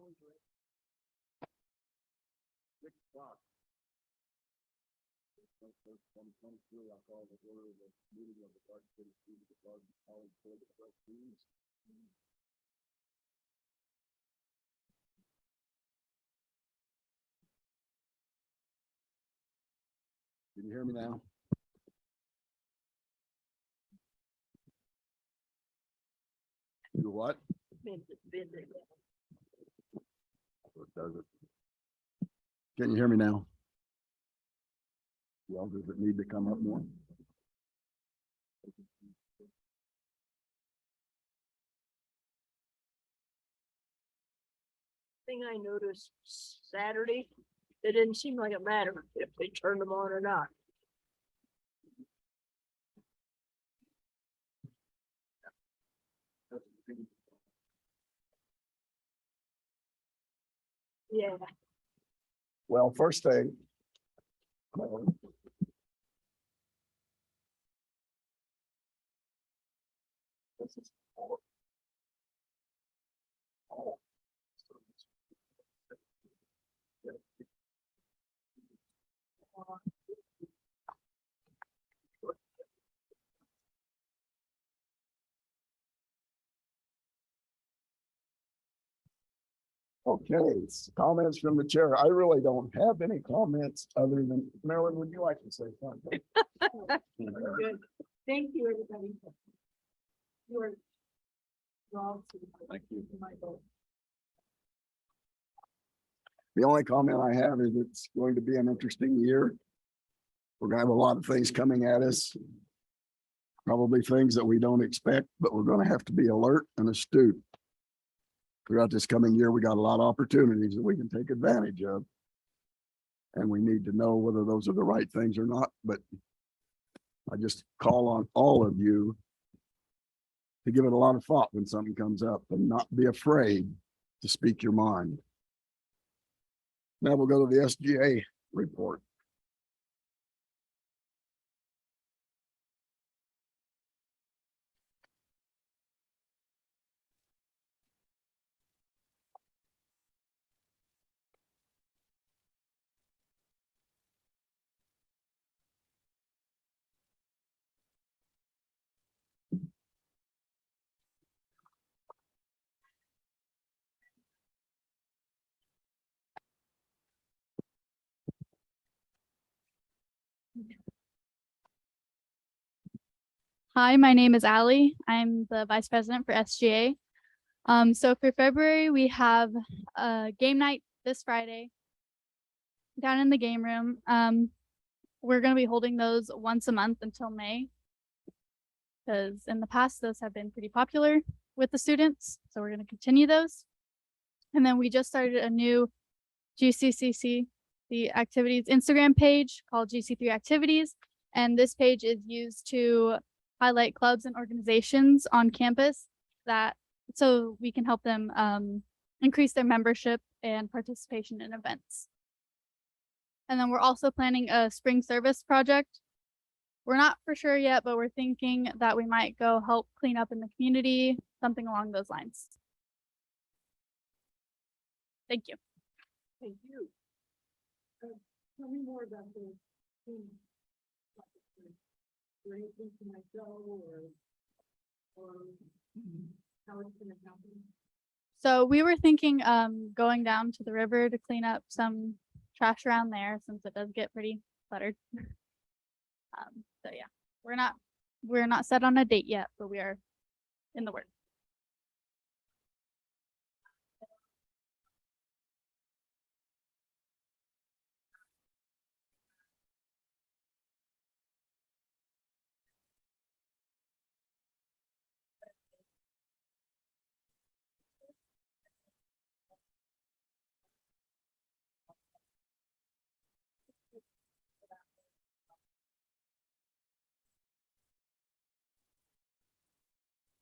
2023, I call the order of the meeting of the Garden City School Department College Board of Trustees. Can you hear me now? Do what? It does it. Can you hear me now? Well, does it need to come up more? Thing I noticed Saturday, it didn't seem like it mattered if they turned them on or not. Yeah. Well, first thing. This is okay, comments from the chair. I really don't have any comments other than, Marilyn, would you like to say something? Good. Thank you, everybody. You're Thank you. my vote. The only comment I have is it's going to be an interesting year. We're gonna have a lot of things coming at us. Probably things that we don't expect, but we're gonna have to be alert and astute. Throughout this coming year, we got a lot of opportunities that we can take advantage of. And we need to know whether those are the right things or not, but I just call on all of you to give it a lot of thought when something comes up and not be afraid to speak your mind. Now we'll go to the SGA report. Hi, my name is Allie. I'm the Vice President for SGA. So for February, we have a game night this Friday down in the game room. We're going to be holding those once a month until May, because in the past, those have been pretty popular with the students. So we're going to continue those. And then we just started a new GCCC, the activities Instagram page called GC3 Activities. And this page is used to highlight clubs and organizations on campus that so we can help them increase their membership and participation in events. And then we're also planning a spring service project. We're not for sure yet, but we're thinking that we might go help clean up in the community, something along those lines. Thank you. Thank you. Tell me more about the team. Or anything to my show or how it's gonna happen. So we were thinking going down to the river to clean up some trash around there since it does get pretty cluttered. So yeah, we're not set on a date yet, but we are in the works.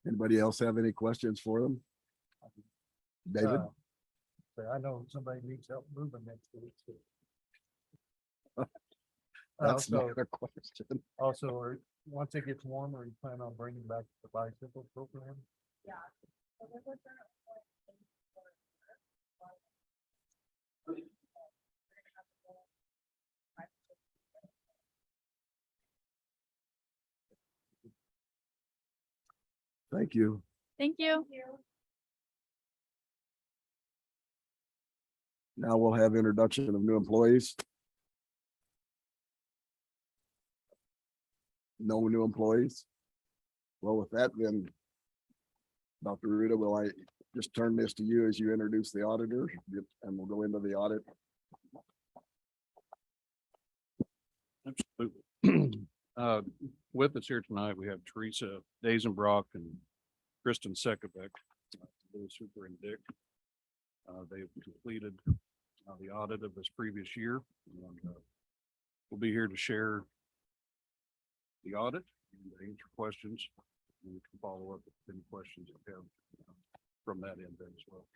Anybody else have any questions for them? David? I know somebody needs help moving next week. That's Also, not a question. once it gets warmer, you plan on bringing back the bicycle program? Yeah. Thank you. Thank you. Now we'll have introduction of new employees. No new employees. Well, with that, then, Dr. Ruda, will I just turn this to you as you introduce the auditor, and we'll go into the audit. Absolutely. With us here tonight, we have Teresa Dazenbrock and Kristen Sekovic, Louis Super and Dick. They've completed the audit of this previous year. And we'll be here to share the audit and answer questions. And we can follow up with any questions you have from that end as well.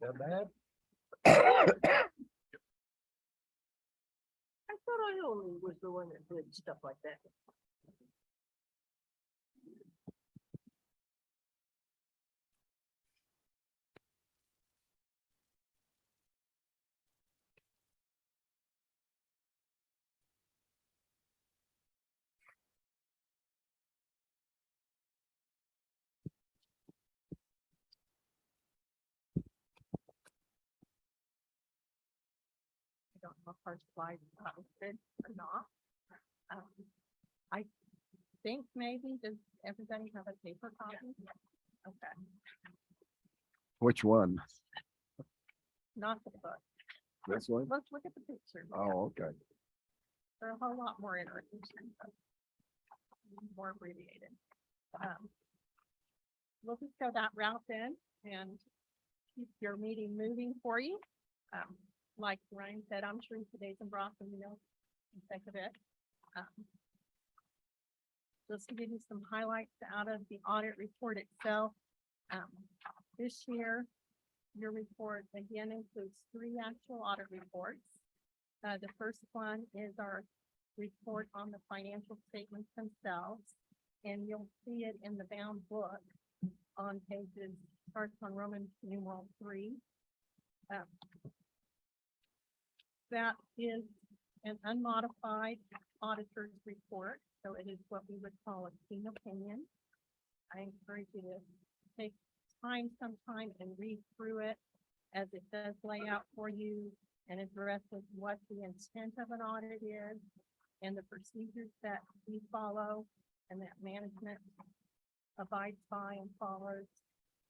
That bad? I thought I only was the one that did stuff like that. I don't know if our slide good or not. I think maybe, does everybody have a paper copy? Okay, Which one? not the book. This one? Let's look at the picture. Oh, okay. They're a whole lot more interesting, but more abbreviated. We'll just go that route then and keep your meeting moving for you. Like Ryan said, I'm Teresa Dazenbrock from the Sekovic. Just to give you some highlights out of the audit report itself. This year, your report again includes 3 actual audit reports. The first one is our report on the financial statements themselves, and you'll see it in the bound book on pages, starts on Roman numeral 3. That is an unmodified auditor's report, so it is what we would call a clean opinion. I encourage you to take time sometime and read through it, as it does lay out for you and addresses what the intent of an audit is and the procedures that we follow and that management abides by and follows.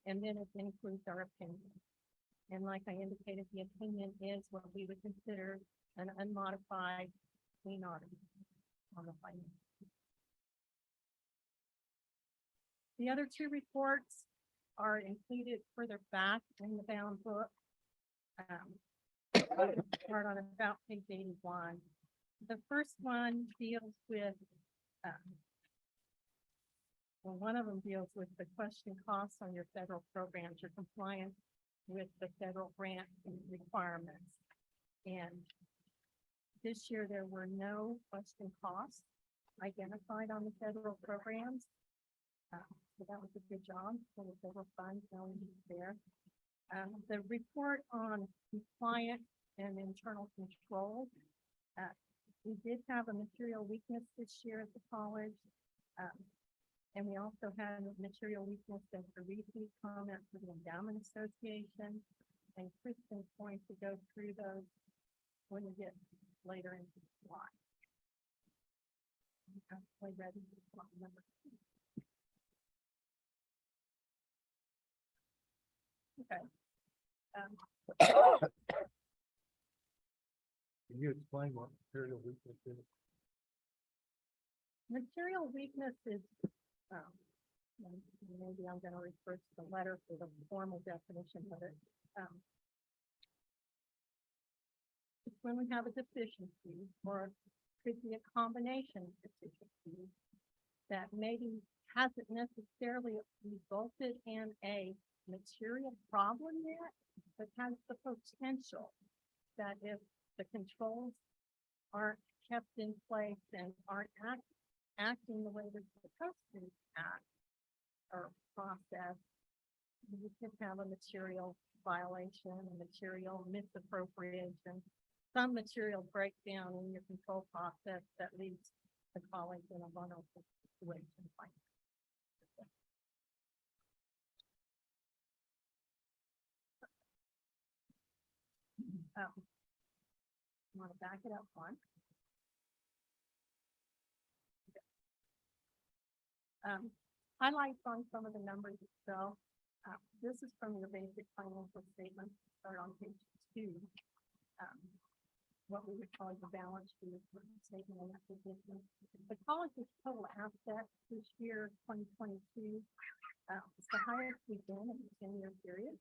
And then it includes our opinion. And like I indicated, the opinion is what we would consider an unmodified clean audit on the finance. The other 2 reports are included further back in the bound book. Start on about page 81. The first one deals with, well, one of them deals with the question costs on your federal programs, your compliance with the federal grant requirements. And this year there were no question costs identified on the federal programs. So that was a good job for the federal funds knowing it's there. The report on compliance and internal control. We did have a material weakness this year at the college. And we also had a material weakness as a repeat comment for the Endowment Association. And Kristen's going to go through those when we get later into the slide. I'm ready for slide number 2. Okay. Can you explain what material weakness is? Material weakness is, maybe I'm going to refer to the letter for the formal definition of it. It's when we have a deficiency, or could be a combination of deficiencies that maybe hasn't necessarily resulted in a material problem yet, but has the potential that if the controls aren't kept in place and aren't acting the way they're supposed to act or process, You could have a material violation, a material misappropriation, some material breakdown in your control process that leads the college in a vulnerable situation. Like want to back it up one. Highlights on some of the numbers itself. This is from your basic financial statement, start on page 2. What we would call the balance sheet statement of acquisition. The college's total assets this year, 2022, it's the highest we've been in a 10-year period.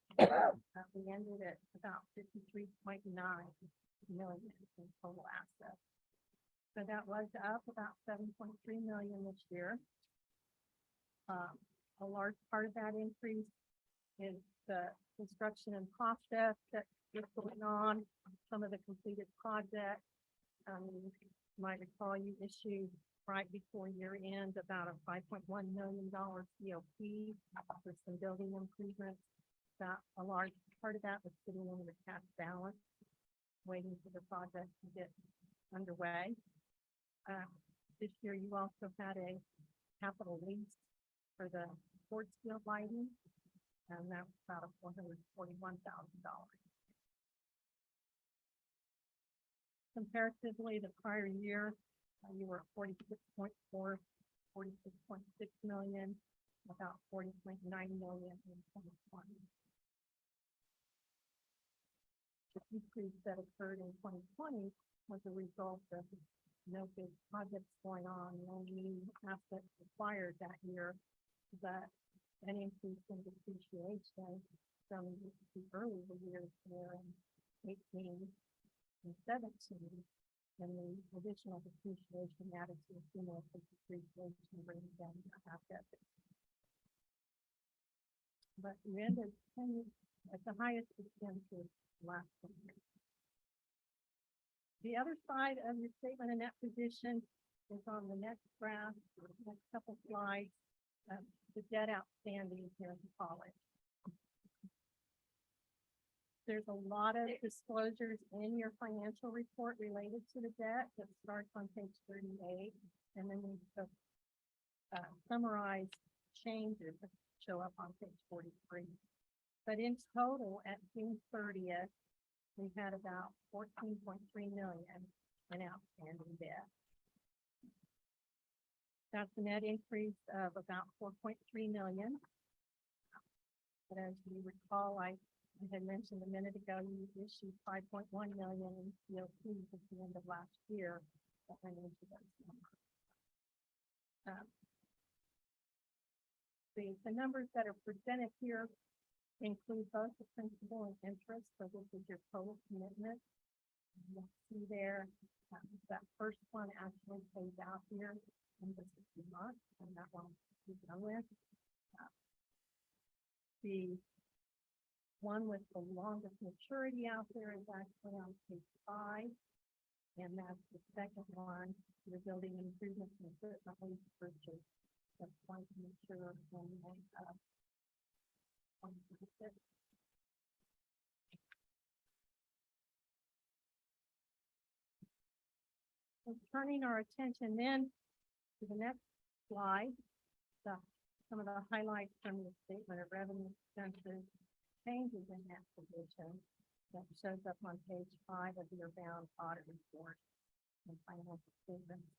We ended at about 53.9 million in total assets. So that was up about 7.3 million this year. A large part of that increase is the construction and process that is going on, some of the completed projects. You might recall you issued right before year end about a $5.1 million COP for some building improvements. That a large part of that was sitting in the cash balance, waiting for the project to get underway. This year you also had a capital lease for the sports field lighting, and that was about $441,000. Comparatively, the prior year, you were at 46.4, 46.6 million, about 40.9 million in 2020. The decrease that occurred in 2020 was a result of no big projects going on, no new assets acquired that year, but an increase in depreciation from the earlier years there in 18 and 17, and the additional depreciation added to the cumulative depreciation bringing down the asset. But we ended at the highest expenses last year. The other side of your statement of net position is on the next graph, the next couple slides, the debt outstanding here at the college. There's a lot of disclosures in your financial report related to the debt that starts on page 38, and then we summarize changes that show up on page 43. But in total, at June 30th, we had about 14.3 million in outstanding debt. That's a net increase of about 4.3 million. But as you recall, I had mentioned a minute ago, you issued 5.1 million in COPs at the end of last year that went into those numbers. The numbers that are presented here include both the principal and interest, so this is your total commitment. You'll see there, that first one actually pays out here in the 60 months, and that one is done with. The one with the longest maturity out there is actually on page 5, and that's the second one, your building improvements and equipment lease purchase. That's going to mature in May of 2026. So turning our attention then to the next slide, some of the highlights from the statement of revenue expenses, changes in that position that shows up on page 5 of your bound audit report and financial statements.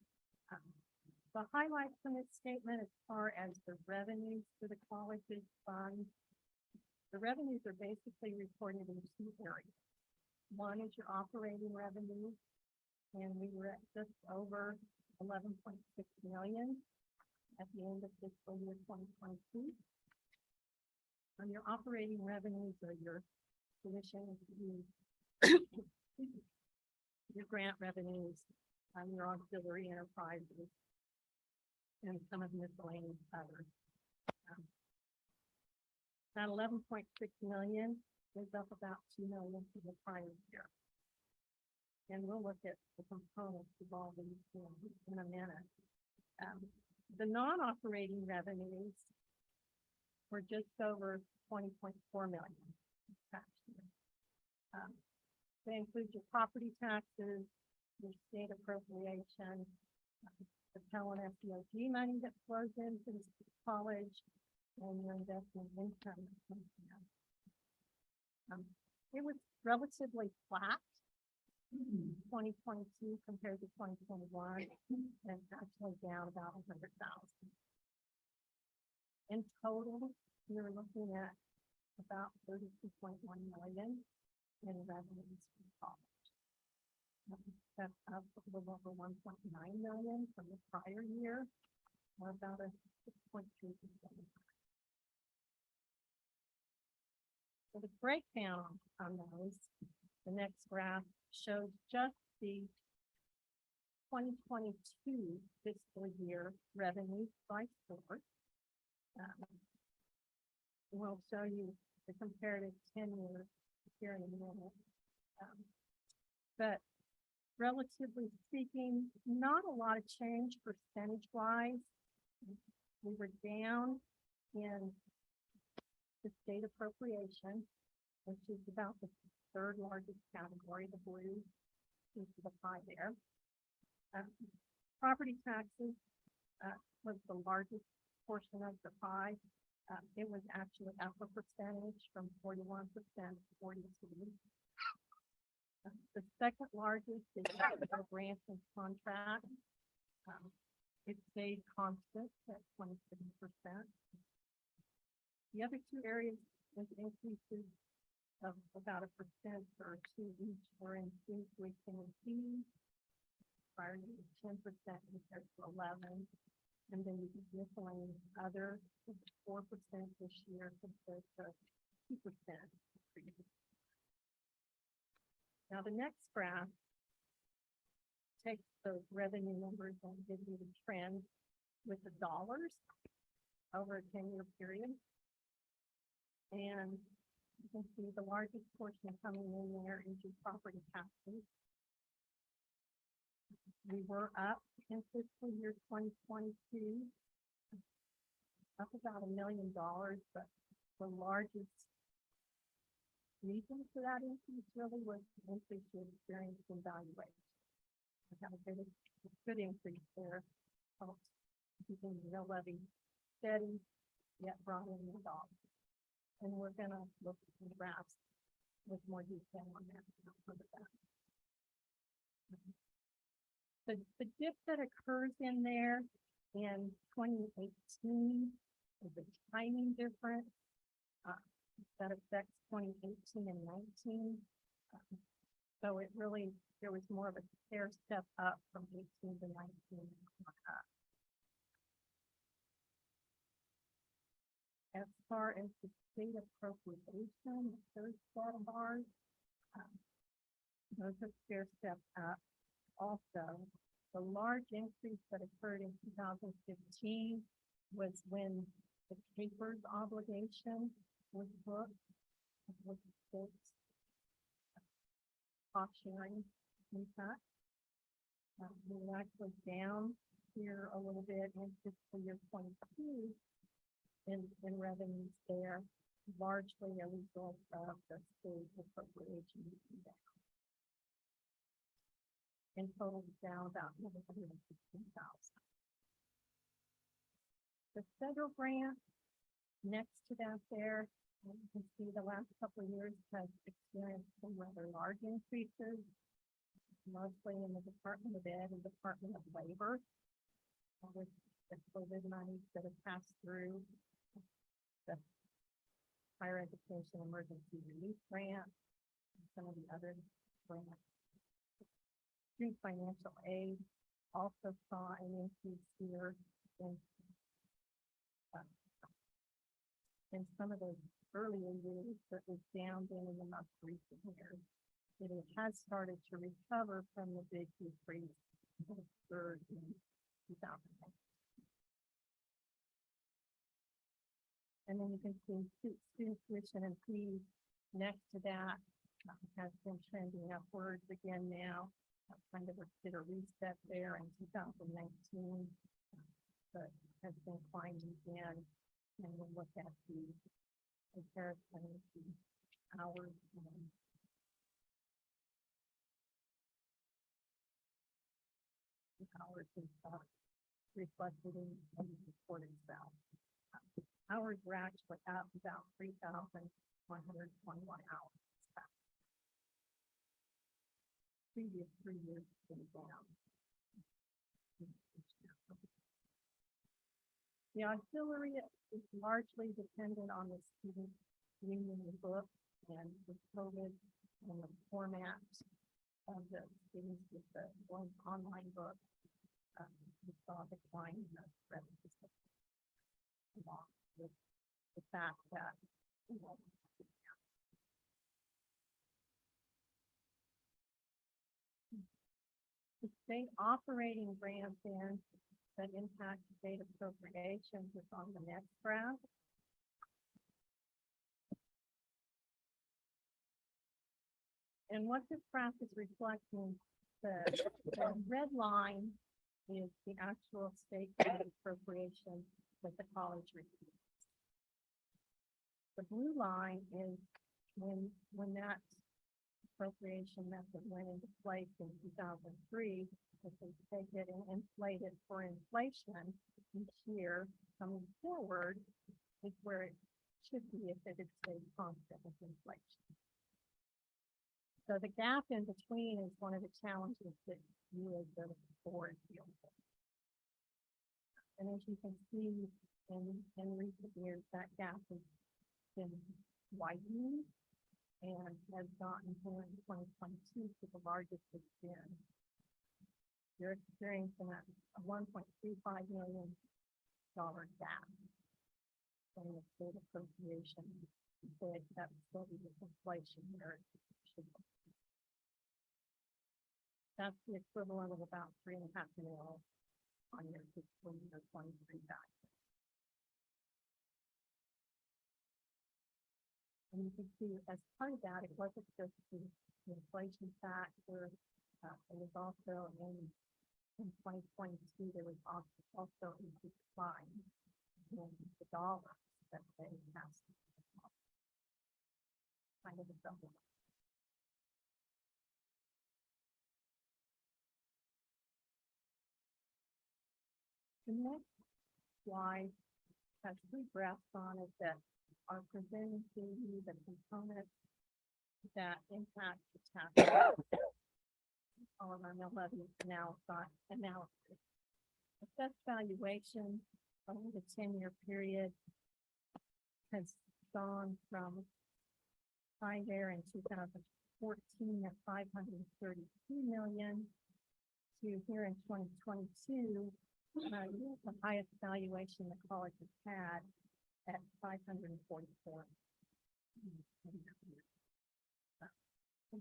The highlights from this statement as far as the revenues for the college's funds, the revenues are basically reported in 2 areas. One is your operating revenue, and we were at just over 11.6 million at the end of fiscal year 2022. And your operating revenues are your tuition, your grant revenues, your auxiliary enterprises, and some of the miscellaneous others. That 11.6 million is up about 2 million from the prior year. And we'll look at the components of all these in a minute. The non-operating revenues were just over 20.4 million. tax year. They include your property taxes, your state appropriation, the Pell and FDOG money that flows into the college, and your investment income. that comes in. It was relatively flat, 2022 compared to 2021, and actually down about 100,000. In total, you're looking at about 32.1 million in revenues from college. That's up a little over 1.9 million from the prior year, or about a 6.3%. So the breakdown on those, the next graph shows just the 2022 fiscal year revenue by source. We'll show you the comparative 10-year here in a minute. But relatively speaking, not a lot of change percentage-wise. We were down in the state appropriation, which is about the third largest category, the blue piece of the pie there. Property taxes was the largest portion of the pie. It was actually up a percentage from 41% to 42%. The second largest is the grant and contract. It stayed constant at 27%. The other two areas with increases of about 1% or 2% each were in food, tuition, and fees. Prior to 10% compared to 11%. And then you can miscellaneous other 4% this year compared to 2% previous. Now the next graph takes those revenue numbers and gives you the trend with the dollars over a 10-year period. And you can see the largest portion coming in there is your property taxes. We were up in fiscal year 2022, up about $1 million, but the largest reason for that increase really was the increase you experienced in valuation. We had a good increase there, helped keeping the mill levy steady, yet brought in the dollars. And we're gonna look at some graphs with more detail on that. The dip that occurs in there in 2018 is a timing difference that affects 2018 and 19. So it really, there was more of a stair step up from 18 to 19. As far as the state appropriation, the third set of bars, those are stair step up. Also, the large increase that occurred in 2015 was when the papers obligation was booked with the state's cost sharing impact. We were actually down here a little bit in fiscal year 22 in revenues there, largely a result of the state appropriation down. In total, down about 116,000. The federal grant next to that there, you can see the last couple of years has experienced some rather large increases, mostly in the Department of Ed and Department of Labor, with the COVID money that have passed through the Higher Education Emergency Relief Grant, and some of the other grants. Through financial aid, also saw an increase here in some of those earlier years, but was down then in the most recent years. It has started to recover from the big decrease occurred in 2010. And then you can see student tuition and fees next to that has been trending upwards again now. Kind of did a reset there in 2019, but has been climbing again And we'll look at the comparison of the hours and the hours and stuff reflected in the report itself. Hours were actually up about 3,121 hours. Previous 3 years been down. The auxiliary is largely dependent on the student reading the book and the COVID and the format of the students with the one online book. We saw a decline in the revenue, along with the fact that the state operating grant then that impact state appropriations is on the next graph. And what this graph is reflecting, the red line is the actual state grant appropriation that the college receives. The blue line is when that appropriation method went into place in 2003, if they take it and inflate it for inflation each year coming forward is where it should be if it had stayed constant with inflation. So the gap in between is one of the challenges that you as the board deal with. And as you can see in recent years, that gap has been widening and has gotten here in 2022 to the largest it's been. You're experiencing a $1.35 million gap in the state appropriation. So that still be with inflation where it should be. That's the equivalent of about $3.5 million on your fiscal year 23 value. And you can see as part of that, it wasn't just the inflation factor, it was also in 2022, there was also a decline in the dollars that they passed. Kind of a double. The next slide has 3 graphs on it that are presenting to you the components that impact the tax. All of our mill levy analysis. Assessed valuation over the 10-year period has gone from high there in 2014 at 532 million to here in 2022, the highest valuation the college has had at 544.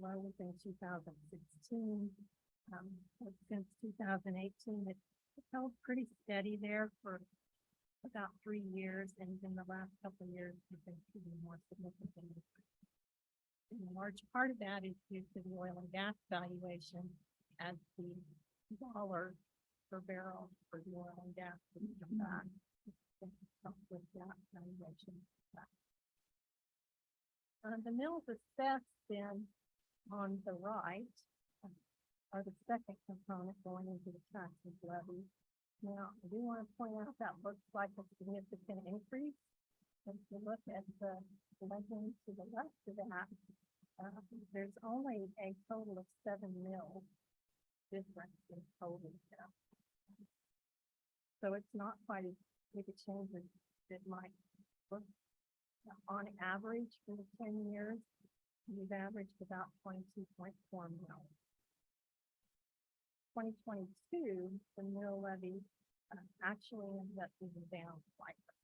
Low was in 2016. Since 2018, it held pretty steady there for about 3 years, and in the last couple of years, we've been seeing more significant increase. And a large part of that is due to the oil and gas valuation as the dollar per barrel for the oil and gas has come back. With that valuation. The mills assessed then on the right are the second component going into the taxes levy. Now, I do want to point out that looks like a significant increase. If you look at the legend to the left of that, there's only a total of 7 mills difference in total. So it's not quite as big a change as it might look. On average for the 10 years, we've averaged about 22.4 mils. 2022, the mill levy actually ended up being down slightly.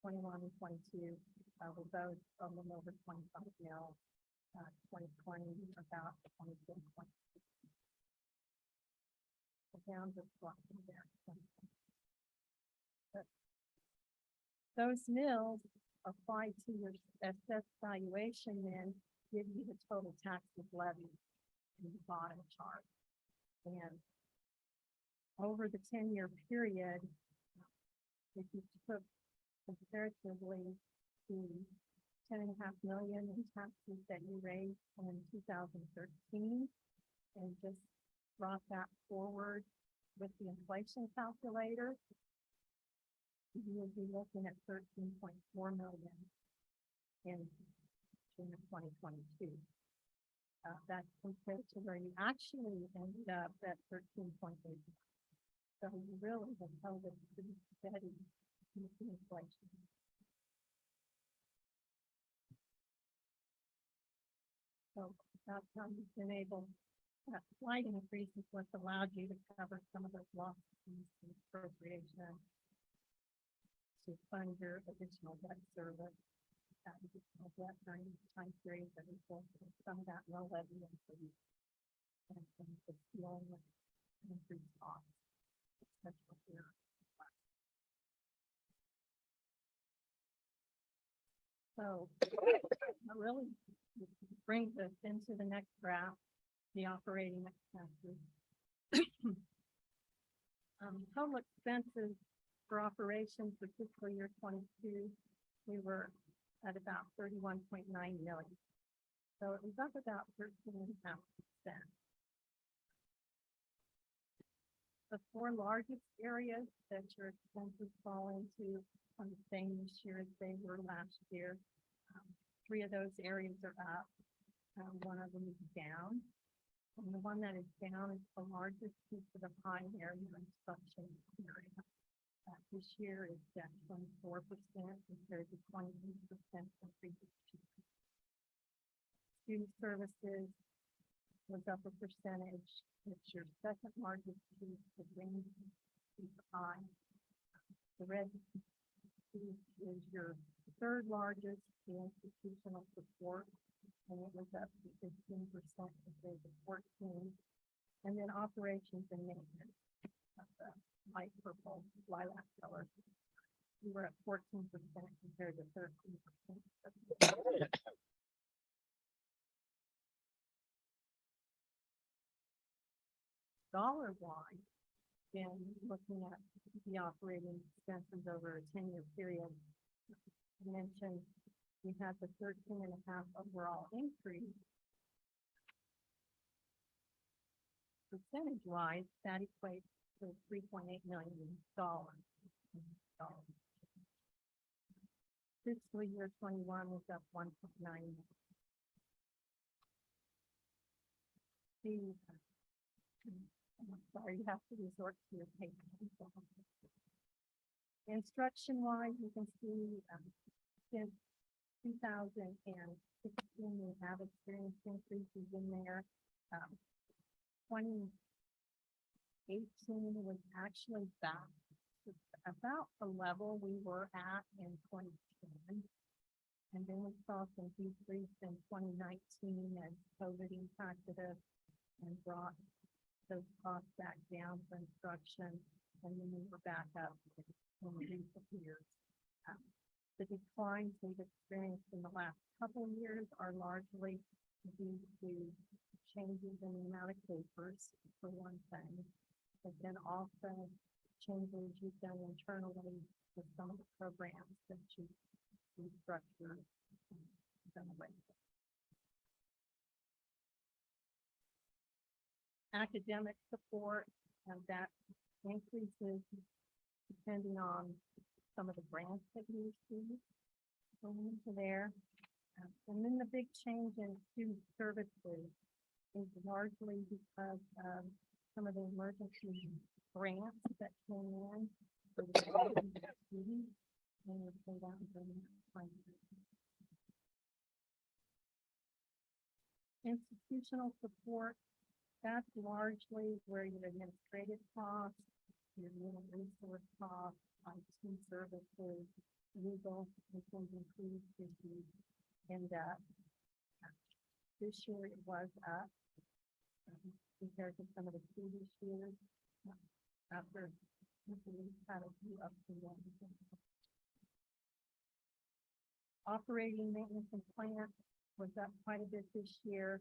21 and 22 were both a little over 25 mil. 2020 about 24.6. Down just slightly there. Those mills applied to your assessed valuation then give you the total taxes levied in the bottom chart. And over the 10-year period, if you took comparatively to 10.5 million in taxes that you raised in 2013, and just brought that forward with the inflation calculator, you would be looking at 13.4 million in June of 2022. That's compared to where you actually ended up at 13.8. So you really have held it pretty steady with the inflation. So that's how you've been able, that slight increase is what's allowed you to cover some of those losses in appropriation to fund your additional debt service. That additional debt during the time period that resulted in some of that low levy increase. And the dealing with increased costs, especially here. So that really brings us into the next graph, the operating expenses. Total expenses for operations for fiscal year 22, we were at about 31.9 million. So it was up about 13.5%. The four largest areas that your expenses fall into are the same this year as they were last year. Three of those areas are up. One of them is down. And the one that is down is the largest piece of the pie area, instruction area. This year is at 24% compared to 28% the previous year. Student services was up a percentage. It's your second largest piece, the green piece of pie. The red piece is your third largest, the institutional support, and it was up to 15% compared to 14%. And then operations and maintenance, the light purple, lilac color. We were at 14% compared to 13%. Dollar-wise, and looking at the operating expenses over a 10-year period, I mentioned we had the 13.5 overall increase. Percentage-wise, that equates to $3.8 million. Fiscal year 21 was up 1.9 million. I'm sorry, you have to resort to your paper. Instruction-wise, you can see since 2016, we have experienced increases in there. 2018 was actually back to about the level we were at in 2010. And then we saw some decrease in 2019 as COVID impacted us and brought those costs back down for instruction. And then we were back up in recent years. The declines we've experienced in the last couple of years are largely due to changes in the amount of papers, for one thing, but then also changes you've done internally with some of the programs that you've restructured and done away with. Academic support, and that increases depending on some of the grants that you receive going into there. And then the big change in student services is largely because of some of the emergency grants that came in for the students. And we'll say that during that time. Institutional support, that's largely where your administrative costs, your human resource costs, IT services, legal, and things include issues. And this year it was up compared to some of the previous years after we had a few ups and downs. Operating maintenance and plant was up quite a bit this year,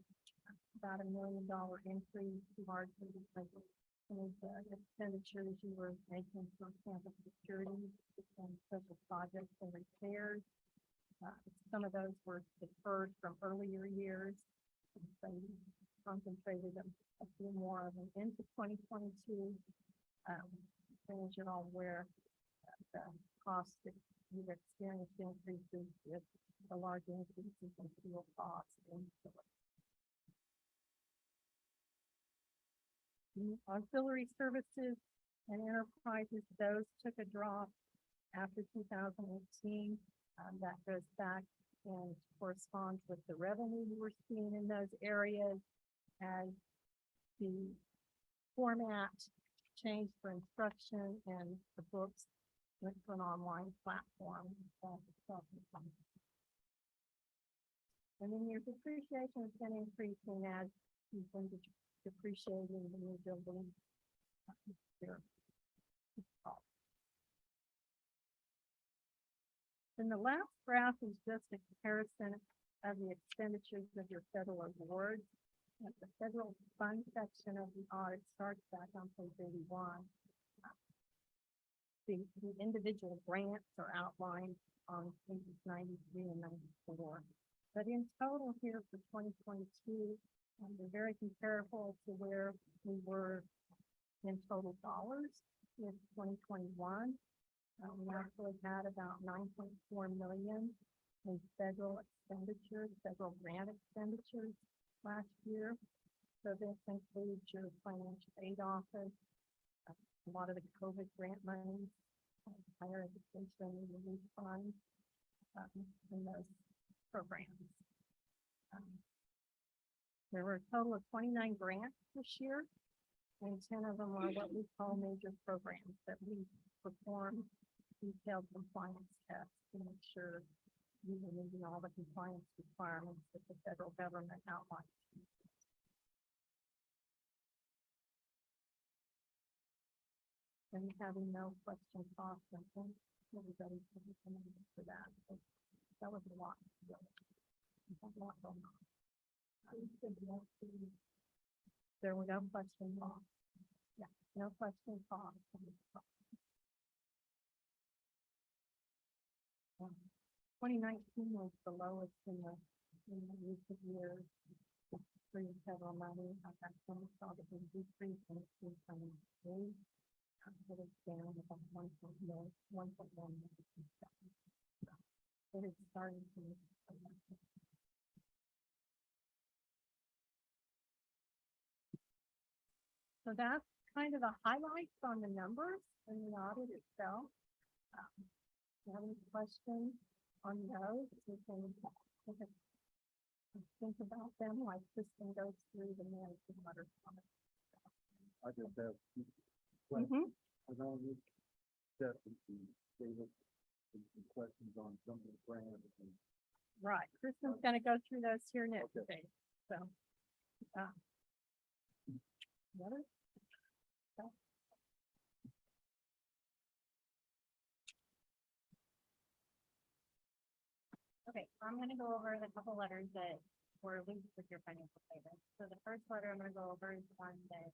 about $1 million increase, largely because of some of the expenditures you were making for campus security and special projects and repairs. Some of those were deferred from earlier years. So you concentrated a few more of them into 2022. As you're all aware, the cost that you've experienced increases with the large increases in fuel costs and so on. The auxiliary services and enterprises, those took a drop after 2018. That goes back and corresponds with the revenue you were seeing in those areas as the format changed for instruction and the books went to an online platform. And then your depreciation has been increasing as you've been depreciating the new building. Here. And the last graph is just a comparison of the expenditures of your federal awards. At the federal fund section of the audit starts back on page 81. The individual grants are outlined on pages 93 and 94. But in total here for 2022, they're very comparable to where we were in total dollars in 2021. We actually had about 9.4 million in federal expenditures, federal grant expenditures last year. So this includes your financial aid office, a lot of the COVID grant money, higher education relief funds, in those programs. There were a total of 29 grants this year, and 10 of them are what we call major programs that we perform detailed compliance tests to make sure you are meeting all the compliance requirements that the federal government outlines. And having no question cost, I think everybody should be coming for that. But that was a lot. A lot going on. There were no question costs. Yeah, no question costs. 2019 was the lowest in the recent years. For federal money, that's when we saw the big decrease in 2023. It is down about 1.1 million. It is starting to. So that's kind of the highlights on the numbers and the audit itself. If you have any questions on those, we can think about them like Kristen goes through the management letter. I just have Mhm. I know you definitely gave us some questions on some of the brands and Right, Kristen's gonna go through those here next week, so. What is? Okay, I'm gonna go over the couple letters that were linked with your financial statements. So the first letter I'm gonna go over is the one that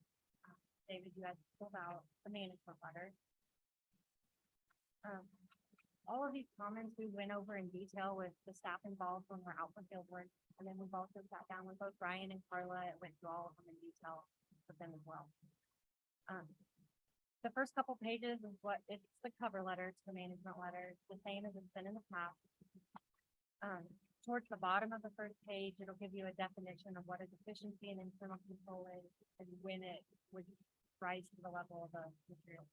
David, you had filled out, the management letter. All of these comments we went over in detail with the staff involved when we're out for field work. And then we've also sat down with both Brian and Carla and went through all of them in detail with them as well. The first couple pages is what, it's the cover letter to the management letter. It's the same as it's been in the past. Towards the bottom of the first page, it'll give you a definition of what a deficiency in internal control is and when it would rise to the level of a material.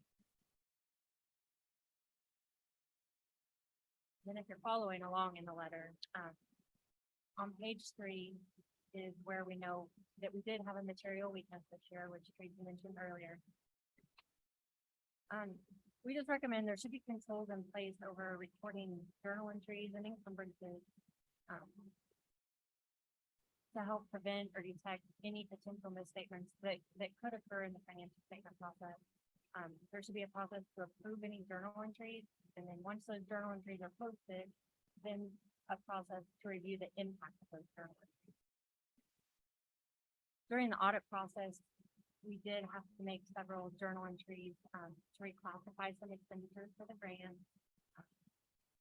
Then if you're following along in the letter, on page 3 is where we know that we did have a material weakness this year, which Tracy mentioned earlier. We just recommend there should be controls in place over recording journal entries and encumbrances to help prevent or detect any potential misstatements that could occur in the financial statement process. There should be a process to approve any journal entries, and then once those journal entries are posted, then a process to review the impact of those journal entries. During the audit process, we did have to make several journal entries, to reclassify some expenditures for the grant.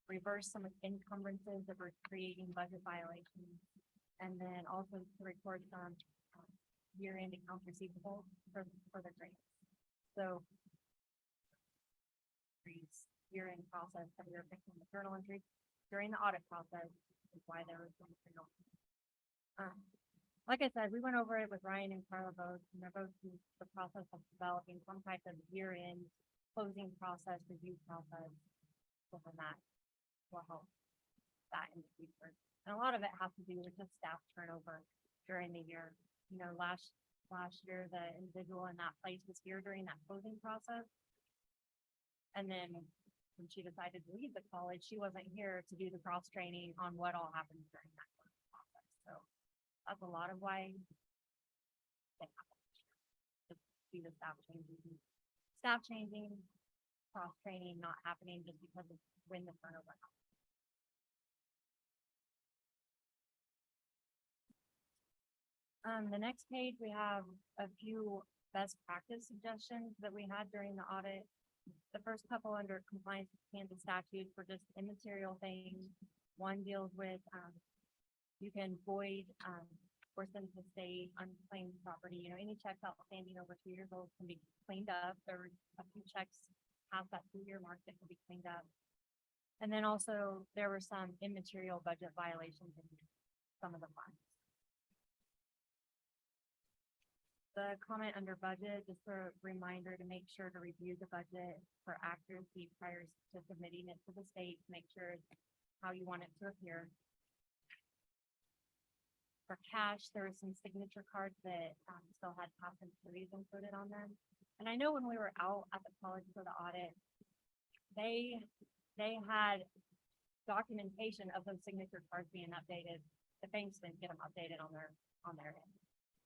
Reverse some encumbrances that were creating budget violations, and then also to record some year-end accounts receivable for the grant. So year-end process that we were fixing the journal entries during the audit process is why there was some material. Like I said, we went over it with Ryan and Carla both, and they're both in the process of developing some type of year-end closing process, review process, within that will help that in the future. And a lot of it has to do with just staff turnover during the year. You know, last year, the individual in that place was here during that closing process. And then when she decided to leave the college, she wasn't here to do the cross training on what all happens during that closing process. So that's a lot of why they happen. Just see the staff changing, cross training not happening just because of when the turnover happens. The next page, we have a few best practice suggestions that we had during the audit. The first couple under compliance with Kansas statutes were just immaterial things. One deals with, you can void, or send to state unclaimed property, you know, any checks outstanding over 2 years old can be cleaned up. There were a few checks past that 2-year mark that can be cleaned up. And then also there were some immaterial budget violations in some of the funds. The comment under budget, just a reminder to make sure to review the budget for accuracy prior to submitting it to the state, to make sure it's how you want it to appear. For cash, there were some signature cards that still had past employees included on them. And I know when we were out at the college for the audit, they had documentation of those signature cards being updated. The banks didn't get them updated on their end.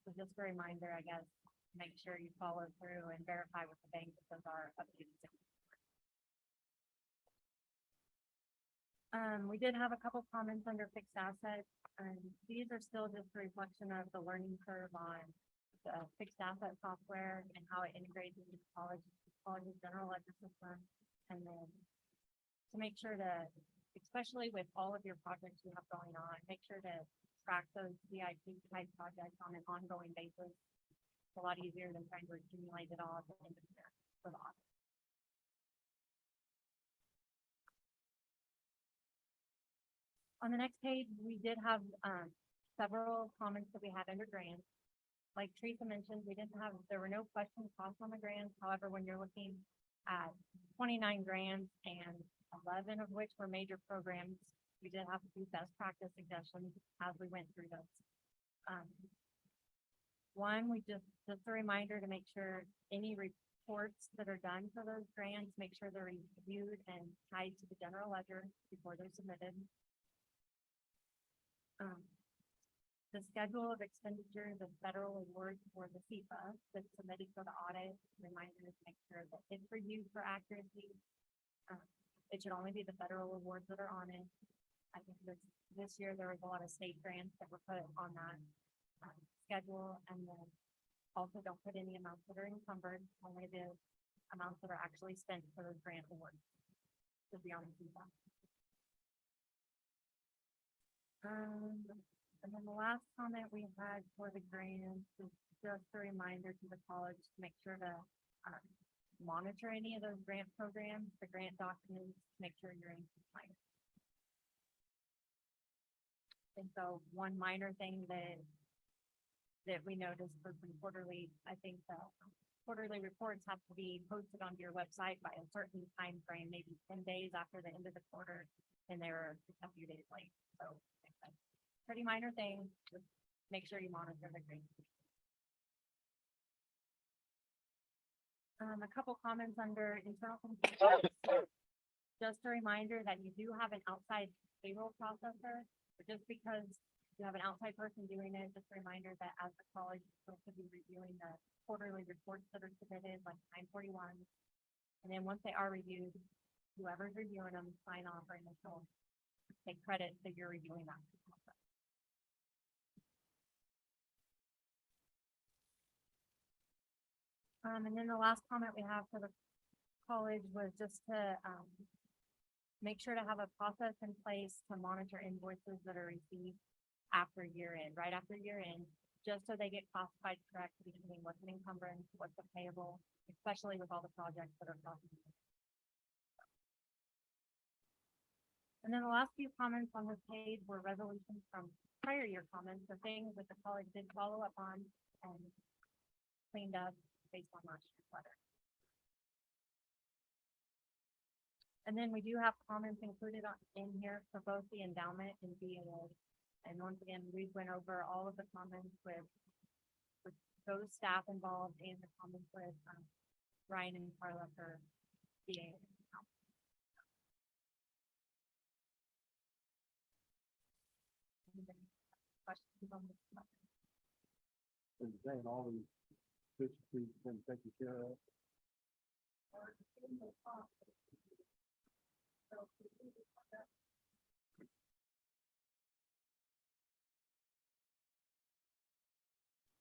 So just a reminder, I guess, make sure you follow through and verify with the bank that those are updated. We did have a couple comments under fixed assets. These are still just a reflection of the learning curve on the fixed asset software and how it integrates into college's general ledger system. And then to make sure to, especially with all of your projects you have going on, make sure to track those VIP type projects on an ongoing basis. It's a lot easier than trying to accumulate it all at the end of the year for the audit. On the next page, we did have several comments that we had under grants. Like Teresa mentioned, there were no question costs on the grants. However, when you're looking at 29 grants and 11 of which were major programs, we did have to do best practice suggestions as we went through those. One, just a reminder to make sure any reports that are done for those grants, make sure they're reviewed and tied to the general ledger before they're submitted. The schedule of expenditures of federal awards for the CIFA that's submitted for the audit, reminders to make sure that it's reviewed for accuracy. It should only be the federal awards that are on it. I think this year there was a lot of state grants that were put on that schedule, and then also don't put any amounts that are encumbered, only the amounts that are actually spent for those grant awards should be on the CIFA. And then the last comment we had for the grants is just a reminder to the college to make sure to monitor any of those grant programs, the grant documents, make sure you're in compliance. And so one minor thing that we noticed for some quarterly, I think the quarterly reports have to be posted onto your website by a certain time frame, maybe 10 days after the end of the quarter, and they were a few days late. So pretty minor thing, just make sure you monitor the grant. A couple comments under internal compliance. Just a reminder that you do have an outside payroll processor, but just because you have an outside person doing it, just a reminder that as the college is supposed to be reviewing the quarterly reports that are submitted, like 941. And then once they are reviewed, whoever's reviewing them, sign off or initial, take credit that you're reviewing that. And then the last comment we have for the college was just to, make sure to have a process in place to monitor invoices that are received after year end, right after year end, just so they get classified correctly between what's an encumbrance, what's a payable, especially with all the projects that are crossing. And then the last few comments on this page were resolutions from prior year comments, the things that the college did follow up on and cleaned up based on last year's letter. And then we do have comments included in here for both the endowment and BOA. And once again, we went over all of the comments with those staff involved and the comments with Ryan and Carla for BA. Questions on this? And saying all these efficiencies been taken care of.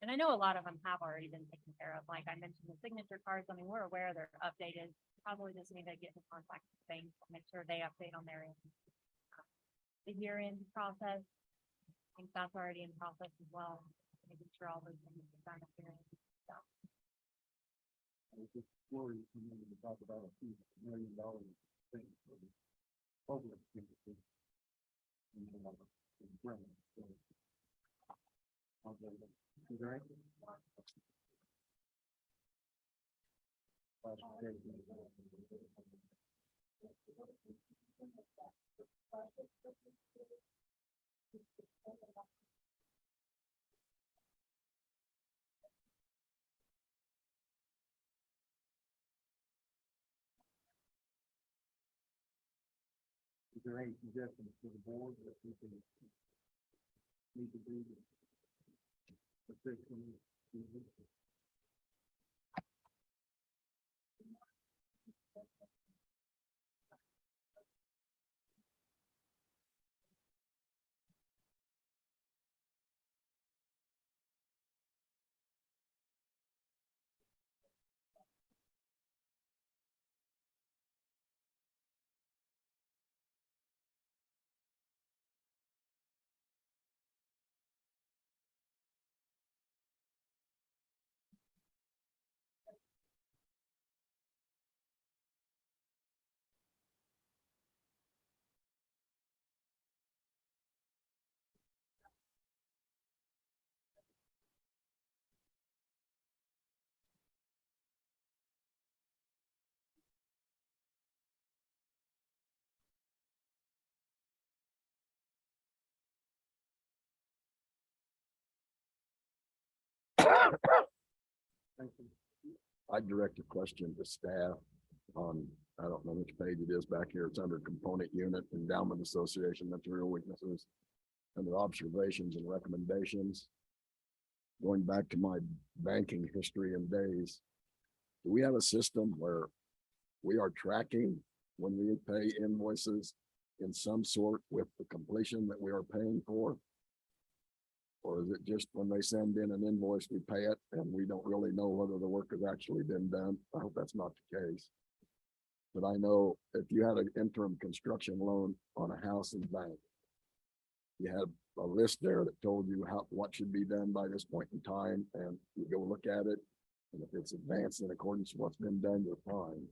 And I know a lot of them have already been taken care of, like I mentioned, the signature cards, I mean, we're aware they're updated, probably just need to get in contact with the bank, make sure they update on their end. The year-end process, I think that's already in process as well, making sure all those things are done at the end, so. I was just worried when we talk about a few $1 million thing for the public. Is there anything? Is there any suggestions to the board that we can need to do? Thank you. I direct a question to staff on, I don't know which page it is back here. It's under component unit, endowment association, material weaknesses. Under observations and recommendations. Going back to my banking history and days. Do we have a system where we are tracking when we pay invoices in some sort with the completion that we are paying for? Or is it just when they send in an invoice, we pay it and we don't really know whether the work has actually been done? I hope that's not the case. But I know if you had an interim construction loan on a house in the bank, you had a list there that told you what should be done by this point in time, and you go look at it. And if it's advanced in accordance with what's been done, you're fine.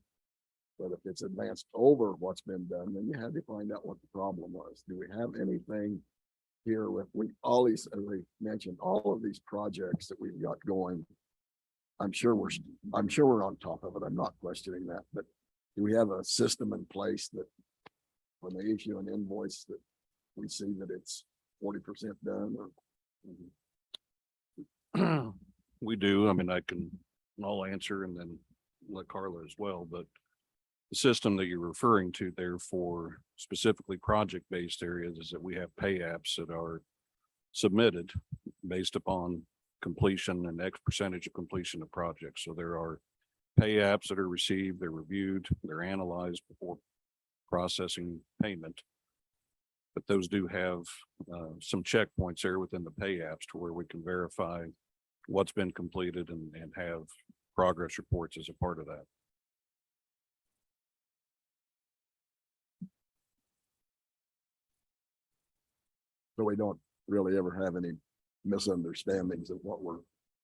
But if it's advanced over what's been done, then you had to find out what the problem was. Do we have anything here with all these, as I mentioned, all of these projects that we've got going? I'm sure we're on top of it. I'm not questioning that, but do we have a system in place that when they issue an invoice that we see that it's 40% done? Or We do. I mean, I'll answer and then let Carla as well, but the system that you're referring to there for specifically project-based areas is that we have pay apps that are submitted based upon completion and X percentage of completion of projects. So there are pay apps that are received, they're reviewed, they're analyzed before processing payment. But those do have some checkpoints there within the pay apps to where we can verify what's been completed and have progress reports as a part of that. So we don't really ever have any misunderstandings of what we're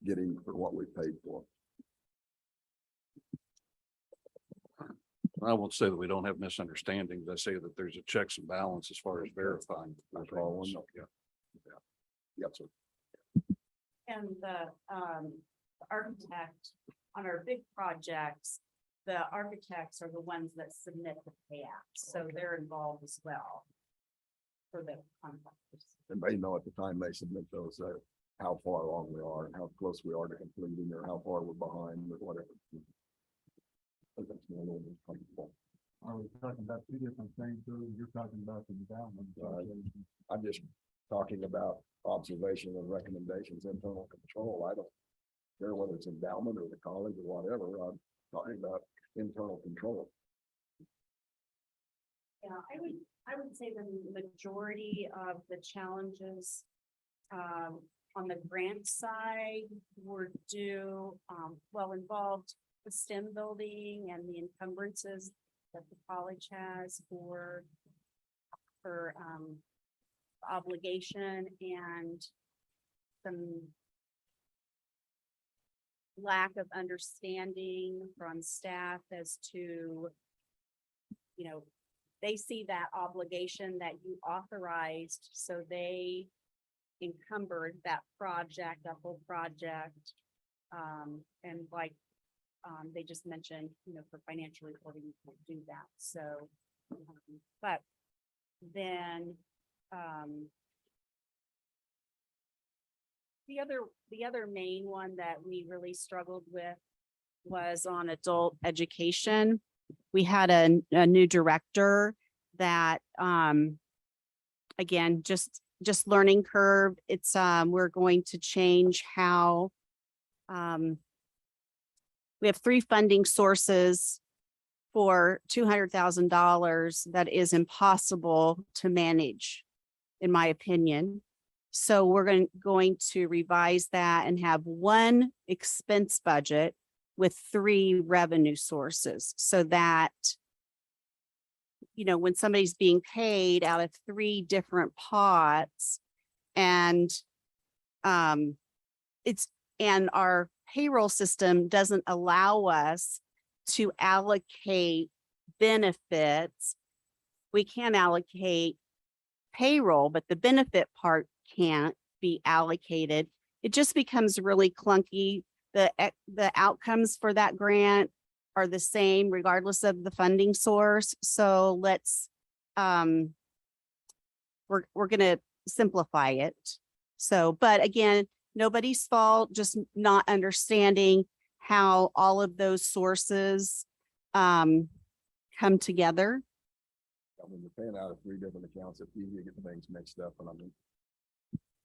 getting for what we paid for. I won't say that we don't have misunderstandings. I say that there's a checks and balance as far as verifying. That's all. Yeah. Yep, sir. And the architect on our big projects, the architects are the ones that submit the payouts, so they're involved as well. For the contractors. And they know at the time they submit those, how far along we are and how close we are to completing or how far we're behind or whatever. I think that's more or less comfortable. Are we talking about two different things, or you're talking about the endowment? I'm just talking about observation and recommendations, internal control. I don't care whether it's endowment or the college or whatever. I'm talking about internal control. Yeah, I would say the majority of the challenges on the grant side were due, involved the STEM building and the encumbrances that the college has for obligation and some lack of understanding from staff as to, they see that obligation that you authorized, so they encumbered that project, that whole project. And like, they just mentioned, for financial reporting, you can't do that, so. But then, the other main one that we really struggled with was on adult education. We had a new director that, again, just learning curve. It's, we're going to change how, we have 3 funding sources for $200,000 that is impossible to manage, in my opinion. So we're going to revise that and have 1 expense budget with 3 revenue sources, so that, when somebody's being paid out of 3 different pots and and our payroll system doesn't allow us to allocate benefits. We can allocate payroll, but the benefit part can't be allocated. It just becomes really clunky. The outcomes for that grant are the same regardless of the funding source. So let's, we're going to simplify it. So, but again, nobody's fault, just not understanding how all of those sources come together. I mean, you're paying out of 3 different accounts. It's easy to get things mixed up, and I'm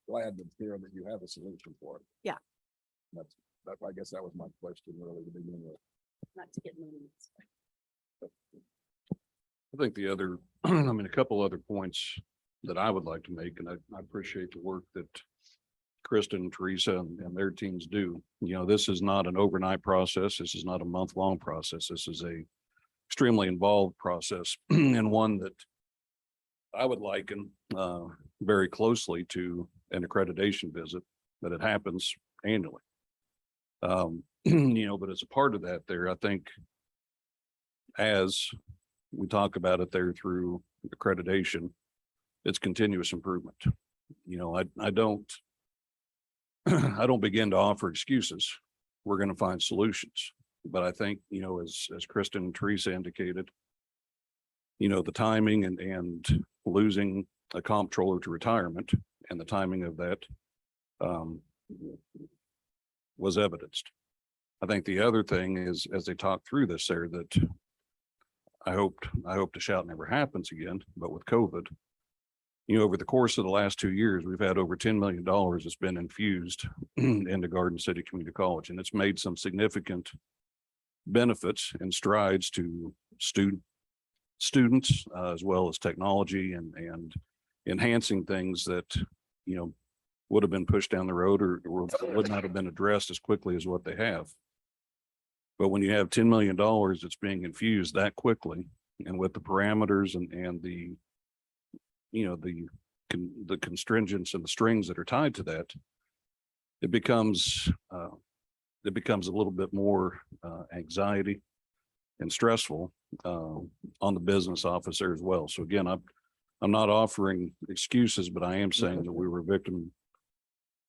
glad to hear that you have a solution for it. Yeah. That's, I guess that was my question really to begin with. Not to get moved. I think the other, a couple other points that I would like to make, and I appreciate the work that Kristen and Teresa and their teams do. This is not an overnight process. This is not a month-long process. This is a extremely involved process and one that I would liken very closely to an accreditation visit, that it happens annually. But as a part of that there, I think as we talk about it there through accreditation, it's continuous improvement. I don't begin to offer excuses. We're going to find solutions. But I think, as Kristen and Teresa indicated, the timing and losing a comptroller to retirement and the timing of that was evidenced. I think the other thing is, as they talk through this there, that I hope to shout never happens again, but with COVID, over the course of the last 2 years, we've had over $10 million that's been infused into Garden City Community College, and it's made some significant benefits and strides to students as well as technology and enhancing things that, would have been pushed down the road or would not have been addressed as quickly as what they have. But when you have $10 million that's being infused that quickly and with the parameters and the, you know, the constringents and the strings that are tied to that, it becomes a little bit more anxiety and stressful on the business officer as well. So again, I'm not offering excuses, but I am saying that we were a victim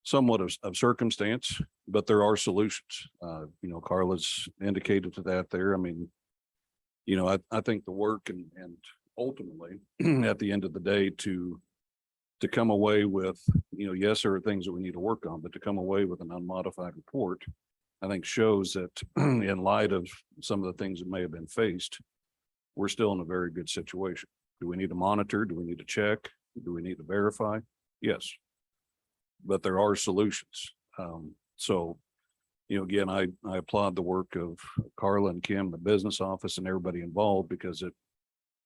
somewhat of circumstance, but there are solutions. You know, Carla's indicated to that there. I mean, you know, I think the work and ultimately at the end of the day to come away with, you know, yes, there are things that we need to work on, but to come away with an unmodified report, I think shows that in light of some of the things that may have been faced, we're still in a very good situation. Do we need to monitor? Do we need to check? Do we need to verify? Yes. But there are solutions. So, you know, again, I applaud the work of Carla and Kim, the business office, and everybody involved, because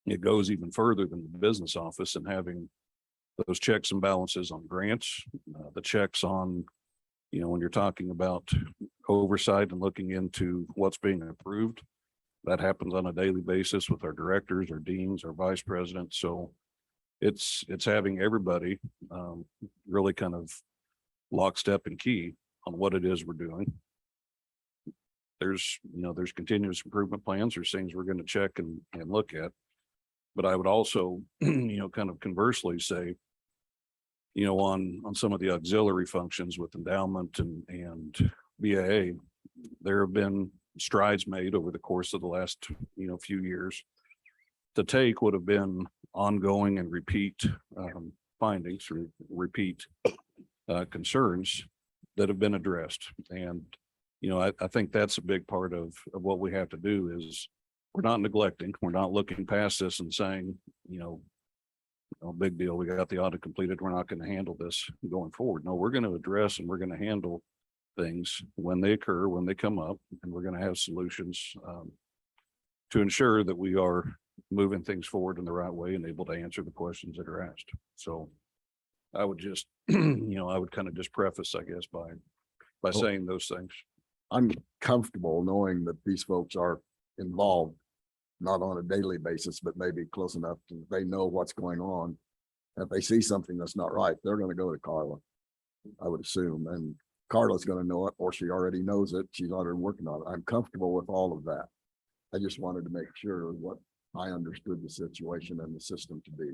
it goes even further than the business office and having those checks and balances on grants, the checks on, you know, when you're talking about oversight and looking into what's being approved, that happens on a daily basis with our directors, our deans, our vice presidents. So it's having everybody really kind of lockstep and key on what it is we're doing. There's continuous improvement plans. There's things we're going to check and look at. But I would also, you know, kind of conversely say, you know, on some of the auxiliary functions with endowment and BAA, there have been strides made over the course of the last, you know, few years to take what have been ongoing and repeat findings or repeat concerns that have been addressed. And, you know, I think that's a big part of what we have to do is we're not neglecting, we're not looking past this and saying, you know, no big deal, we got the audit completed, we're not going to handle this going forward. No, we're going to address and we're going to handle things when they occur, when they come up, and we're going to have solutions to ensure that we are moving things forward in the right way and able to answer the questions that are asked. So I would just, you know, I would kind of just preface, I guess, by saying those things. I'm comfortable knowing that these folks are involved, not on a daily basis, but maybe close enough to they know what's going on. If they see something that's not right, they're going to go to Carla, I would assume, and Carla's going to know it, or she already knows it. She's already working on it. I'm comfortable with all of that. I just wanted to make sure what I understood the situation and the system to be.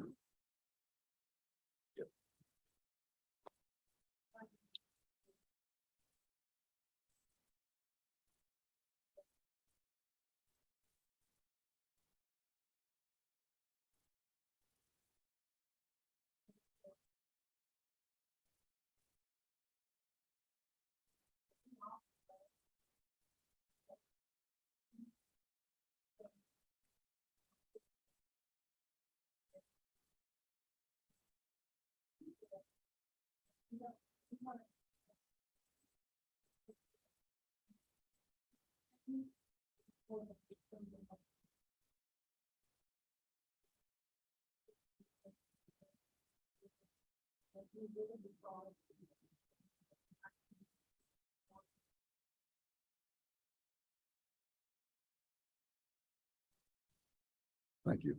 Thank you.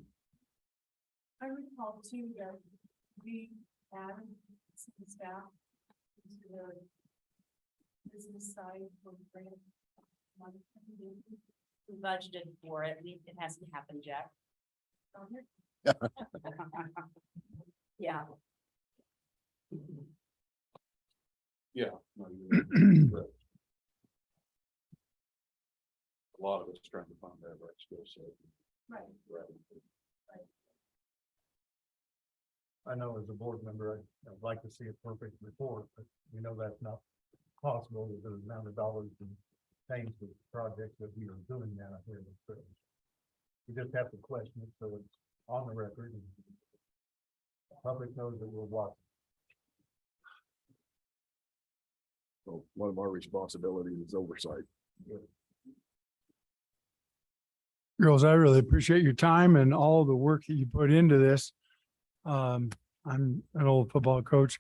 I recall too that we added some staff to the business side for grant money. We budgeted for it. It hasn't happened yet. Yeah. Yeah. No, you're correct. A lot of it's trying to find that right skill set. Right. I know as a board member, I'd like to see a perfect report, but we know that's not possible with the amount of dollars and things with projects that we are doing now here. We just have to question it, so it's on the record and the public knows that we're watching. So one of our responsibilities is oversight. Girls, I really appreciate your time and all the work that you put into this. I'm an old football coach.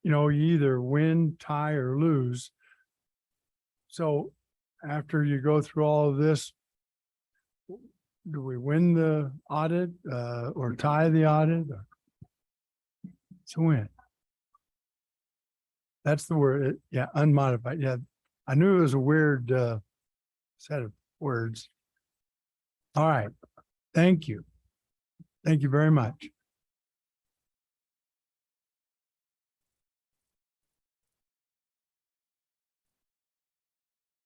You know, you either win, tie, or lose. So after you go through all of this, do we win the audit, or tie the audit? Or- It's a win. That's the word. Yeah, unmodified. Yeah. I knew it was a weird, set of words. All right. Thank you. Thank you very much.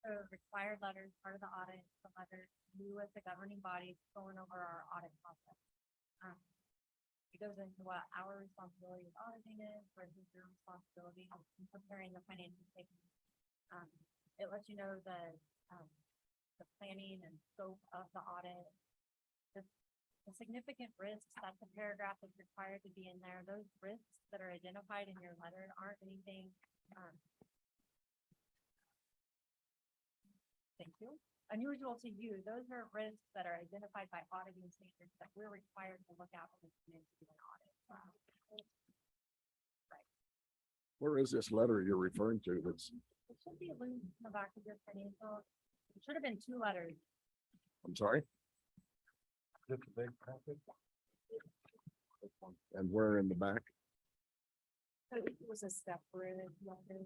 So required letters, part of the audit, the letter, you as the governing body going over our audit process. Um, It goes into what our responsibility of auditing is versus your responsibility in preparing the financial statements. It lets you know the planning and scope of the audit. The significant risks, that's a paragraph that's required to be in there. Those risks that are identified in your letter aren't anything, thank you, unusual to you. Those are risks that are identified by auditing standards that we're required to look at when we come in to do an audit. Where is this letter you're referring to? That's, It should be a link in the back of your financial. It should have been 2 letters. I'm sorry, Just a big packet. and where in the back? So it was a separate letter.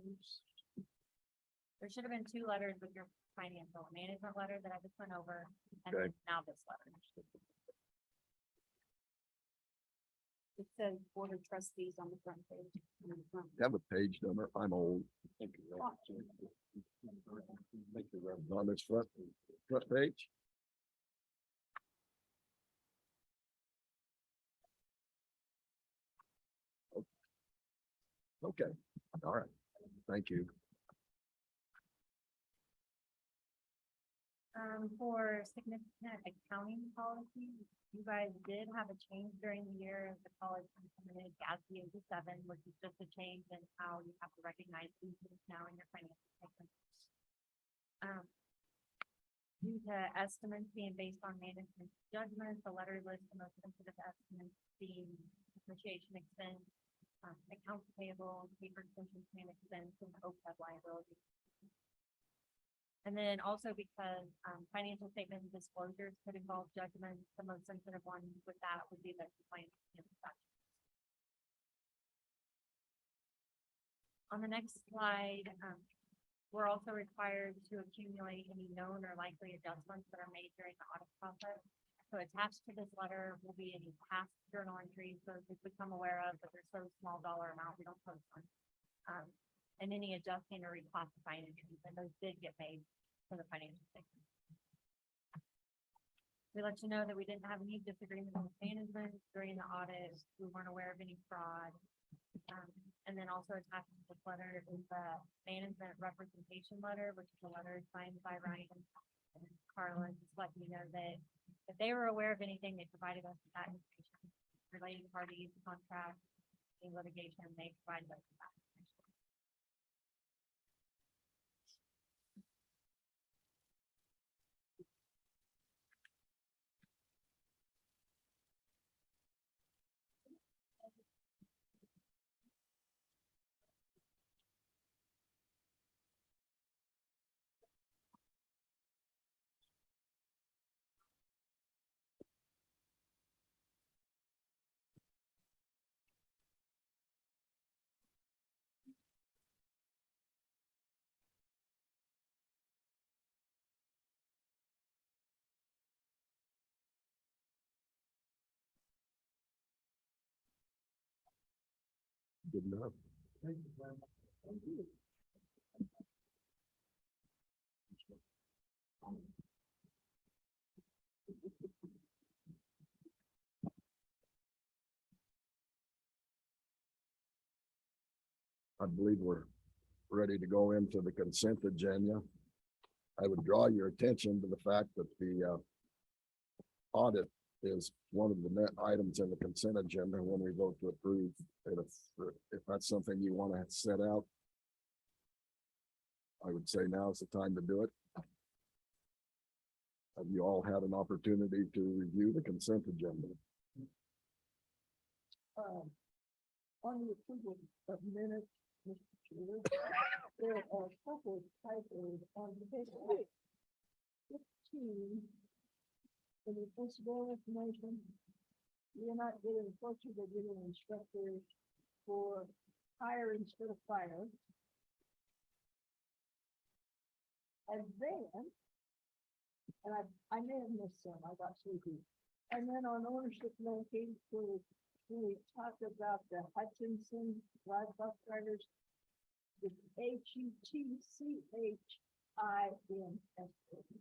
There should have been 2 letters with your financial management letter that I just went over, and Okay. then now this letter. It says board of trustees on the front page. On the front. Have a page number. I'm old. Thank you. Rob. Thank you, Rob. On this front page. Okay, all right. Thank you. For significant accounting policy, you guys did have a change during the year as the college implemented GASB 87, which is just a change in how you have to recognize leases now in your financial statements. Due to estimates being based on management judgment, the letter lists the most sensitive estimates being depreciation expense, accounts payable, paper extension plan expense, and OPEB liability. And then also because financial statement disclosures could involve judgments, the most sensitive one with that would be the compliance. On the next slide, we're also required to accumulate any known or likely adjustments that are made during the audit process. So attached to this letter will be any past journal entries, those we become aware of, but they're so small dollar amount, we don't post them. And any adjusting or reclassifying entries, and those did get made for the financial statement. We let you know that we didn't have any disagreement with management during the audit. We weren't aware of any fraud. And then also attached to this letter is the management representation letter, which is a letter signed by Ryan and Carla, just letting you know that if they were aware of anything, they provided us with that information. Related parties, contracts, any litigation, they provided us with that information. Good enough. I believe we're ready to go into the consent agenda. I would draw your attention to the fact that the audit is one of the net items in the consent agenda when we vote to approve. And if that's something you want to set out, I would say now is the time to do it. Have you all had an opportunity to review the consent agenda? On the approval of minutes Mr. Chair, there are a couple of typos on the page. 15, in the principal information, you're not getting culture, but you're getting instructors for hire instead of fire. And then, and I may have missed some, I got sleepy. And then on ownership located, we talked about the Hutchinson live bus drivers. It's Hutchinson.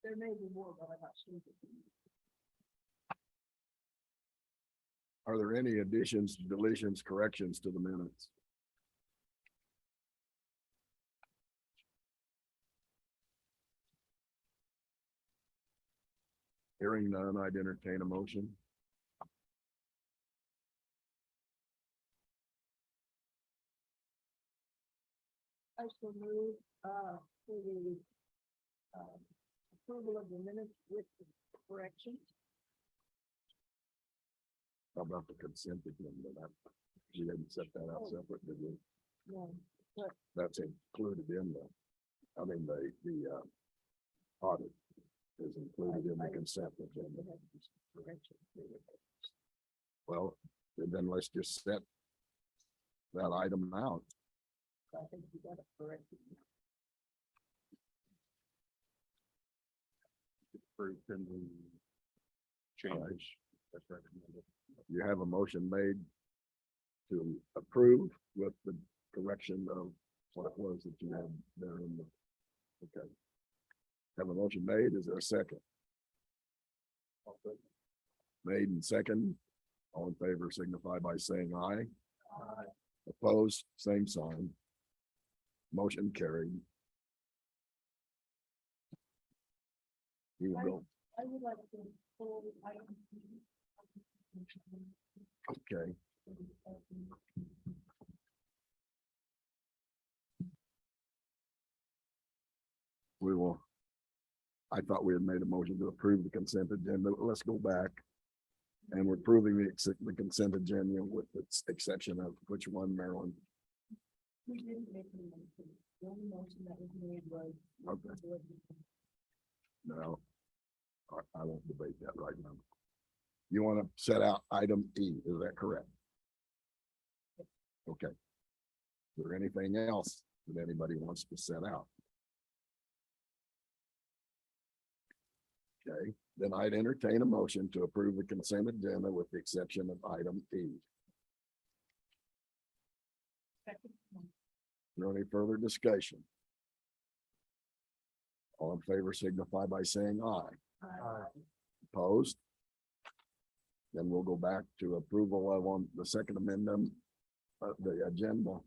There may be more, but I got sleepy. Are there any additions, deletions, corrections to the minutes? Hearing none, I'd entertain a motion. I still move, for the, approval of the minutes with the corrections. How about the consent agenda? That, you didn't set that out separate, did you? No, That's included in the, I mean, the audit is included in the consent agenda. correction. Well, then let's just set that item out. I think you got it corrected. Approved pending changes. That's recommended. You have a motion made to approve with the correction of what it was that you had there in the, okay. Have a motion made, is there a second? Made and second, all in favor signify by saying aye. Opposed, same sign. Motion carried. You will go, I would like to pull item. okay. We will. I thought we had made a motion to approve the consent agenda. Let's go back. And we're approving the consent agenda with the exception of which one, Marilyn? We didn't make any motion. The only motion that was made was. Okay. No. I won't debate that right now. You want to set out item E, is that correct? Okay. Is there anything else that anybody wants to set out? Okay, then I'd entertain a motion to approve the consent agenda with the exception of item E. Is there any further discussion? All in favor signify by saying aye. Opposed? Then we'll go back to approval of on the second amendment of the agenda.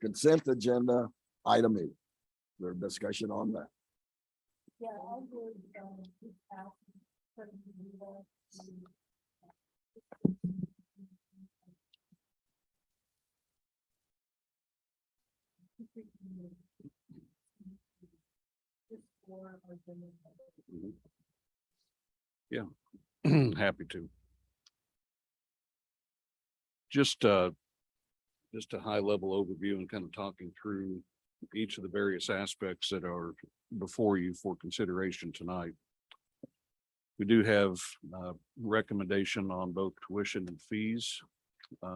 Consent agenda, item E. Is there discussion on that? Yeah, I would, just ask for the, Happy to. Just a high level overview and kind of talking through each of the various aspects that are before you for consideration tonight. We do have recommendation on both tuition and fees,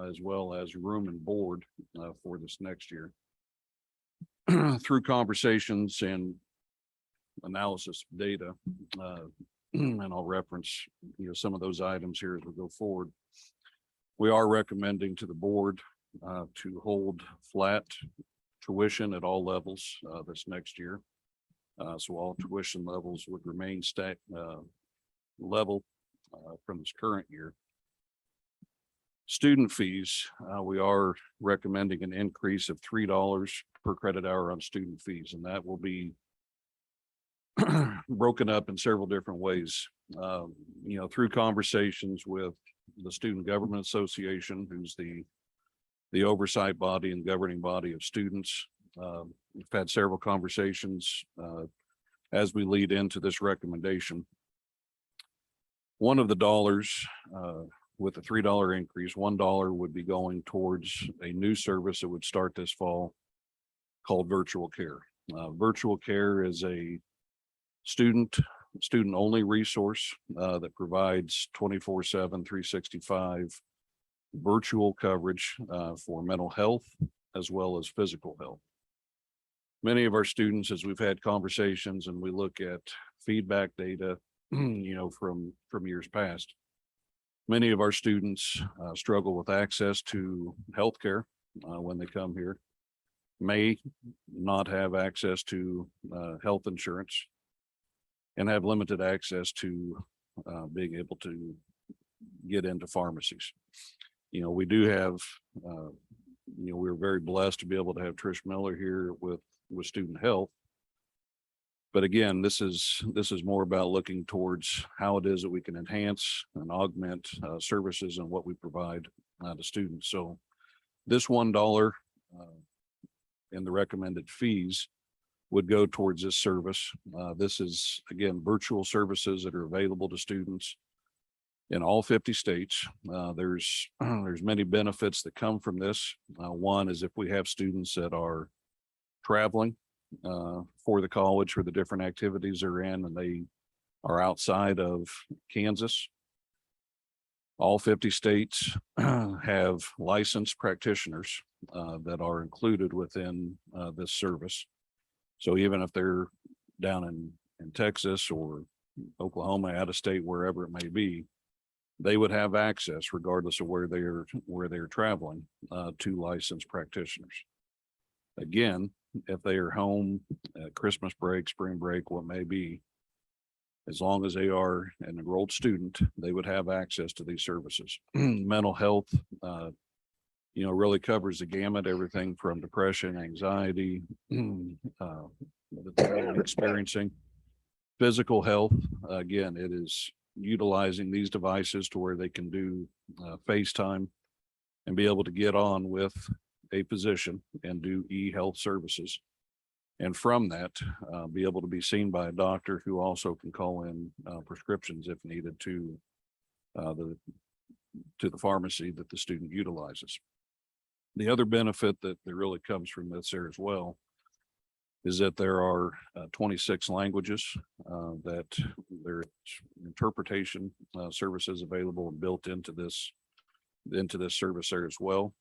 as well as room and board for this next year. Through conversations and analysis of data, and I'll reference, some of those items here as we go forward. We are recommending to the board to hold flat tuition at all levels this next year. So all tuition levels would remain level from this current year. Student fees, we are recommending an increase of $3 per credit hour on student fees, and that will be broken up in several different ways. Through conversations with the Student Government Association, who's the oversight body and governing body of students. We've had several conversations as we lead into this recommendation. One of the dollars, with the $3 increase, $1 would be going towards a new service that would start this fall called virtual care. Virtual care is a student only resource that provides 24/7, 365 virtual coverage for mental health as well as physical health. Many of our students, as we've had conversations and we look at feedback data, from years past, many of our students struggle with access to healthcare when they come here, may not have access to health insurance, and have limited access to being able to get into pharmacies. We do have, we're very blessed to be able to have Trish Miller here with student health. But again, this is more about looking towards how it is that we can enhance and augment services and what we provide to students. So this $1 in the recommended fees would go towards this service. This is, again, virtual services that are available to students in all 50 states. There's many benefits that come from this. One is if we have students that are traveling for the college, for the different activities they're in, and they are outside of Kansas. All 50 states have licensed practitioners that are included within this service. So even if they're down in Texas or Oklahoma, out of state, wherever it may be, they would have access regardless of where they're traveling to licensed practitioners. Again, if they are home at Christmas break, spring break, what may be, as long as they are an enrolled student, they would have access to these services. Mental health, really covers the gamut, everything from depression, anxiety, that they're experiencing. Physical health, again, it is utilizing these devices to where they can do FaceTime and be able to get on with a physician and do e-health services. And from that, be able to be seen by a doctor who also can call in prescriptions if needed to the pharmacy that the student utilizes. The other benefit that really comes from this there as well is that there are 26 languages that there's interpretation services available and built into this service there as well.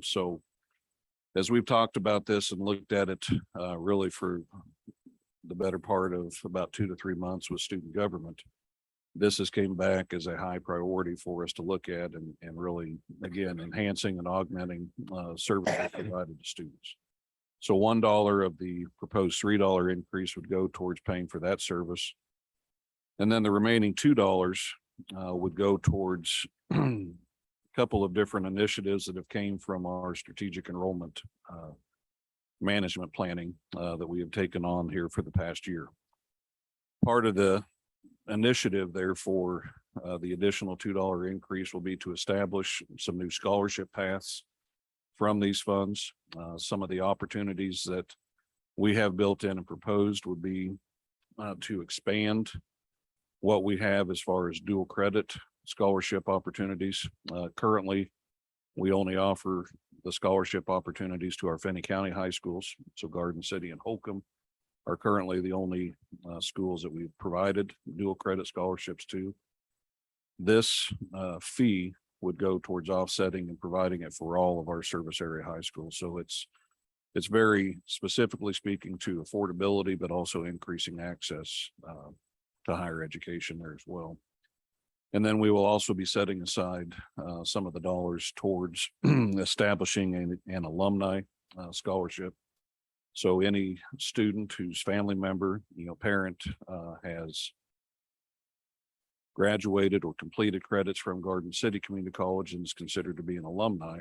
So as we've talked about this and looked at it really for the better part of about 2 to 3 months with student government, this has came back as a high priority for us to look at and really, again, enhancing and augmenting services provided to students. So $1 of the proposed $3 increase would go towards paying for that service. And then the remaining $2 would go towards a couple of different initiatives that have came from our strategic enrollment management planning that we have taken on here for the past year. Part of the initiative, therefore, the additional $2 increase will be to establish some new scholarship paths from these funds. Some of the opportunities that we have built in and proposed would be to expand what we have as far as dual credit scholarship opportunities. Currently, we only offer the scholarship opportunities to our Finney County high schools. So Garden City and Holcomb are currently the only schools that we've provided dual credit scholarships to. This fee would go towards offsetting and providing it for all of our service area high schools. So it's very specifically speaking to affordability, but also increasing access to higher education there as well. And then we will also be setting aside some of the dollars towards establishing an alumni scholarship. So any student whose family member, parent has graduated or completed credits from Garden City Community College and is considered to be an alumni,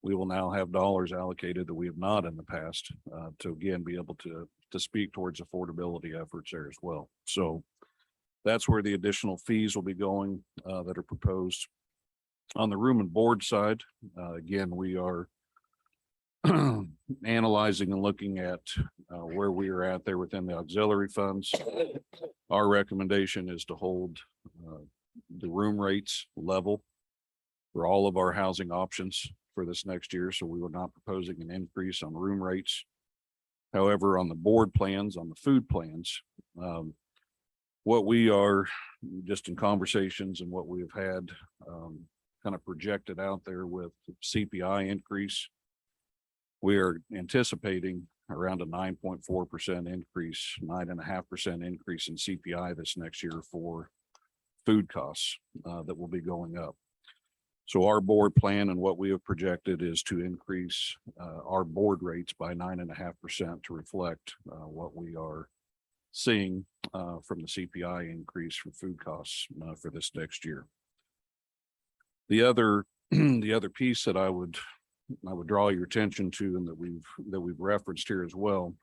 we will now have dollars allocated that we have not in the past to again be able to speak towards affordability efforts there as well. So that's where the additional fees will be going that are proposed. On the room and board side, again, we are analyzing and looking at where we are at there within the auxiliary funds. Our recommendation is to hold the room rates level for all of our housing options for this next year. So we were not proposing an increase on room rates. However, on the board plans, on the food plans, what we are just in conversations and what we have had kind of projected out there with CPI increase, we are anticipating around a 9.4% increase, 9.5% increase in CPI this next year for food costs that will be going up. So our board plan and what we have projected is to increase our board rates by 9.5% to reflect what we are seeing from the CPI increase for food costs for this next year. The other piece that I would draw your attention to, and that we've referenced here as well.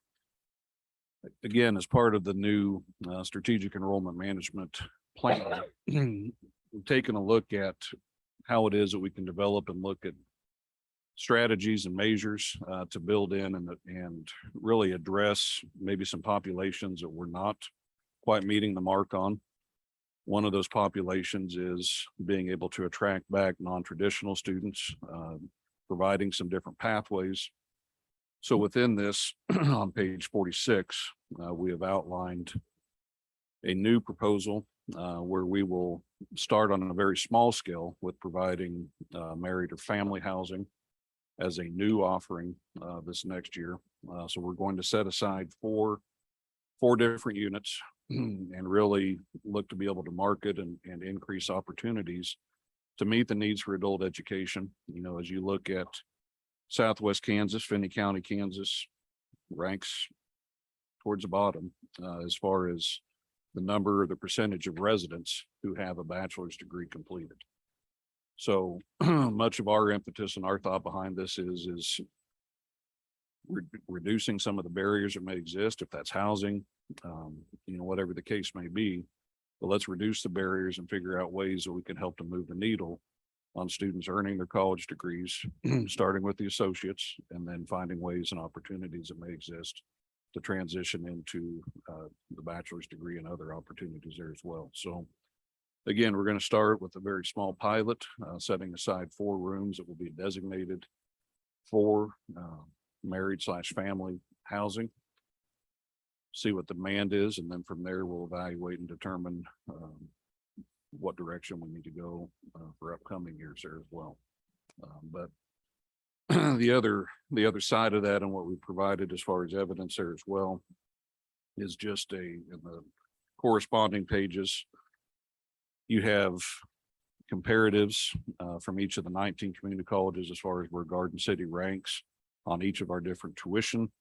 Again, as part of the new strategic enrollment management plan, we've taken a look at how it is that we can develop and look at strategies and measures to build in and really address maybe some populations that we're not quite meeting the mark on. One of those populations is being able to attract back non-traditional students, providing some different pathways. So within this, on page 46, we have outlined a new proposal where we will start on a very small scale with providing married or family housing as a new offering this next year. So we're going to set aside four different units and really look to be able to market and increase opportunities to meet the needs for adult education. You know, as you look at Southwest Kansas, Finney County, Kansas ranks towards the bottom as far as the number or the percentage of residents who have a bachelor's degree completed. So much of our impetus and our thought behind this is reducing some of the barriers that may exist, if that's housing, you know, whatever the case may be. But let's reduce the barriers and figure out ways that we can help to move the needle on students earning their college degrees, starting with the associates, and then finding ways and opportunities that may exist to transition into the bachelor's degree and other opportunities there as well. So again, we're going to start with a very small pilot, setting aside 4 rooms that will be designated for married/family housing. See what the demand is, and then from there we'll evaluate and determine what direction we need to go for upcoming years there as well. But the other side of that and what we provided as far as evidence there as well is just in the corresponding pages, you have comparatives from each of the 19 community colleges as far as where Garden City ranks on each of our different tuition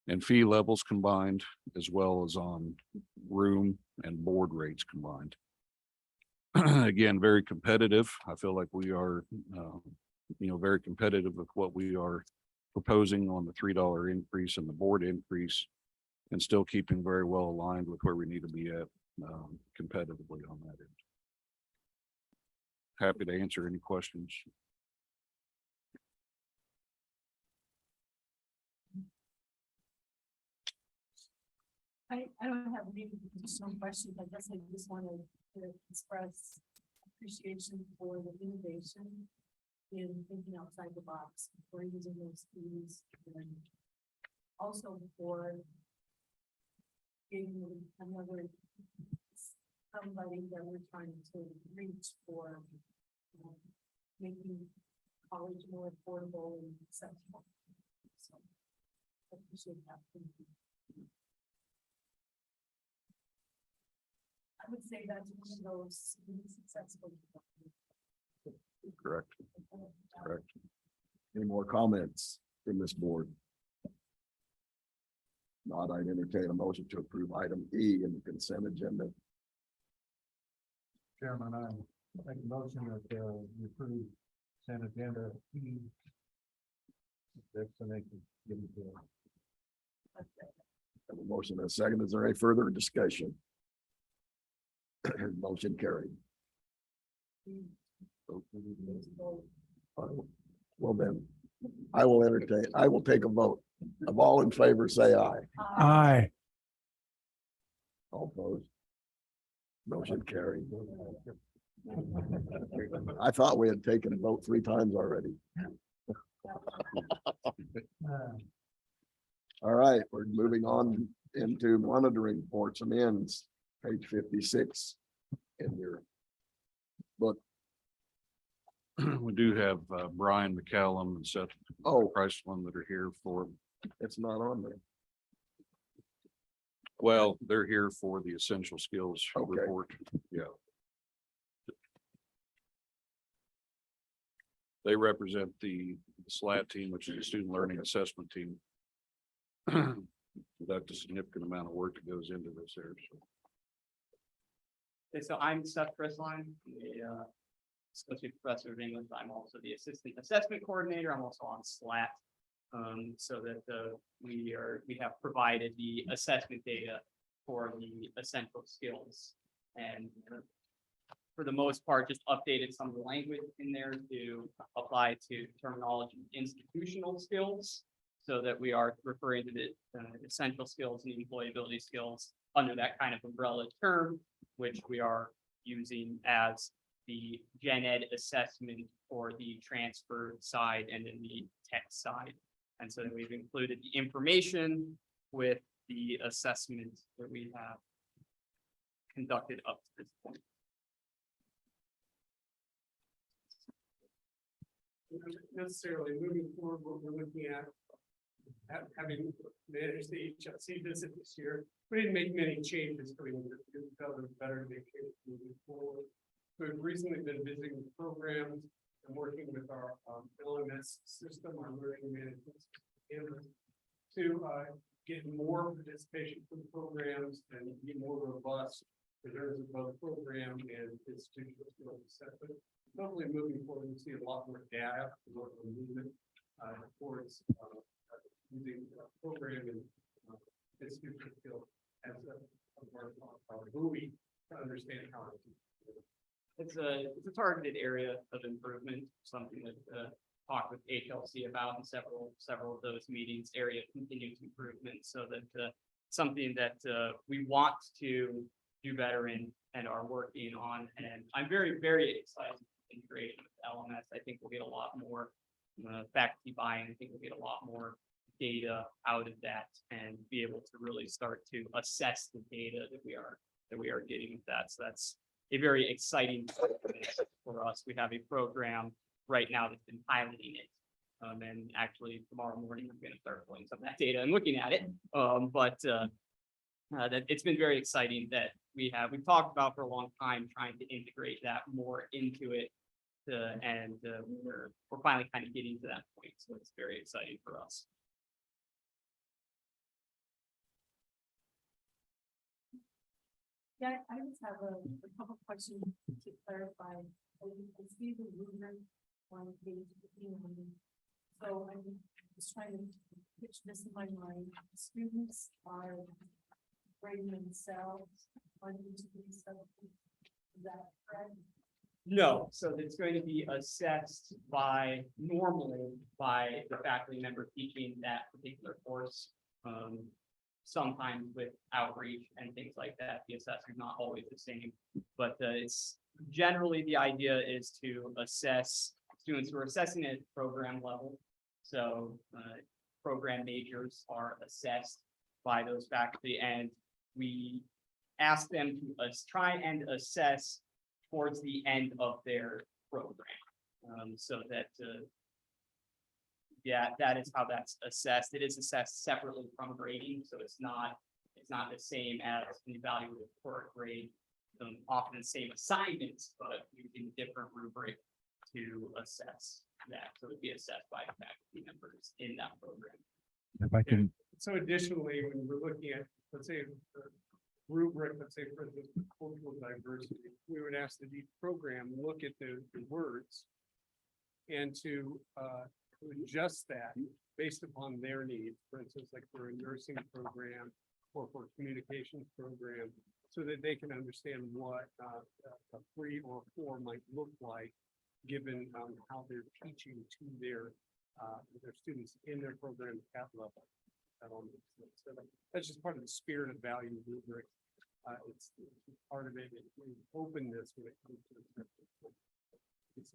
and fee levels combined, as well as on room and board rates combined. Again, very competitive. I feel like we are, very competitive with what we are proposing on the $3 increase and the board increase, and still keeping very well aligned with where we need to be at competitively on that end. Happy to answer any questions. I don't have any additional questions. I guess I just wanted to express appreciation for the innovation in thinking outside the box for using those fees, and also for getting another somebody that we're trying to reach for making college more affordable and accessible. So I appreciate that. Thank you. I would say that's one of those really successful. Correct. Correct. Any more comments from this board? Not, I'd entertain a motion to approve item E in the consent agenda. Chairman, I make a motion that we approve consent agenda E. Explanation given to us. Have a motion and a second. Is there any further discussion? Motion carried. Well then, I will take a vote. Of all in favor, say aye. Aye. All opposed. Motion carried. I thought we had taken a vote 3 times already. All right, we're moving on into monitoring reports and ends, page 56 in your book. We do have Brian McCallum and Seth Oh, Priceland that are here for, it's not on there. well, they're here for the essential skills Okay. report. Yeah. They represent the SLAT team, which is the Student Learning Assessment Team. That's a significant amount of work that goes into this area. Okay, so I'm Seth Chrisline, the associate professor of English. I'm also the assistant assessment coordinator. I'm also on SLAT. So that we have provided the assessment data for the essential skills. And for the most part, just updated some of the language in there to apply to terminology institutional skills, so that we are referring to the essential skills and the employability skills under that kind of umbrella term, which we are using as the gen ed assessment for the transfer side and then the tech side. And so then we've included the information with the assessment that we have conducted up to this point. Necessarily moving forward, what we're looking at, having managed the HLC visit this year, we didn't make many changes, but we felt it was better to make changes moving forward. We've recently been visiting programs and working with our LMS system, our learning management system, to get more participation from programs and be more robust in terms of both program and institutional skills assessment. Hopefully moving forward, we see a lot more data, a lot more movement towards using program and institutional skills as a part of our buoy to understand how to do it. It's a targeted area of improvement, something that talked with HLC about in several of those meetings, area of continuous improvement, so that something that we want to do better in and are working on. And I'm very, very excited with integration with LMS. I think we'll get a lot more faculty buy-in. I think we'll get a lot more data out of that and be able to really start to assess the data that we are getting with that. So that's a very exciting for us. We have a program right now that's been piloting it. And actually tomorrow morning, I'm going to start pulling some of that data and looking at it. That it's been very exciting that we've talked about for a long time, trying to integrate that more into it. And we're finally kind of getting to that point. So it's very exciting for us. Yeah, I just have a couple questions to clarify. I see the rubric on page 15. So I'm just trying to pitch this in my mind. Students are grading themselves on each of these subjects. Is that correct? No, so it's going to be assessed normally by the faculty member teaching that particular course. Sometimes with outreach and things like that, the assessment is not always the same, but it's generally the idea is to assess students who are assessing at program level. So program majors are assessed by those faculty, and we ask them to try and assess towards the end of their program, so that yeah, that is how that's assessed. It is assessed separately from grading, so it's not the same as an evaluated per grade. Often the same assignments, but using a different rubric to assess that. So it'd be assessed by faculty members in that program. If I can, So additionally, when we're looking at, let's say, a rubric, let's say for instance, cultural diversity, we would ask that each program look at the words and to adjust that based upon their needs. For instance, like for a nursing program or for a communications program, so that they can understand what a 3 or 4 might look like, given how they're teaching to their their students in their program at level. That all makes sense. So that's just part of the spirit of value rubric. It's part of it, openness when it comes to the. If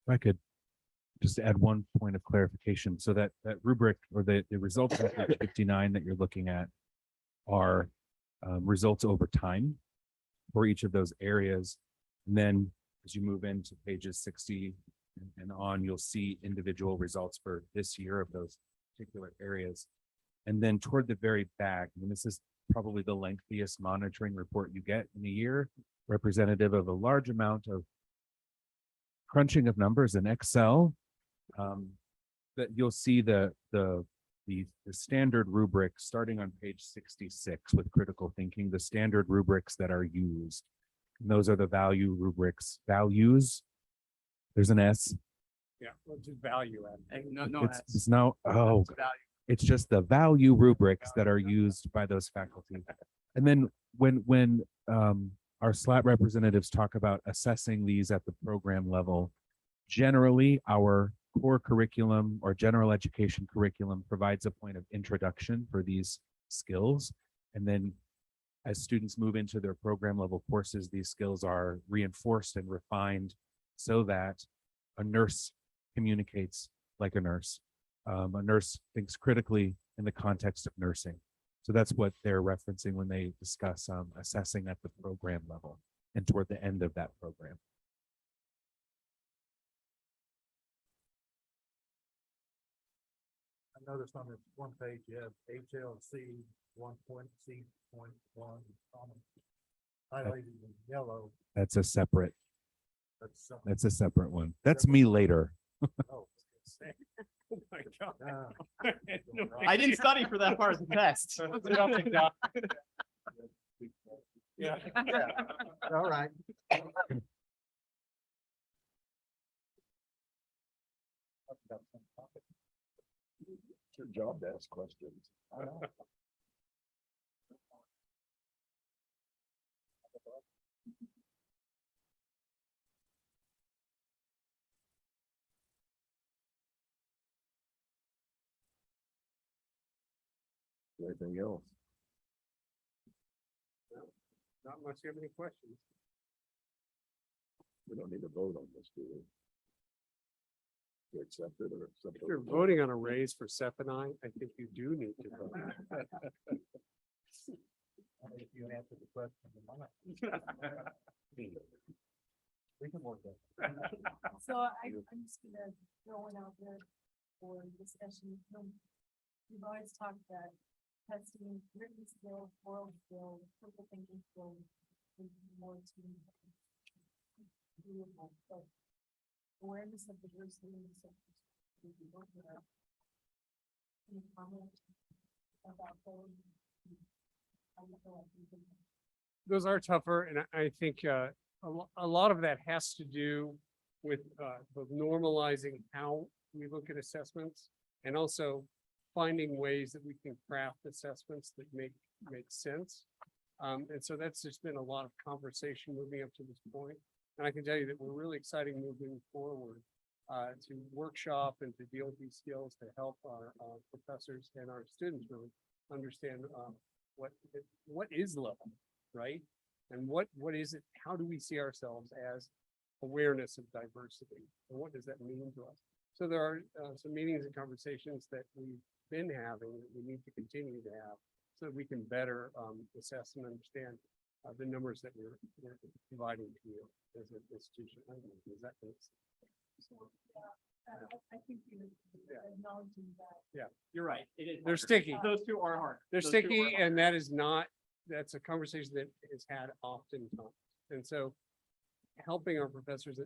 I could just add one point of clarification, so that rubric or the results of page 59 that you're looking at are results over time for each of those areas. And then as you move into pages 60 and on, you'll see individual results for this year of those particular areas. And then toward the very back, and this is probably the lengthiest monitoring report you get in a year, representative of a large amount of crunching of numbers in Excel, that you'll see the standard rubric starting on page 66 with critical thinking, the standard rubrics that are used. And those are the value rubrics. Values, there's an S. Yeah, well, just value add. No, It's now, oh, it's just the value rubrics that are used by those faculty. And then when our SLAT representatives talk about assessing these at the program level, generally our core curriculum or general education curriculum provides a point of introduction for these skills. And then as students move into their program level courses, these skills are reinforced and refined so that a nurse communicates like a nurse. A nurse thinks critically in the context of nursing. So that's what they're referencing when they discuss assessing at the program level and toward the end of that program. I noticed on this one page, you have HLC 1.C.1 highlighted in yellow. That's a separate, That's something. that's a separate one. That's me later. Oh, Oh my God. No I didn't study for that part of the test. Yeah. all right. It's your job to ask questions. Anything else? Not unless you have any questions. We don't need to vote on this, do we? To accept it or accept If you're voting on a raise for Seth and I think you do need to vote. If you answer the question. We can work that. So I'm just gonna throw it out there for discussion. We've always talked that testing written skills, oral skills, critical thinking skills, is more to doable, but awareness of diversity and so. Any comment about those? Those are tougher, and I think a lot of that has to do with both normalizing how we look at assessments and also finding ways that we can craft assessments that make sense. And so that's just been a lot of conversation moving up to this point. And I can tell you that we're really excited moving forward to workshop and to deal with these skills to help our professors and our students really understand what is level, right? And what is it? How do we see ourselves as awareness of diversity? And what does that mean to us? So there are some meetings and conversations that we've been having that we need to continue to have so that we can better assess and understand the numbers that we're providing to you as an institution. Does that make sense? I think you're acknowledging that. Yeah, you're right. It is. They're harder. sticky. Those two are hard. They're Those two are sticky, hard. and that's a conversation that is had oftentimes. And so helping our professors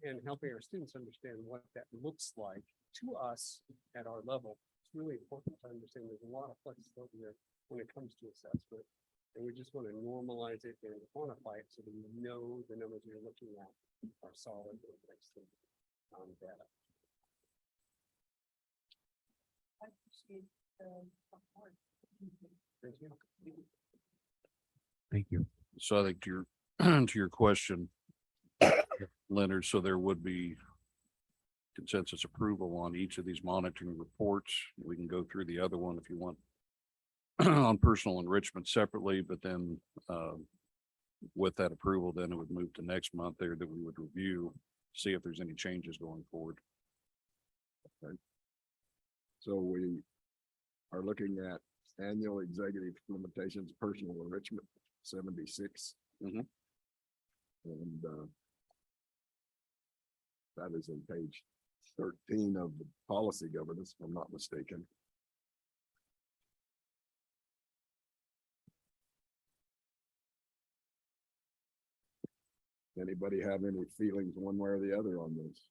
and helping our students understand what that looks like to us at our level, it's really important to understand there's a lot of flexibility there when it comes to assessment. And we just want to normalize it and quantify it so that we know the numbers we're looking at are solid and based on data. I appreciate the support. Thank you. Thank you. So I think to your, to your question, Leonard, so there would be consensus approval on each of these monitoring reports. We can go through the other one if you want on personal enrichment separately, but then with that approval, then it would move to next month there that we would review, see if there's any changes going forward. So we are looking at annual executive limitations, personal enrichment, 76. Mhm. And that is in page 13 of the policy governance, if I'm not mistaken. Anybody have any feelings one way or the other on this?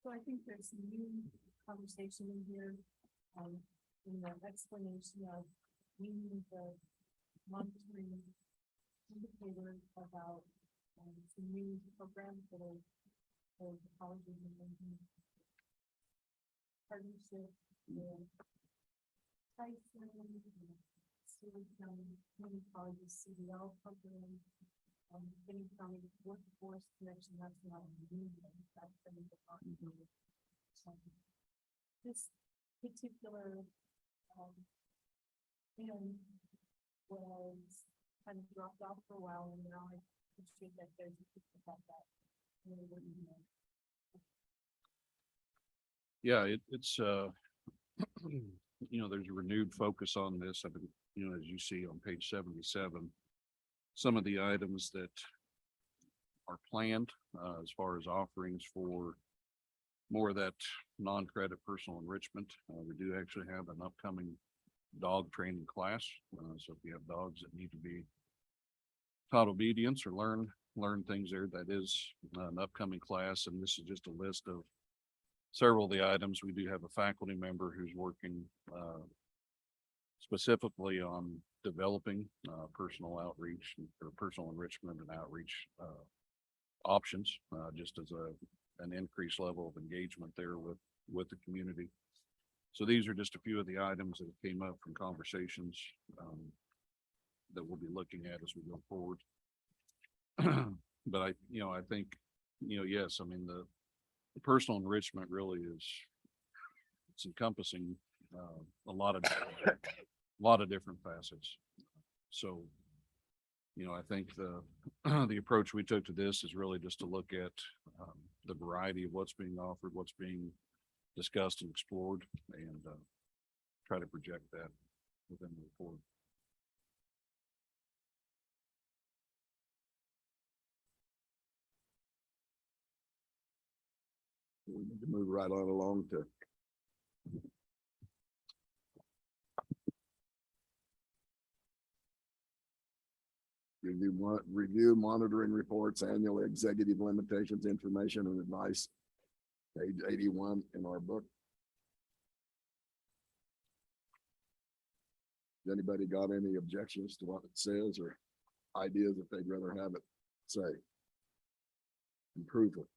So I think there's some new conversation in here, in the explanation of we need the monitoring indicator about, some new programs that are for the colleges and making partnership with Tyson, Stewart County, Community Colleges, CDL program, getting from workforce connection, that's not new, that's been in the market. This particular, and was kind of dropped off for a while, and now I appreciate that there's a piece about that. Really wouldn't know. Yeah, it's there's a renewed focus on this. I've been, as you see on page 77, some of the items that are planned as far as offerings for more of that non-credit personal enrichment. We do actually have an upcoming dog training class. So if you have dogs that need to be taught obedience or learn things there, that is an upcoming class. And this is just a list of several of the items. We do have a faculty member who's working specifically on developing personal outreach or personal enrichment and outreach options, just as an increased level of engagement there with the community. So these are just a few of the items that came up from conversations that we'll be looking at as we go forward. But I think, yes, I mean, the personal enrichment really it's encompassing a lot of different facets. So, I think the approach we took to this is really just to look at the variety of what's being offered, what's being discussed and explored, and try to project that within the report. We need to move right on along to review monitoring reports, annual executive limitations, information and advice. Page 81 in our book. Has anybody got any objections to what it says or ideas that they'd rather have it say? Improvement.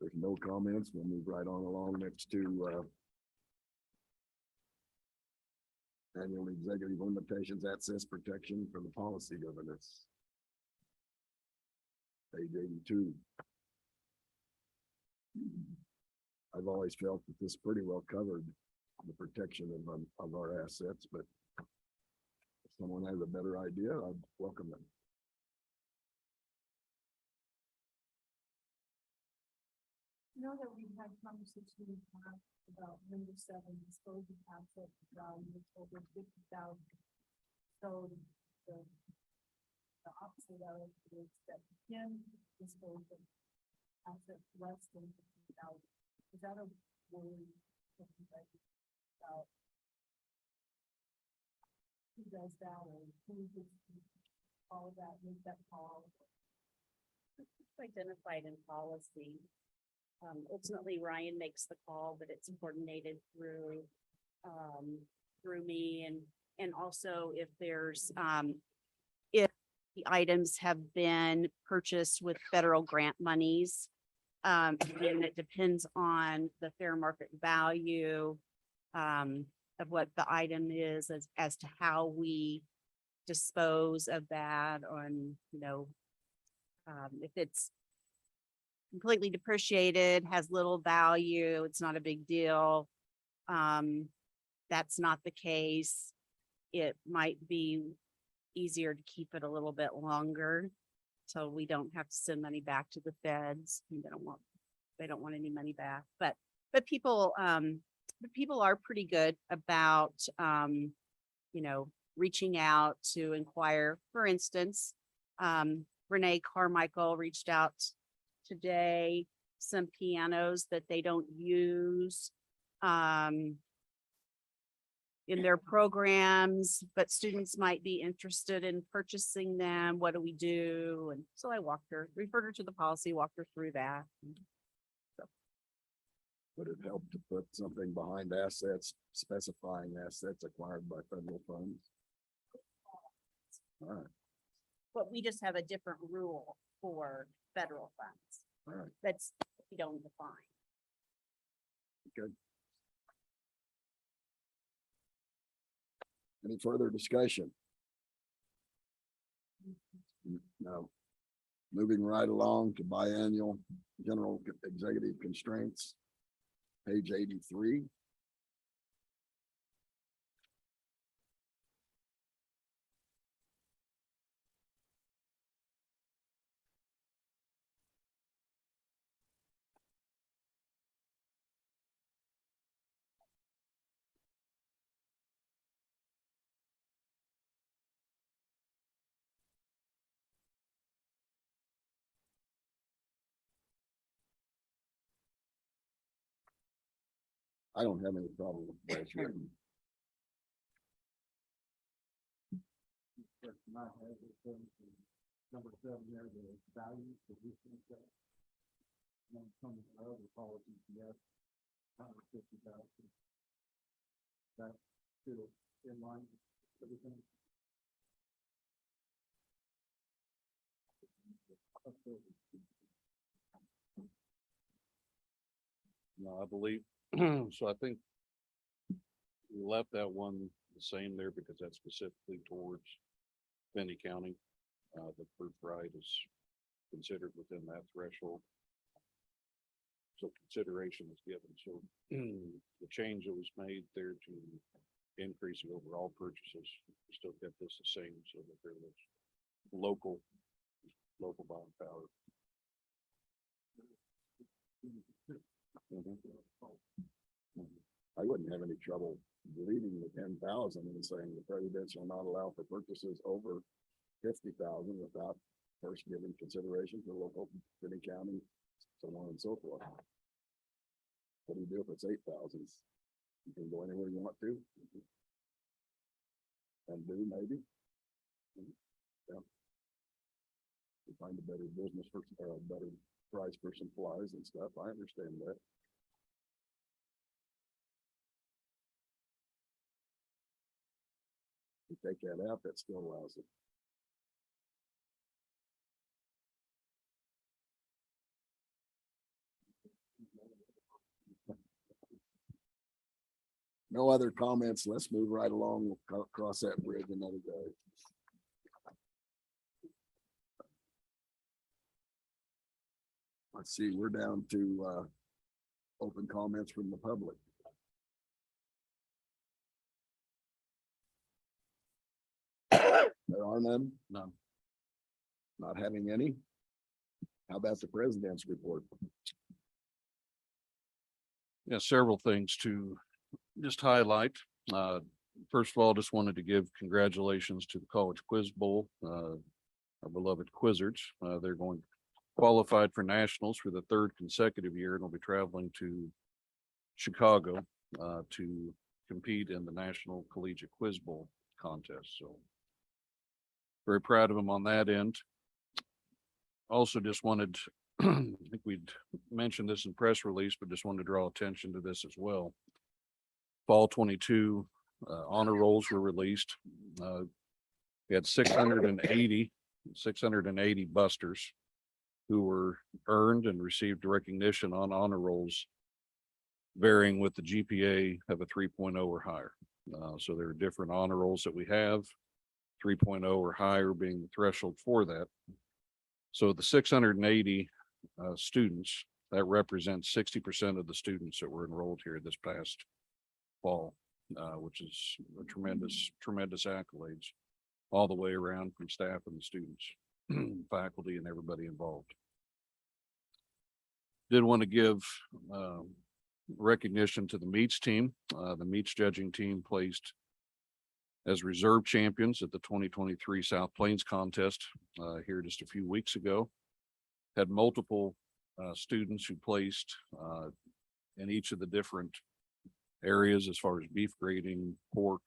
There's no comments. We'll move right on along next to annual executive limitations, access protection for the policy governance. Page 82. I've always felt that this pretty well covered the protection of our assets, but if someone has a better idea, I'd welcome them. Know that we've had conversation in the past about number 7, disposal asset value over 50,000. So the opposite of it is that can dispose of assets less than 50,000. Is that a word about who does that, or who just all that, make that call? It's identified in policy. Ultimately, Ryan makes the call, but it's coordinated through me, and also if there's if the items have been purchased with federal grant monies. And it depends on the fair market value of what the item is as to how we dispose of that on, if it's completely depreciated, has little value, it's not a big deal. That's not the case. It might be easier to keep it a little bit longer. So we don't have to send money back to the feds. They don't want any money back, but people are pretty good about, reaching out to inquire. For instance, Renee Carmichael reached out today, some pianos that they don't use in their programs, but students might be interested in purchasing them. What do we do? And so I referred her to the policy, walked her through that. Would it help to put something behind assets, specifying assets acquired by federal funds? All right, But we just have a different rule for federal funds. all right, That's, we don't define. good. Any further discussion? No. Moving right along to biannual general executive constraints. Page 83. I don't have any problem with what's written. Number 7 there, the values, the distance. Some other policies, yes, 150,000. That's still in line with everything. No, I believe, so I think we left that one the same there because that's specifically towards Benny County. The proof right is considered within that threshold. So consideration is given. So the change that was made there to increase the overall purchases, we still kept this the same so that there was local buying power. I wouldn't have any trouble deleting the 10,000 and saying the president shall not allow for purchases over 50,000 without first giving consideration to local city county, so on and so forth. What do you do if it's 8,000? You can go anywhere you want to. And do maybe. Yeah. You find a better business for, or a better price for supplies and stuff. I understand that. You take that out, that still allows it. No other comments. Let's move right along. We'll cross that bridge another day. Let's see, we're down to open comments from the public. There are none? None. Not having any? How about the president's report? Yeah, several things to just highlight. First of all, just wanted to give congratulations to the College Quiz Bowl, our beloved Quizzards. They're going qualified for nationals for the 3rd consecutive year and will be traveling to Chicago to compete in the National Collegiate Quiz Bowl contest. So very proud of them on that end. Also just wanted, I think we'd mentioned this in press release, but just wanted to draw attention to this as well. Fall 22 honor rolls were released. We had 680 busters who were earned and received recognition on honor rolls varying with the GPA of a 3.0 or higher. So there are different honor rolls that we have, 3.0 or higher being the threshold for that. So the 680 students, that represents 60% of the students that were enrolled here this past fall, which is a tremendous accolades all the way around from staff and the students, faculty and everybody involved. Did want to give recognition to the meets team. The meets judging team placed as reserve champions at the 2023 South Plains contest here just a few weeks ago. Had multiple students who placed in each of the different areas as far as beef grading, pork,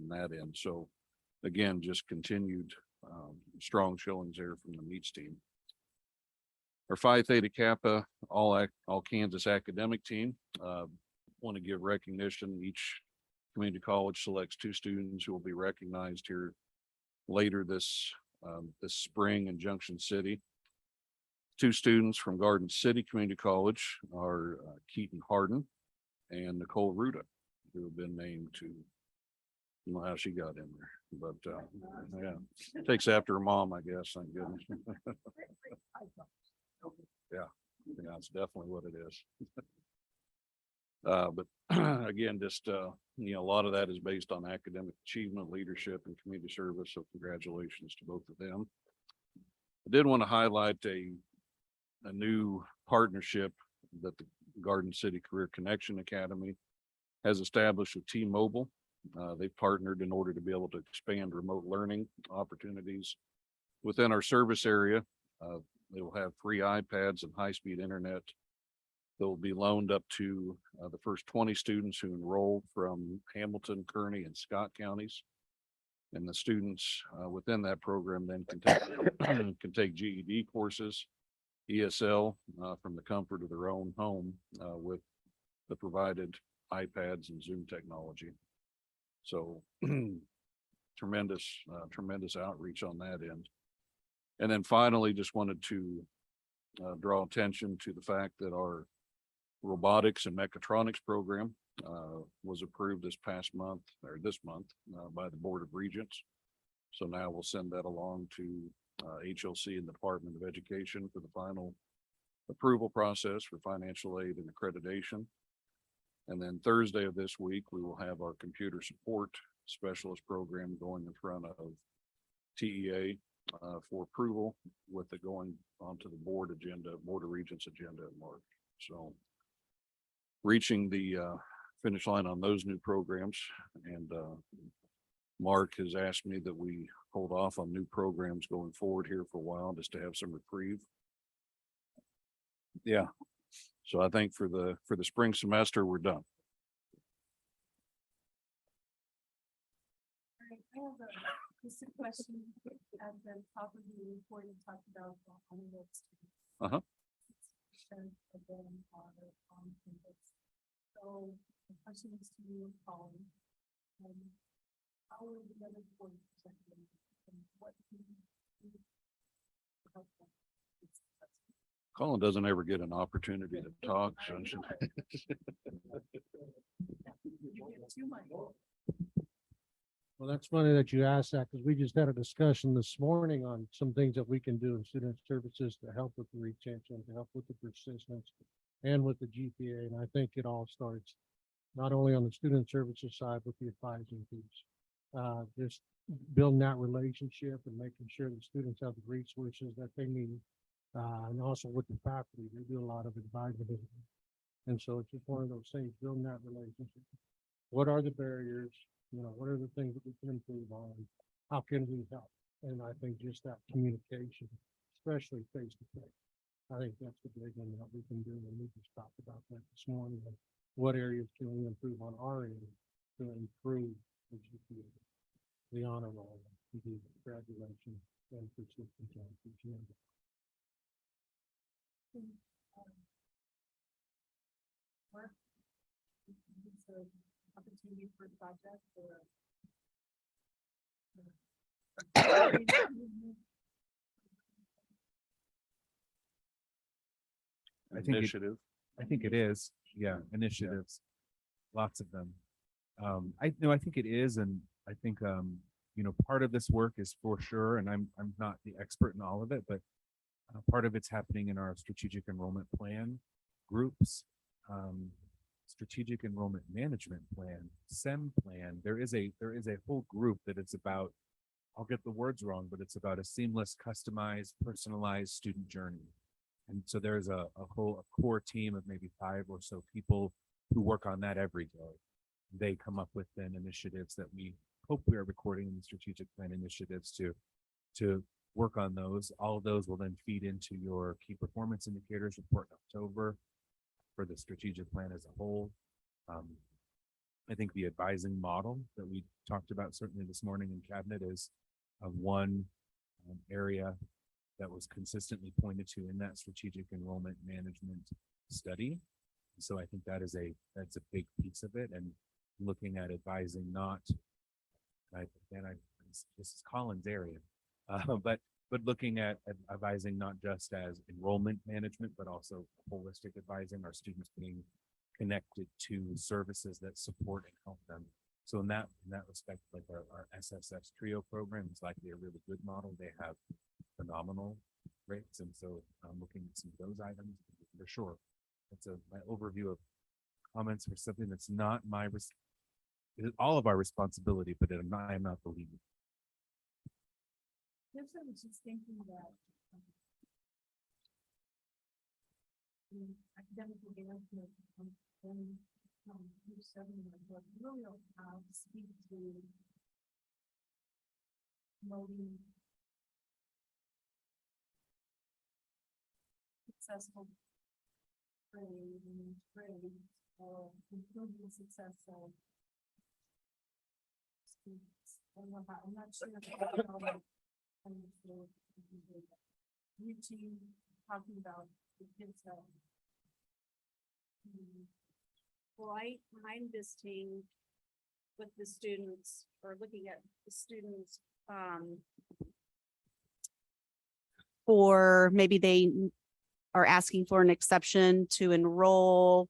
that end. So again, just continued strong showings there from the meets team. Our Phi Theta Kappa all Kansas academic team, want to give recognition. Each community college selects 2 students who will be recognized here later this spring in Junction City. 2 students from Garden City Community College are Keaton Harden and Nicole Ruda, who have been named to, I don't know how she got in there, but yeah, takes after her mom, I guess. Thank goodness. Yeah, that's definitely what it is. But again, just a lot of that is based on academic achievement, leadership, and community service. So congratulations to both of them. I did want to highlight a new partnership that the Garden City Career Connection Academy has established with T-Mobile. They've partnered in order to be able to expand remote learning opportunities within our service area. They will have free iPads and high-speed internet. They'll be loaned up to the first 20 students who enroll from Hamilton, Kearney, and Scott counties. And the students within that program then can take GED courses, ESL from the comfort of their own home with the provided iPads and Zoom technology. So tremendous outreach on that end. And then finally, just wanted to draw attention to the fact that our robotics and mechatronics program was approved this month by the Board of Regents. So now we'll send that along to HLC and the Department of Education for the final approval process for financial aid and accreditation. And then Thursday of this week, we will have our computer support specialist program going in front of TEA for approval, with it going onto the Board of Regents agenda in March. So reaching the finish line on those new programs, and Mark has asked me that we hold off on new programs going forward here for a while, just to have some reprieve. Yeah, so I think for the spring semester, we're done. All right, I have just a question at the top of the report. You talked about unenrolled students. Uh-huh. Of them are on campus. So the question is to you, Colin. How are the other 40% and what do you do to help them? Colin doesn't ever get an opportunity to talk, so. You get too much. Well, that's funny that you asked that, because we just had a discussion this morning on some things that we can do in student services to help with the retention, to help with the persistence, and with the GPA. And I think it all starts not only on the student services side, but the advising piece. Just building that relationship and making sure that students have the resources that they need. And also with the faculty, they do a lot of advising. And so it's just one of those things, building that relationship. What are the barriers? What are the things that we can improve on? How can we help? And I think just that communication, especially face to face. I think that's the big one that we can do. And we just talked about that this morning. What areas can we improve on our end to improve the GPA, the honor roll, the graduation, and persistence on GPA. Work. It's an opportunity for projects or I think it- Initiative. I think it is, yeah, initiatives, lots of them. I think it is, and I think, part of this work is for sure, and I'm not the expert in all of it, but part of it's happening in our strategic enrollment plan groups, strategic enrollment management plan, SEM plan. There is a whole group that it's about, I'll get the words wrong, but it's about a seamless, customized, personalized student journey. And so there's a core team of maybe 5 or so people who work on that every day. They come up with then initiatives that we hope we are recording in the strategic plan initiatives to work on those. All of those will then feed into your key performance indicators report in October for the strategic plan as a whole. I think the advising model that we talked about certainly this morning in cabinet is one area that was consistently pointed to in that strategic enrollment management study. So I think that's a big piece of it, and looking at advising not, this is Colin's area, but looking at advising not just as enrollment management, but also holistic advising, our students being connected to services that support and help them. So in that respect, like our SSS trio program is likely a really good model. They have phenomenal rates, and so I'm looking at some of those items for sure. That's my overview of comments for something that's not it is all of our responsibility, but I am not the lead. Yes, I was just thinking that. Academic advancement, when, year 7, what really speak to promoting successful trade and trade or improving successful students. I'm not sure. You two talking about the kids that. Well, I'm visiting with the students or looking at the students, for maybe they are asking for an exception to enroll.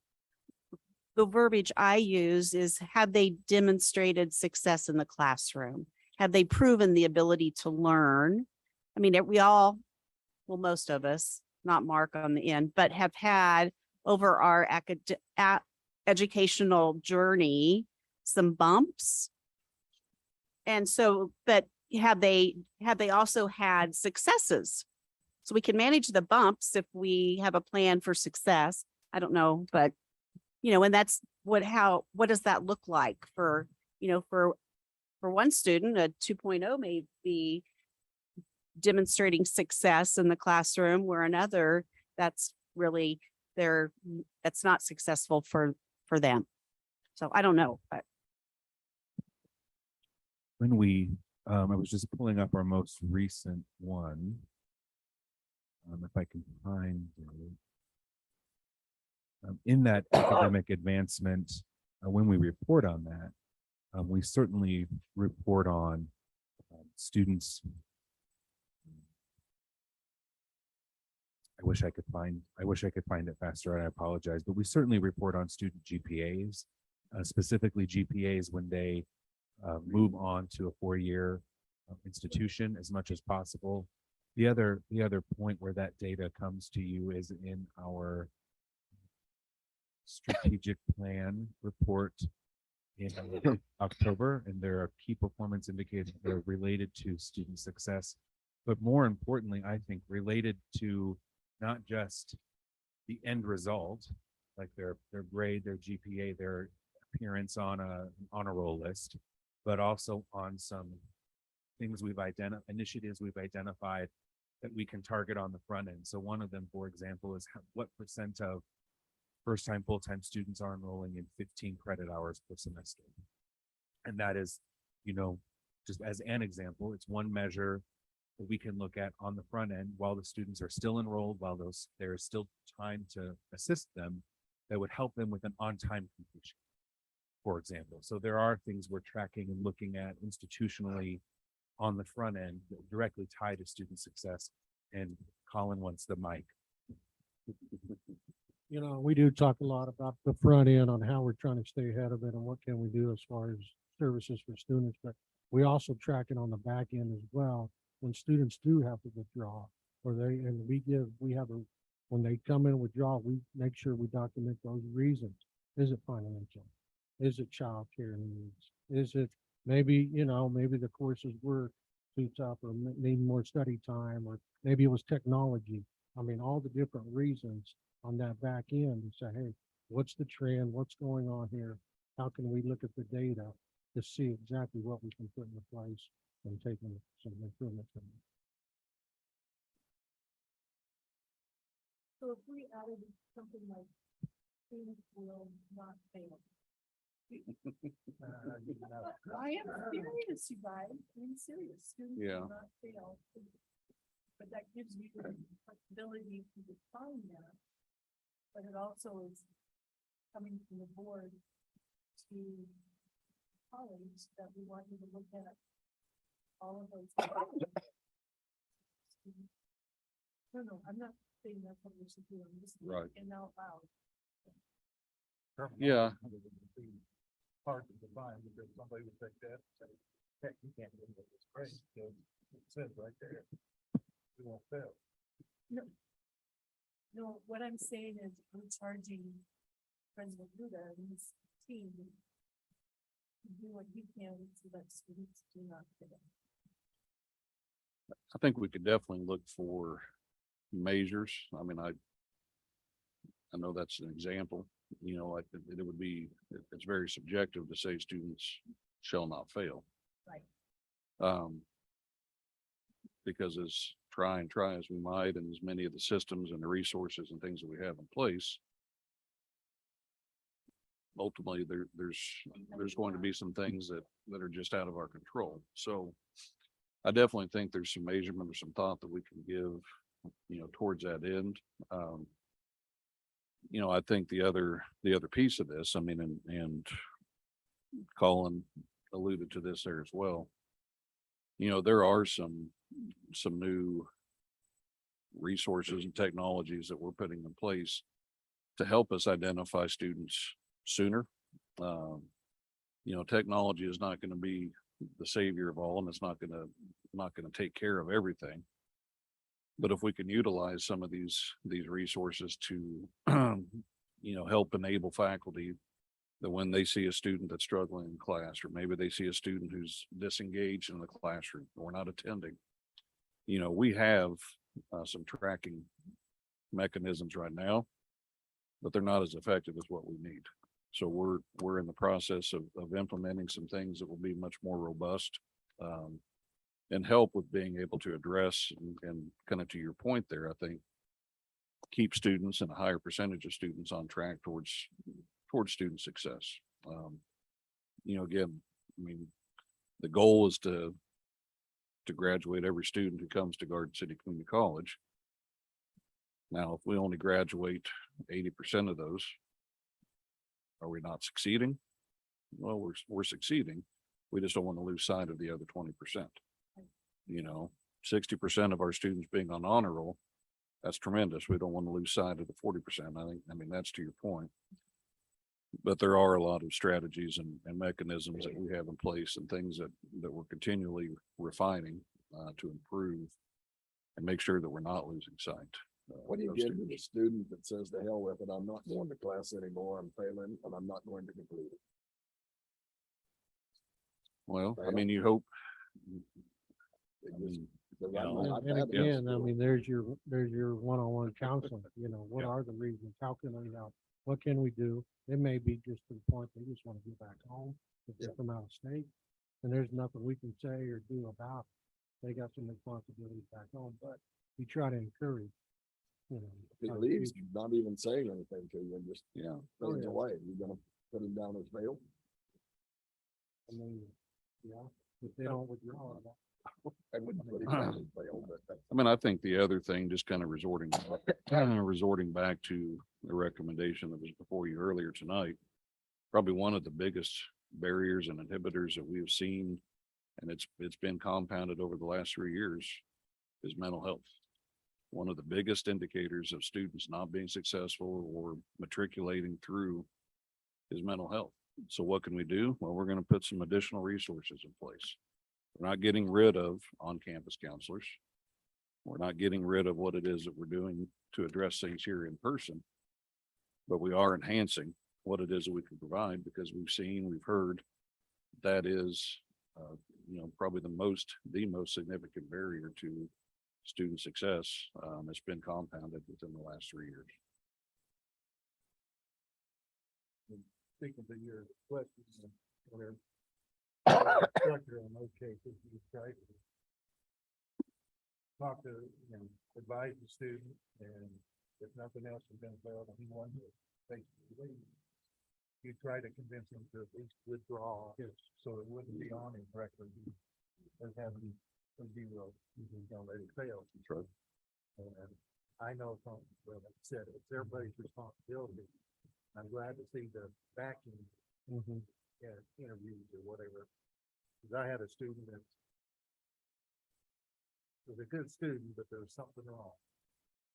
The verbiage I use is, have they demonstrated success in the classroom? Have they proven the ability to learn? I mean, most of us, not Mark on the end, but have had over our educational journey some bumps. And so, but have they also had successes? So we can manage the bumps if we have a plan for success. I don't know, but and that's what does that look like for one student, a 2.0 may be demonstrating success in the classroom, where another that's not successful for them. So I don't know, but When I was just pulling up our most recent one. If I can find it. In that academic advancement, when we report on that, we certainly report on students. I wish I could find it faster, and I apologize, but we certainly report on student GPAs, specifically GPAs when they move on to a 4-year institution as much as possible. The other point where that data comes to you is in our strategic plan report in October, and there are key performance indicators that are related to student success, but more importantly, I think related to not just the end result, like their grade, their GPA, their appearance on an honor roll list, but also on some things initiatives we've identified that we can target on the front end. So one of them, for example, is what % of first-time, full-time students are enrolling in 15 credit hours per semester. And that is, just as an example, it's one measure that we can look at on the front end while the students are still enrolled, while there is still time to assist them, that would help them with an on-time completion, for example. So there are things we're tracking and looking at institutionally on the front end that directly tied to student success. And Colin wants the mic. You know, we do talk a lot about the front end on how we're trying to stay ahead of it and what can we do as far as services for students, but we also track it on the back end as well. When students do have to withdraw, or when they come in and withdraw, we make sure we document those reasons. Is it financial? Is it childcare needs? Is it maybe the courses were too tough or need more study time, or maybe it was technology. I mean, all the different reasons on that back end and say, hey, what's the trend? What's going on here? How can we look at the data to see exactly what we can put into place and taking some improvements in it? So if we added something like students will not fail. I am serious, you guys, I'm serious. Students Yeah. will not fail. But that gives you the flexibility to define that. But it also is coming from the board to colleagues that we want you to look at all of those. No, I'm not saying that's what we should do, I'm just Right. thinking out loud. Yeah. Hard to define because somebody would take that and say, heck, you can't do this, great, because it says right there. You won't fail. No, what I'm saying is we're charging President Luda and his team to do what he can so that students do not fail. I think we could definitely look for measures. I mean, I know that's an example, like it would be, it's very subjective to say students shall not fail. Right. Because as try as we might, and as many of the systems and the resources and things that we have in place, ultimately there's going to be some things that are just out of our control. So I definitely think there's some measurement or some thought that we can give, towards that end. I think the other piece of this, I mean, and Colin alluded to this there as well. There are some new resources and technologies that we're putting in place to help us identify students sooner. Technology is not going to be the savior of all, and it's not going to take care of everything. But if we can utilize some of these resources to, help enable faculty that when they see a student that's struggling in class, or maybe they see a student who's disengaged in the classroom or not attending, we have some tracking mechanisms right now, but they're not as effective as what we need. So we're in the process of implementing some things that will be much more robust, and help with being able to address and kind of to your point there, I think, keep students and a higher percentage of students on track towards student success. Again, I mean, the goal is to graduate every student who comes to Garden City Community College. Now, if we only graduate 80% of those, are we not succeeding? Well, we're succeeding. We just don't want to lose sight of the other 20%. 60% of our students being on honor roll, that's tremendous. We don't want to lose sight of the 40%. I mean, that's to your point. But there are a lot of strategies and mechanisms that we have in place and things that we're continually refining to improve and make sure that we're not losing sight. What do you of get to students. the student that says to hell with it, I'm not going to class anymore, I'm failing, and I'm not going to complete it? Well, I Fail. mean, you hope. It I just- mean, because you I know, know I've And had those again, I schools. mean, there's your one-on-one counseling, what Yeah. are the reasons? How can we help? What can we do? It may be just to the point they just want to get back home, if they're Yeah. from out of state. And there's nothing we can say or do about it. They got some responsibilities back home, but we try to encourage, He our leaves, future. not even saying anything to you, and just yeah. Oh, fades yeah. away. You're gonna put him down as failed? I mean, if they don't withdraw. I wouldn't put him down as failed, but that's. I mean, I think the other thing, just kind of resorting back to the recommendation that was before you earlier tonight, probably one of the biggest barriers and inhibitors that we have seen and it's been compounded over the last 3 years, is mental health. One of the biggest indicators of students not being successful or matriculating through is mental health. So what can we do? Well, we're going to put some additional resources in place. We're not getting rid of on-campus counselors. We're not getting rid of what it is that we're doing to address things here in person. But we are enhancing what it is that we can provide, because we've heard that is, probably the most significant barrier to student success. It's been compounded within the last 3 years. Speaking to your questions, where structure in those cases, you try to talk to, advise the student, and if nothing else is going to fail, he wants to basically leave. You try to convince him to at least withdraw, so it wouldn't be on him correctly, as having a zero, let it fail. That's right. And I know from, well, like I said, it's everybody's responsibility. I'm glad to see the backing interviews or whatever. Because I had a student that was a good student, but there was something wrong.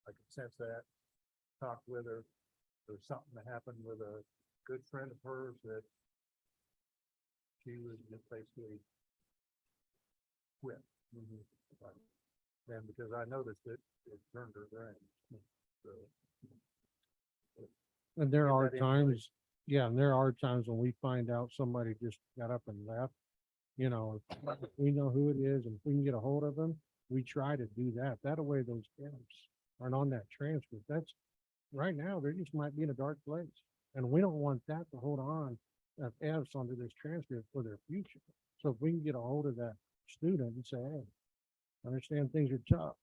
I could sense that, talked with her. There was something that happened with a good friend of hers that she was just basically quit. And because I noticed it, it turned her brain. So, And there Give are that times, yeah, and there are times when we find out somebody just got up and left. If we know who it is and if we can get a hold of them, we try to do that. That way those Fs aren't on that transcript. That's right now, they just might be in a dark place. And we don't want that to hold on Fs onto this transcript for their future. So if we can get a hold of that student and say, hey, I understand things are tough.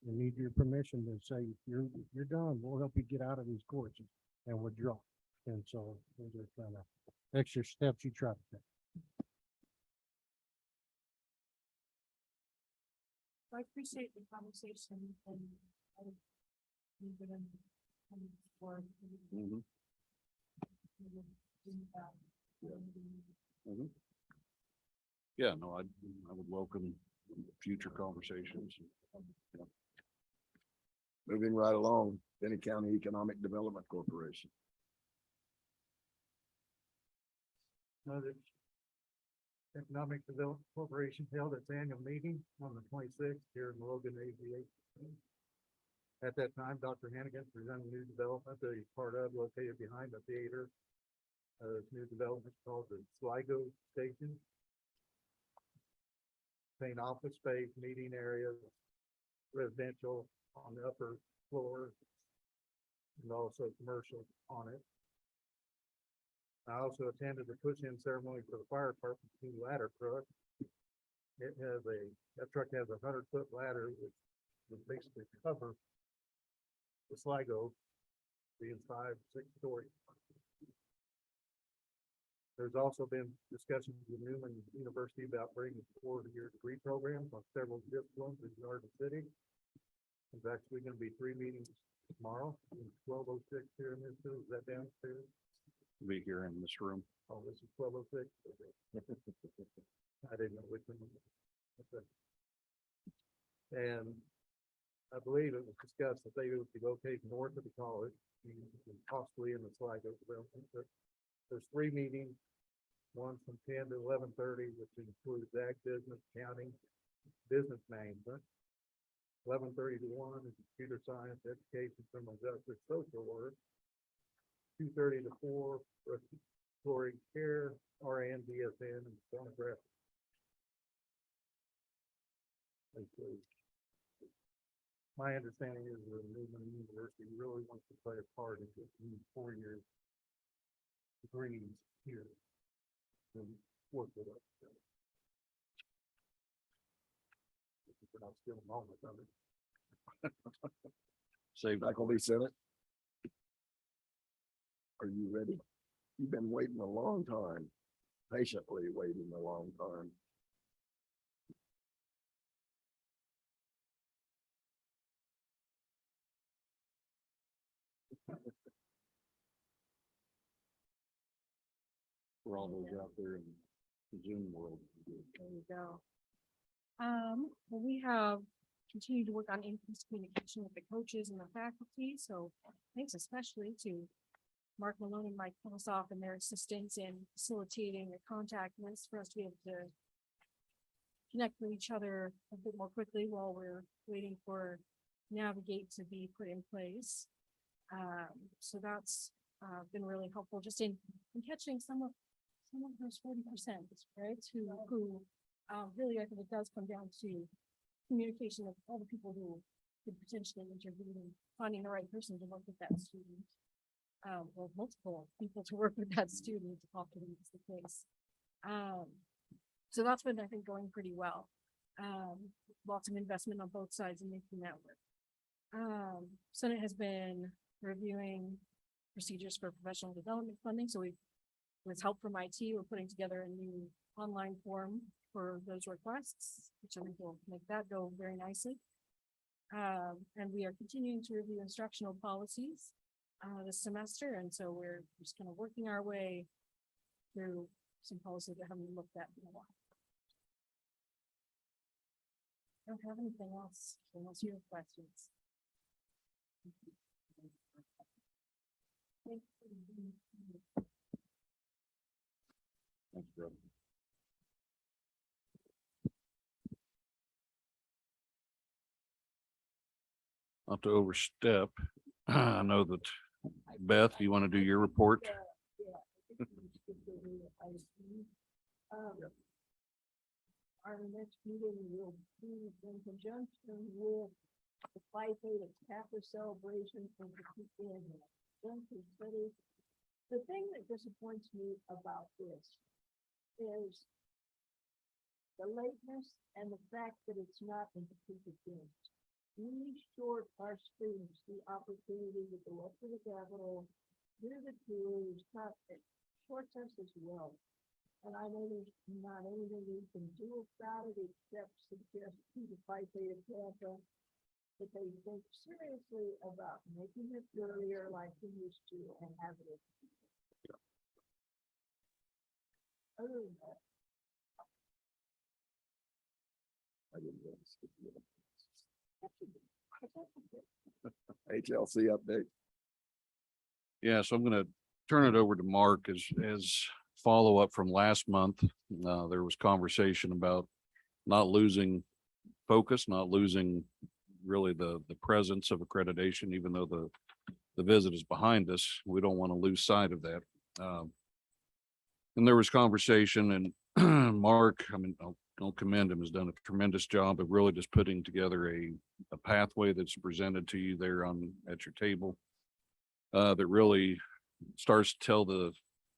We need your permission to say, you're done. We'll help you get out of these courses and withdraw. And so those are kind of extra steps you try to take. I appreciate the conversation and I leave it in for Mhm. Mhm. Yeah, no, I would welcome future conversations. Moving right along, Benny County Economic Development Corporation. Another Economic Development Corporation held its annual meeting on the 26th here in Logan, AV8. At that time, Dr. Hannigan presented a new development that he's part of located behind the theater. This new development called the Sligo Station. Main office space, meeting areas, residential on the upper floor, and also commercial on it. I also attended the push-in ceremony for the fire department's new ladder truck. That truck has a 100-foot ladder, which would basically cover the Sligo, being 5, 6 stories. There's also been discussions with Newman University about bringing 4-year degree programs on several disciplines in Garden City. There's actually going to be 3 meetings tomorrow, in 12:06 here in this, is that downstairs? Be here in this room. Oh, this is 12:06. I didn't know which one. Okay. And I believe it was discussed that they would be located north of the college, and possibly in the Sligo development. But there's 3 meetings, one from 10 to 11:30, which includes ag business, accounting, business management. 11:30 to 1 is computer science, education, criminal justice, social work. 2:30 to 4, respiratory care, RN, DSN, and sonography. My understanding is that Newman University really wants to play a part in this new 4-year degrees here. And work with us. We're not still a moment of it. Save Faculty Senate. Are you ready? You've been waiting a long time, patiently waiting a long time. for all those out there in Zoom world. There you go. Well, we have continued to work on increased communication with the coaches and the faculty, so thanks especially to Mark Malone and Mike Philosoph and their assistance in facilitating a contact list for us to be able to connect with each other a bit more quickly while we're waiting for Navigate to be put in place. So that's been really helpful just in catching some of those 40%, right? Who really, I think it does come down to communication of all the people who could potentially intervene in finding the right person to work with that student. Or multiple people to work with that student, often is the case. So that's been, I think, going pretty well. Lots of investment on both sides in making that work. Senate has been reviewing procedures for professional development funding, so with help from IT, we're putting together a new online form for those requests, which I think will make that go very nicely. And we are continuing to review instructional policies this semester, and so we're just kind of working our way through some policies that haven't looked at in a while. Don't have anything else unless you have questions. Thanks, brother. Not to overstep, I know that Beth, you want to do your report? Our next meeting will be in conjunction with the Phi Theta Kappa celebration from the weekend. The thing that disappoints me about this is the lateness and the fact that it's not in the weekend. We short our students the opportunity to go up to the Capitol, do the tours, shorts us as well. And I know there's not anything we can do about it except suggest to the Phi Theta Kappa that they think seriously about making it earlier like we used to and have it. Other than that, I didn't really skip it. HLC update. Yeah, so I'm gonna turn it over to Mark as follow-up from last month. There was conversation about not losing focus, not losing really the presence of accreditation, even though the visit is behind us. We don't want to lose sight of that. And there was conversation, and Mark, I mean, I'll commend him, has done a tremendous job of really just putting together a pathway that's presented to you there at your table, that really starts to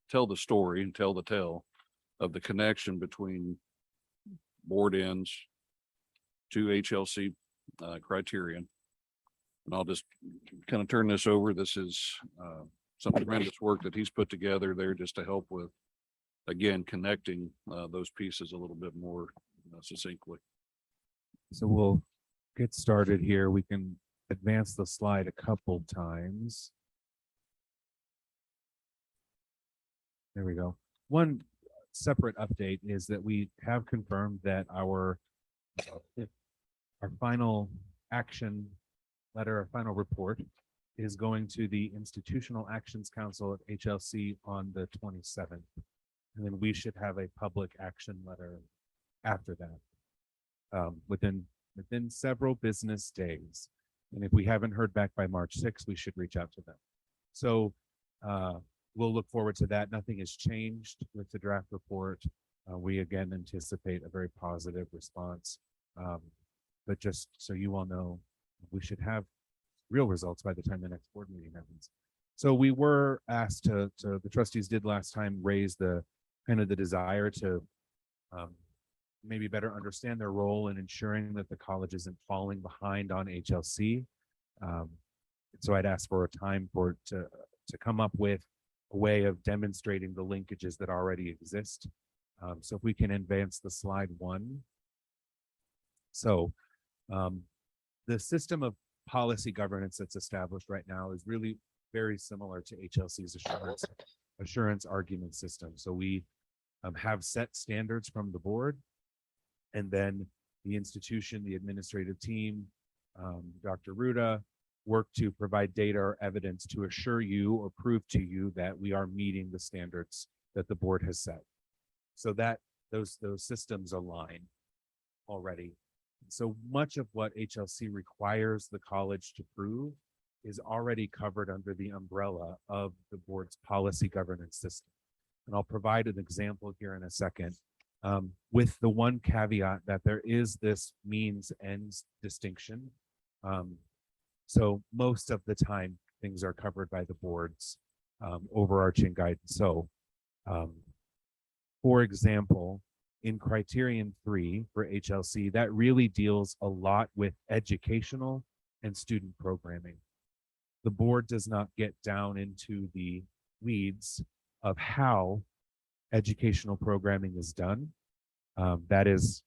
tell the story and tell the tale of the connection between board ends to HLC criterion. And I'll just kind of turn this over. This is some tremendous work that he's put together there just to help with, again, connecting those pieces a little bit more succinctly. So we'll get started here. We can advance the slide a couple times. There we go. One separate update is that we have confirmed that our final action letter, our final report is going to the Institutional Actions Council at HLC on the 27th. And then we should have a public action letter after that, within several business days. And if we haven't heard back by March 6th, we should reach out to them. So we'll look forward to that. Nothing has changed with the draft report. We again anticipate a very positive response. But just so you all know, we should have real results by the time the next board meeting happens. So we were asked to the trustees did last time raise the kind of the desire to maybe better understand their role in ensuring that the college isn't falling behind on HLC. So I'd ask for a time to come up with a way of demonstrating the linkages that already exist. So if we can advance the slide 1. So the system of policy governance that's established right now is really very similar to HLC's assurance argument system. So we have set standards from the board. And then the institution, the administrative team, Dr. Ruda, work to provide data or evidence to assure you or prove to you that we are meeting the standards that the board has set. So that those systems align already. So much of what HLC requires the college to prove is already covered under the umbrella of the board's policy governance system. And I'll provide an example here in a second, with the one caveat that there is this means ends distinction. So most of the time, things are covered by the board's overarching guidance. So, for example, in criterion 3 for HLC, that really deals a lot with educational and student programming. The board does not get down into the weeds of how educational programming is done. That is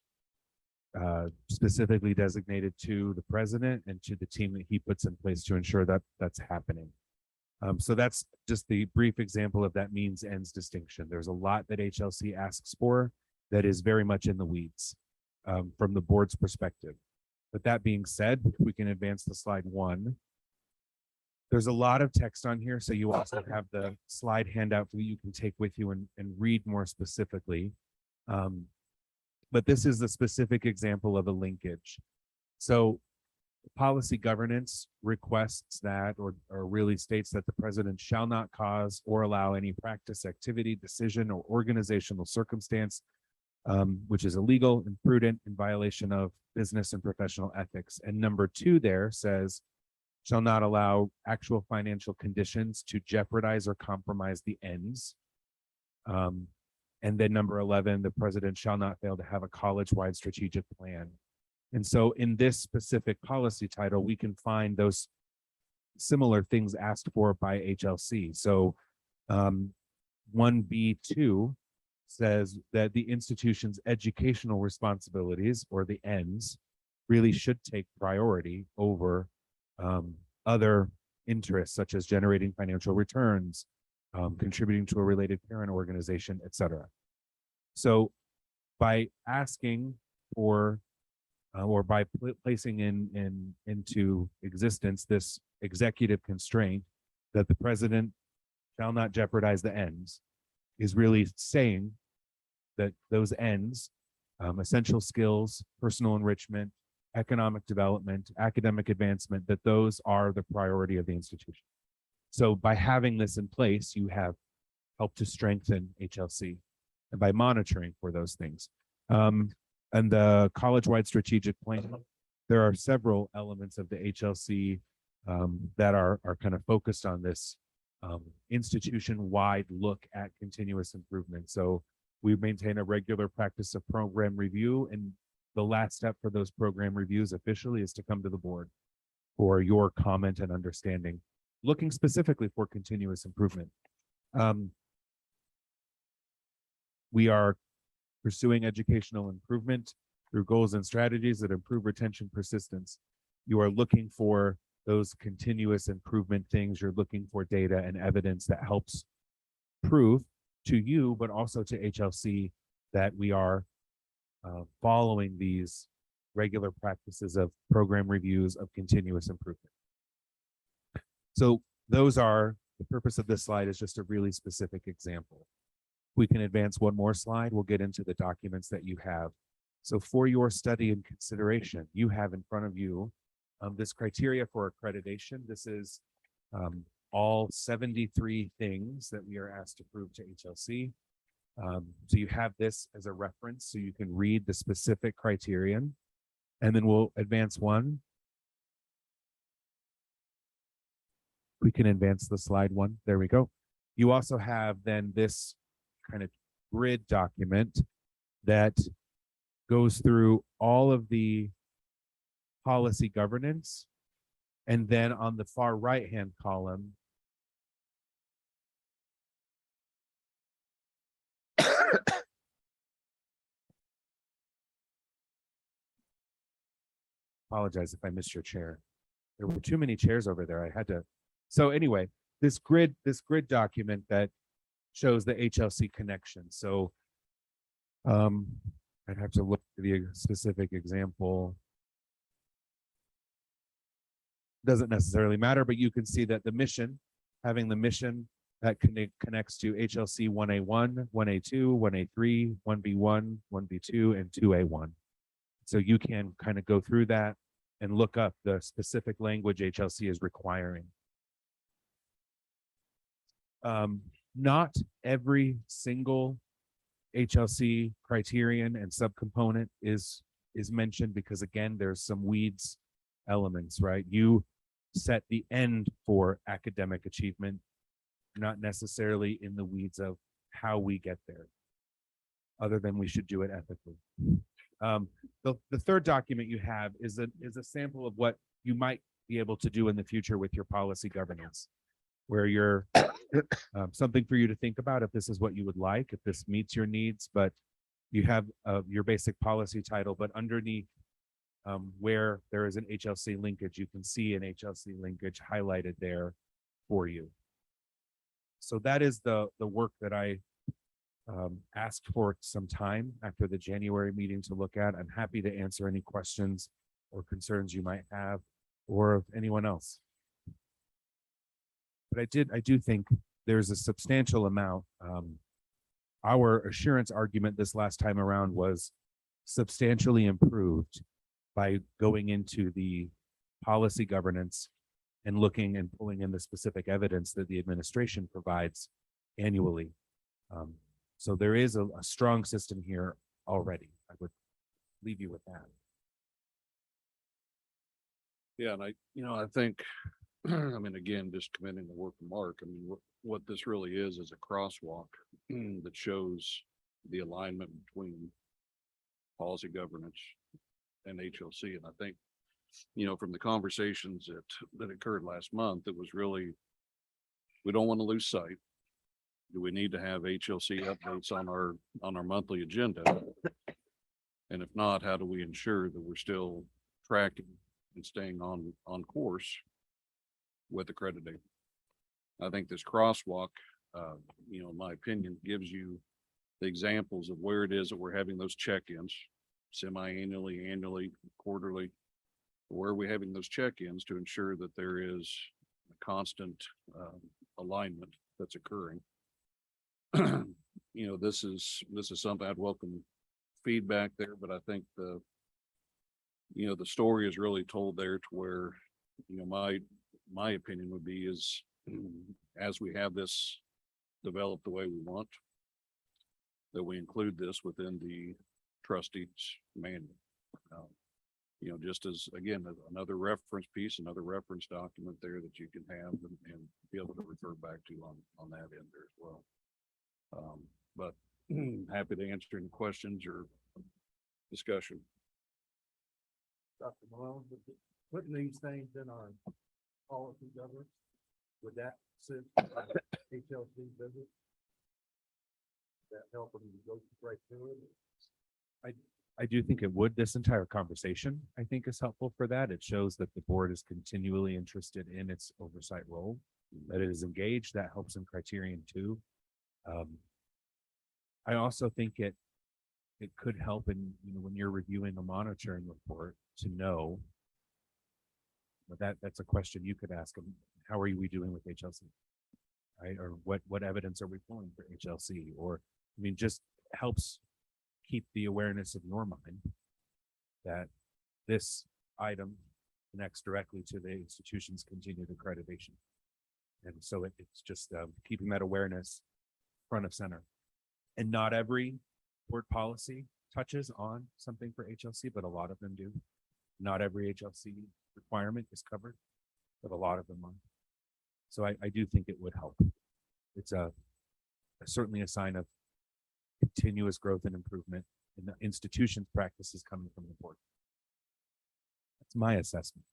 specifically designated to the president and to the team that he puts in place to ensure that that's happening. So that's just the brief example of that means ends distinction. There's a lot that HLC asks for that is very much in the weeds from the board's perspective. But that being said, we can advance to slide 1. There's a lot of text on here, so you also have the slide handout that you can take with you and read more specifically. But this is the specific example of a linkage. So policy governance requests that, or really states that the president shall not cause or allow any practice, activity, decision, or organizational circumstance which is illegal, imprudent, in violation of business and professional ethics. And number 2 there says, shall not allow actual financial conditions to jeopardize or compromise the ends. And then number 11, the president shall not fail to have a college-wide strategic plan. And so in this specific policy title, we can find those similar things asked for by HLC. So 1B2 says that the institution's educational responsibilities, or the ends, really should take priority over other interests, such as generating financial returns, contributing to a related parent organization, etc. So by asking for or by placing into existence this executive constraint that the president shall not jeopardize the ends, is really saying that those ends, essential skills, personal enrichment, economic development, academic advancement, that those are the priority of the institution. So by having this in place, you have helped to strengthen HLC and by monitoring for those things. And the college-wide strategic plan, there are several elements of the HLC that are kind of focused on this institution-wide look at continuous improvement. So we maintain a regular practice of program review, and the last step for those program reviews officially is to come to the board for your comment and understanding, looking specifically for continuous improvement. We are pursuing educational improvement through goals and strategies that improve retention persistence. You are looking for those continuous improvement things. You're looking for data and evidence that helps prove to you, but also to HLC, that we are following these regular practices of program reviews of continuous improvement. So those are, the purpose of this slide is just a really specific example. We can advance one more slide. We'll get into the documents that you have. So for your study and consideration, you have in front of you this criteria for accreditation. This is all 73 things that we are asked to prove to HLC. So you have this as a reference so you can read the specific criterion, and then we'll advance one. We can advance the slide one. There we go. You also have then this kind of grid document that goes through all of the policy governance. And then on the far right-hand column, apologize if I missed your chair. There were too many chairs over there. I had to. So anyway, this grid document that shows the HLC connection. So I'd have to look at the specific example. Doesn't necessarily matter, but you can see that the mission, having the mission that connects to HLC 1A1, 1A2, 1A3, 1B1, 1B2, and 2A1. So you can kind of go through that and look up the specific language HLC is requiring. Not every single HLC criterion and subcomponent is mentioned because again, there's some weeds elements, right? You set the end for academic achievement, not necessarily in the weeds of how we get there, other than we should do it ethically. The third document you have is a sample of what you might be able to do in the future with your policy governance, where you're something for you to think about if this is what you would like, if this meets your needs, but you have your basic policy title, but underneath where there is an HLC linkage, you can see an HLC linkage highlighted there for you. So that is the work that I asked for some time after the January meeting to look at. I'm happy to answer any questions or concerns you might have, or of anyone else. But I do think there's a substantial amount. Our assurance argument this last time around was substantially improved by going into the policy governance and looking and pulling in the specific evidence that the administration provides annually. So there is a strong system here already. I would leave you with that. Yeah, and I think, I mean, again, just commending the work of Mark. I mean, what this really is a crosswalk that shows the alignment between policy governance and HLC. And I think, from the conversations that occurred last month, it was really, we don't want to lose sight. Do we need to have HLC updates on our monthly agenda? And if not, how do we ensure that we're still tracking and staying on course with accrediting? I think this crosswalk, in my opinion, gives you the examples of where it is that we're having those check-ins, semi-annually, annually, quarterly, where are we having those check-ins to ensure that there is a constant alignment that's occurring. This is something I'd welcome feedback there, but I think the story is really told there to where, my opinion would be is as we have this developed the way we want, that we include this within the trustees manual. Just as, again, another reference piece, another reference document there that you can have and be able to refer back to on that end there as well. But happy to answer any questions or discussion. Dr. Malone, putting these things in our policy governance, would that sit HLC visit? That help them to go right through it? I do think it would. This entire conversation, I think, is helpful for that. It shows that the board is continually interested in its oversight role, that it is engaged. That helps in criterion too. I also think it could help in, when you're reviewing a monitoring report to know, but that's a question you could ask them. How are we doing with HLC? Right? Or what evidence are we pulling for HLC? Or, just helps keep the awareness of your mind that this item connects directly to the institution's continued accreditation. And so it's just keeping that awareness front of center. And not every board policy touches on something for HLC, but a lot of them do. Not every HLC requirement is covered, but a lot of them are. So I do think it would help. It's certainly a sign of continuous growth and improvement in the institution's practices coming from the board. That's my assessment.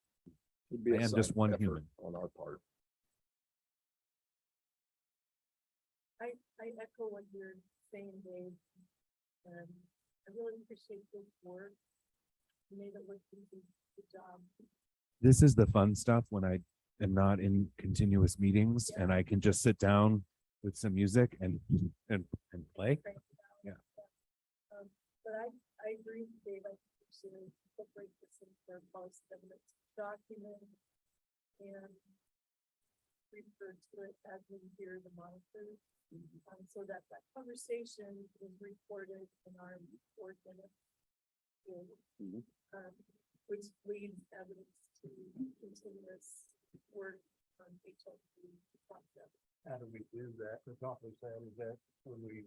Would be a I am sign just of one effort human. on our part. I echo what you're saying, Dave. I really appreciate this work. You made it look easy. Good job. This is the fun stuff when I am not in continuous meetings and I can just sit down with some music and play. Yeah. brief, they like to incorporate this into their policy governance document and refer to it as we hear the monitors. So that conversation is reported in our report minutes. Which leads evidence to continuous work on HLP process. How do we do that? To accomplish that, is that when we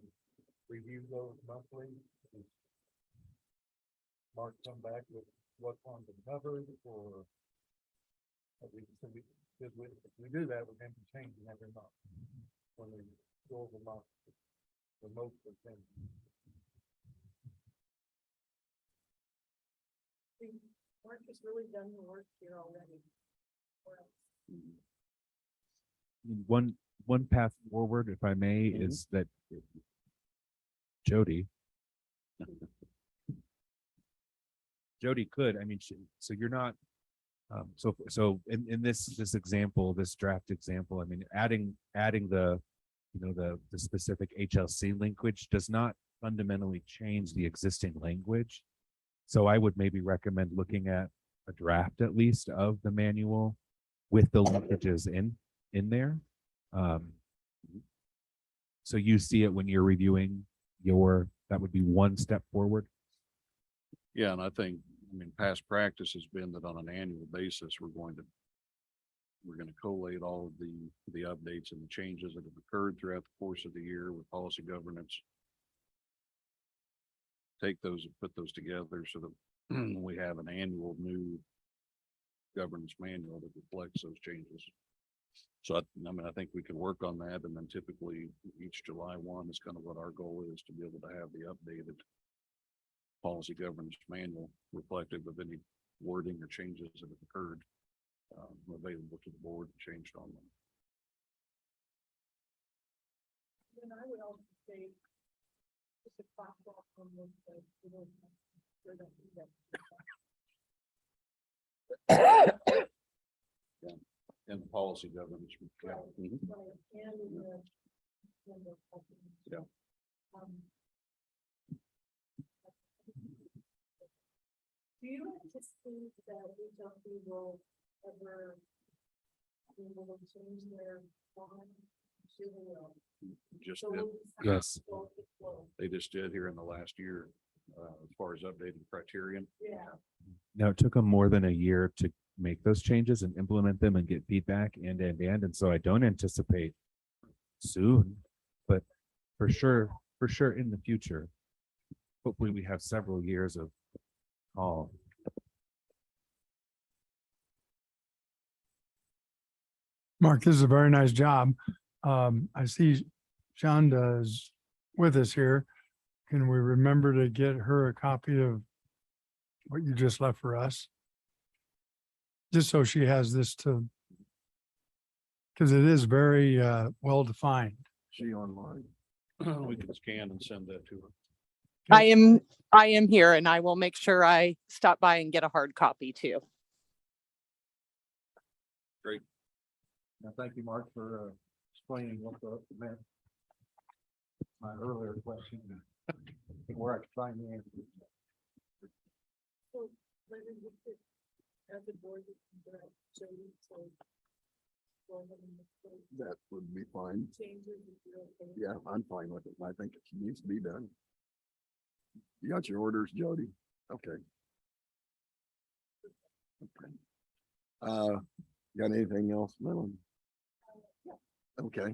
review those monthly? Does Mark come back with what's on the cover or? If we do that, we're going to be changing every month. When we go over month, the most of things. Mark has really done the work here already. Or else. One path forward, if I may, is that Jody could, I mean, so you're not, so in this example, this draft example, I mean, adding the, the specific HLC linkage does not fundamentally change the existing language. So I would maybe recommend looking at a draft at least of the manual with the linkages in there. So you see it when you're reviewing that would be one step forward. Yeah, and I think, past practice has been that on an annual basis, we're going to collate all of the updates and the changes that have occurred throughout the course of the year with policy governance. Take those and put those together so that we have an annual new governance manual that reflects those changes. So I think we can work on that, and then typically each July 1 is kind of what our goal is, to be able to have the updated policy governance manual reflective of any wording or changes that have occurred, available to the board and changed on them. And I would also say, just a class off from this, sure that we get. Yeah, and the policy governance. Yeah. Mhm. Yeah. Do you anticipate that HLP will ever be able to change their bond? Sure they will. Just So did, we'll Yes. go with the flow. they just did here in the last year, as far as updating criterion. Yeah. Now, it took them more than a year to make those changes and implement them and get feedback and so I don't anticipate soon, but for sure in the future, hopefully we have several years of call. Mark, this is a very nice job. I see Shonda's with us here. Can we remember to get her a copy of what you just left for us? Just so she has this because it is very well defined. She online. We can scan and send that to her. I am here, and I will make sure I stop by and get a hard copy too. Great. Now, thank you, Mark, for explaining what the meant. My earlier question, where I could find the answer. So maybe we could, as a board, we can direct Jody to go ahead and make That would be fine. changes if you're okay. Yeah, I'm fine with it. I think it needs to be done. You got your orders, Jody? Okay. Okay. Got anything else, Melon? Okay,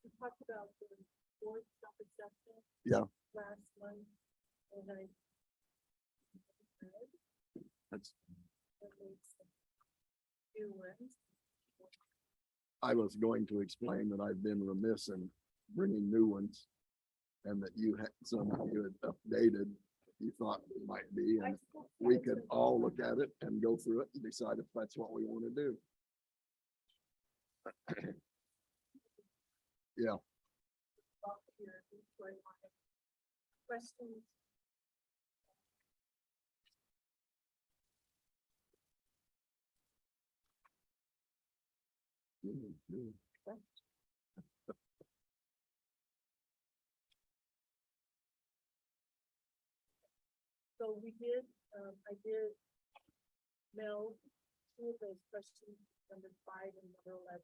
We talked about the board self-assessment. Yeah. Last month, and I. that's, New ones. I was going to explain that I've been remiss in bringing new ones. And that you had, some of you had updated, you thought it might be, and we could all look at it and go through it and decide if that's what we want to do. Yeah. Questions? So we did, I did mail two of those questions, number 5 and number 11.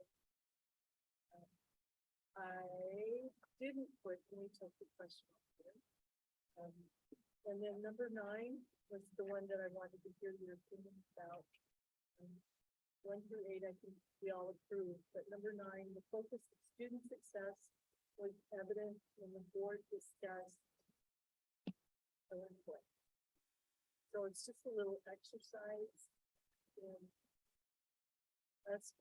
I didn't put any total question on here. And then number 9 was the one that I wanted to hear your opinion about. 1 through 8, I think we all approve, but number 9, the focus of student success was evident when the board discussed the input. So it's just a little exercise in us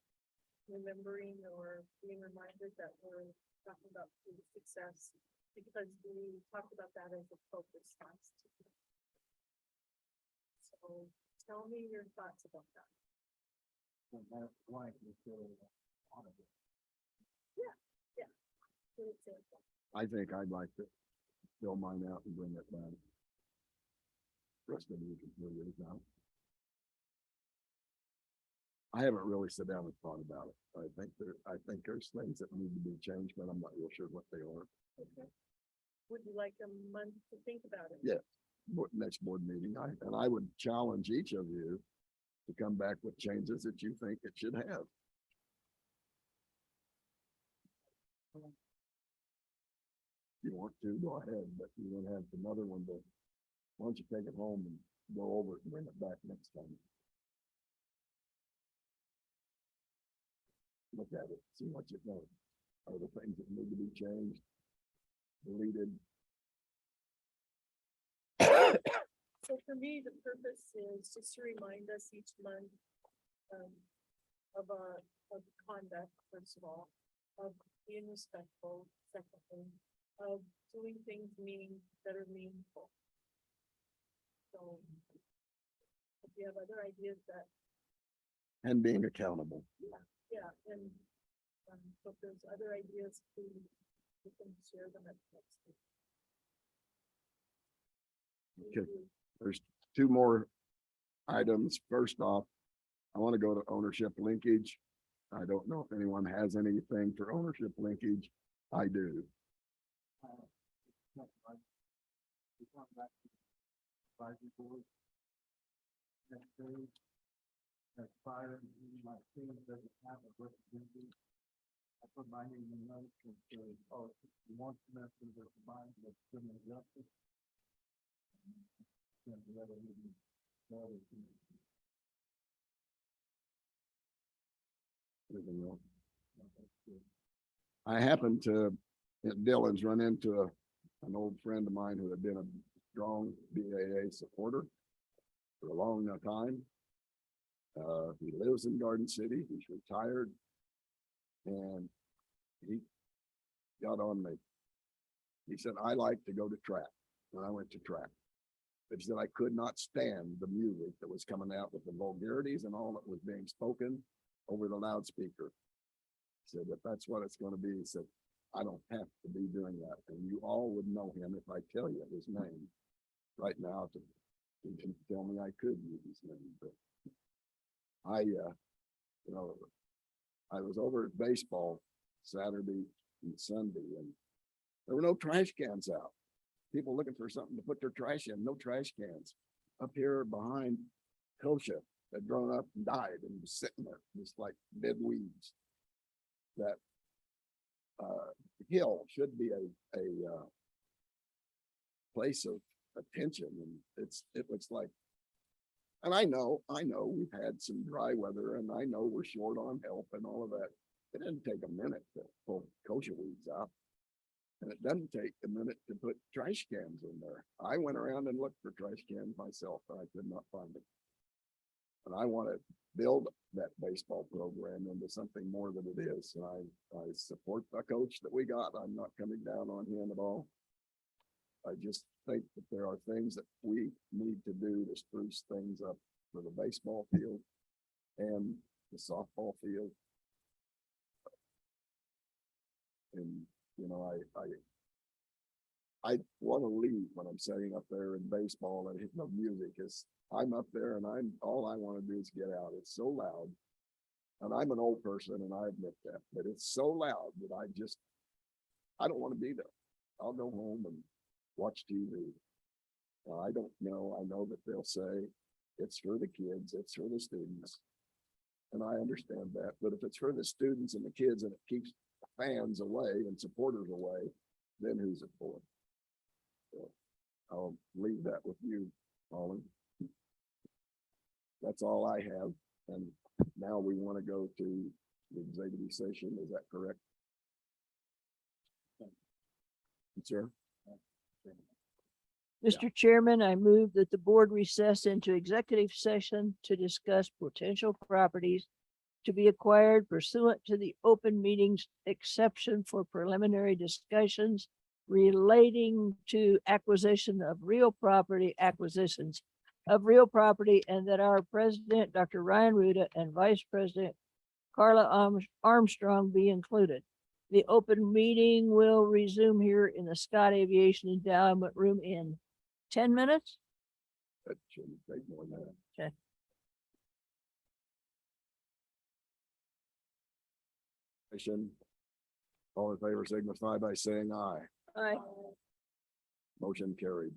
remembering or being reminded that we're talking about student success, because we talked about that as a focus last year. So tell me your thoughts about that. Yeah. Good example. I think I'd like to fill mine out and bring it back. Rest of you can figure it out. I haven't really sat down and thought about it. I think there's things that need to be changed, but I'm not real sure what they are. Okay. Would you like a month to think about it? Yeah. Next board meeting, and I would challenge each of you to come back with changes that you think it should have. If you want to, go ahead, but you're gonna have another one to, why don't you take it home and go over it and bring it back next time? Look at it, see what you think. Are the things that need to be changed, deleted? So for me, the purpose is just to remind us each month of conduct, first of all, of being respectful, secondly, of doing things that are meaningful. So if you have other ideas that, And being accountable. yeah, and so if there's other ideas, please, you can share them at the next meeting. Okay. There's 2 more items. First off, I want to go to ownership linkage. I don't know if anyone has anything for ownership linkage. I do. I put my name in notes and say, oh, you want to mess with the combined with criminal justice. Anything else? I happened to, at Dillon's, run into an old friend of mine who had been a strong BAA supporter for a long time. He lives in Garden City. He's retired. And he got on me. He said, I like to go to track. When I went to track, but he said, I could not stand the music that was coming out with the vulgarities and all that was being spoken over the loudspeaker. He said, if that's what it's going to be, he said, I don't have to be doing that. And you all would know him if I tell you his name right now. You can tell me I could use his name, but I was over at baseball Saturday and Sunday, and there were no trash cans out. People looking for something to put their trash in, no trash cans. Up here behind Kosha had grown up and died and was sitting there, just like dead weeds. That hill should be a place of attention, and it looks like, and I know we've had some dry weather, and I know we're short on help and all of that. It didn't take a minute to pull kosher weeds out. And it doesn't take a minute to put trash cans in there. I went around and looked for trash cans myself, but I could not find them. And I want to build that baseball program into something more than it is. And I support the coach that we got. I'm not coming down on him at all. I just think that there are things that we need to do to spruce things up for the baseball field and the softball field. And I want to leave when I'm sitting up there in baseball and hitting the music. Is I'm up there and all I want to do is get out. It's so loud. And I'm an old person and I admit that, but it's so loud that I don't want to be there. I'll go home and watch TV. I don't know. I know that they'll say it's for the kids, it's for the students. And I understand that, but if it's for the students and the kids and it keeps fans away and supporters away, then who's it for? So I'll leave that with you, Ollie. That's all I have. And now we want to go to the executive session. Is that correct? Sir? Mr. Chairman, I move that the board recess into executive session to discuss potential properties to be acquired pursuant to the open meetings exception for preliminary discussions relating to acquisition of real property, acquisitions of real property, and that our president, Dr. Ryan Ruda, and vice president Carla Armstrong be included. The open meeting will resume here in the Scott Aviation Endowment Room in 10 minutes. That shouldn't take more than that. Okay. Session. All in favor signify by saying aye. Aye. Motion carried.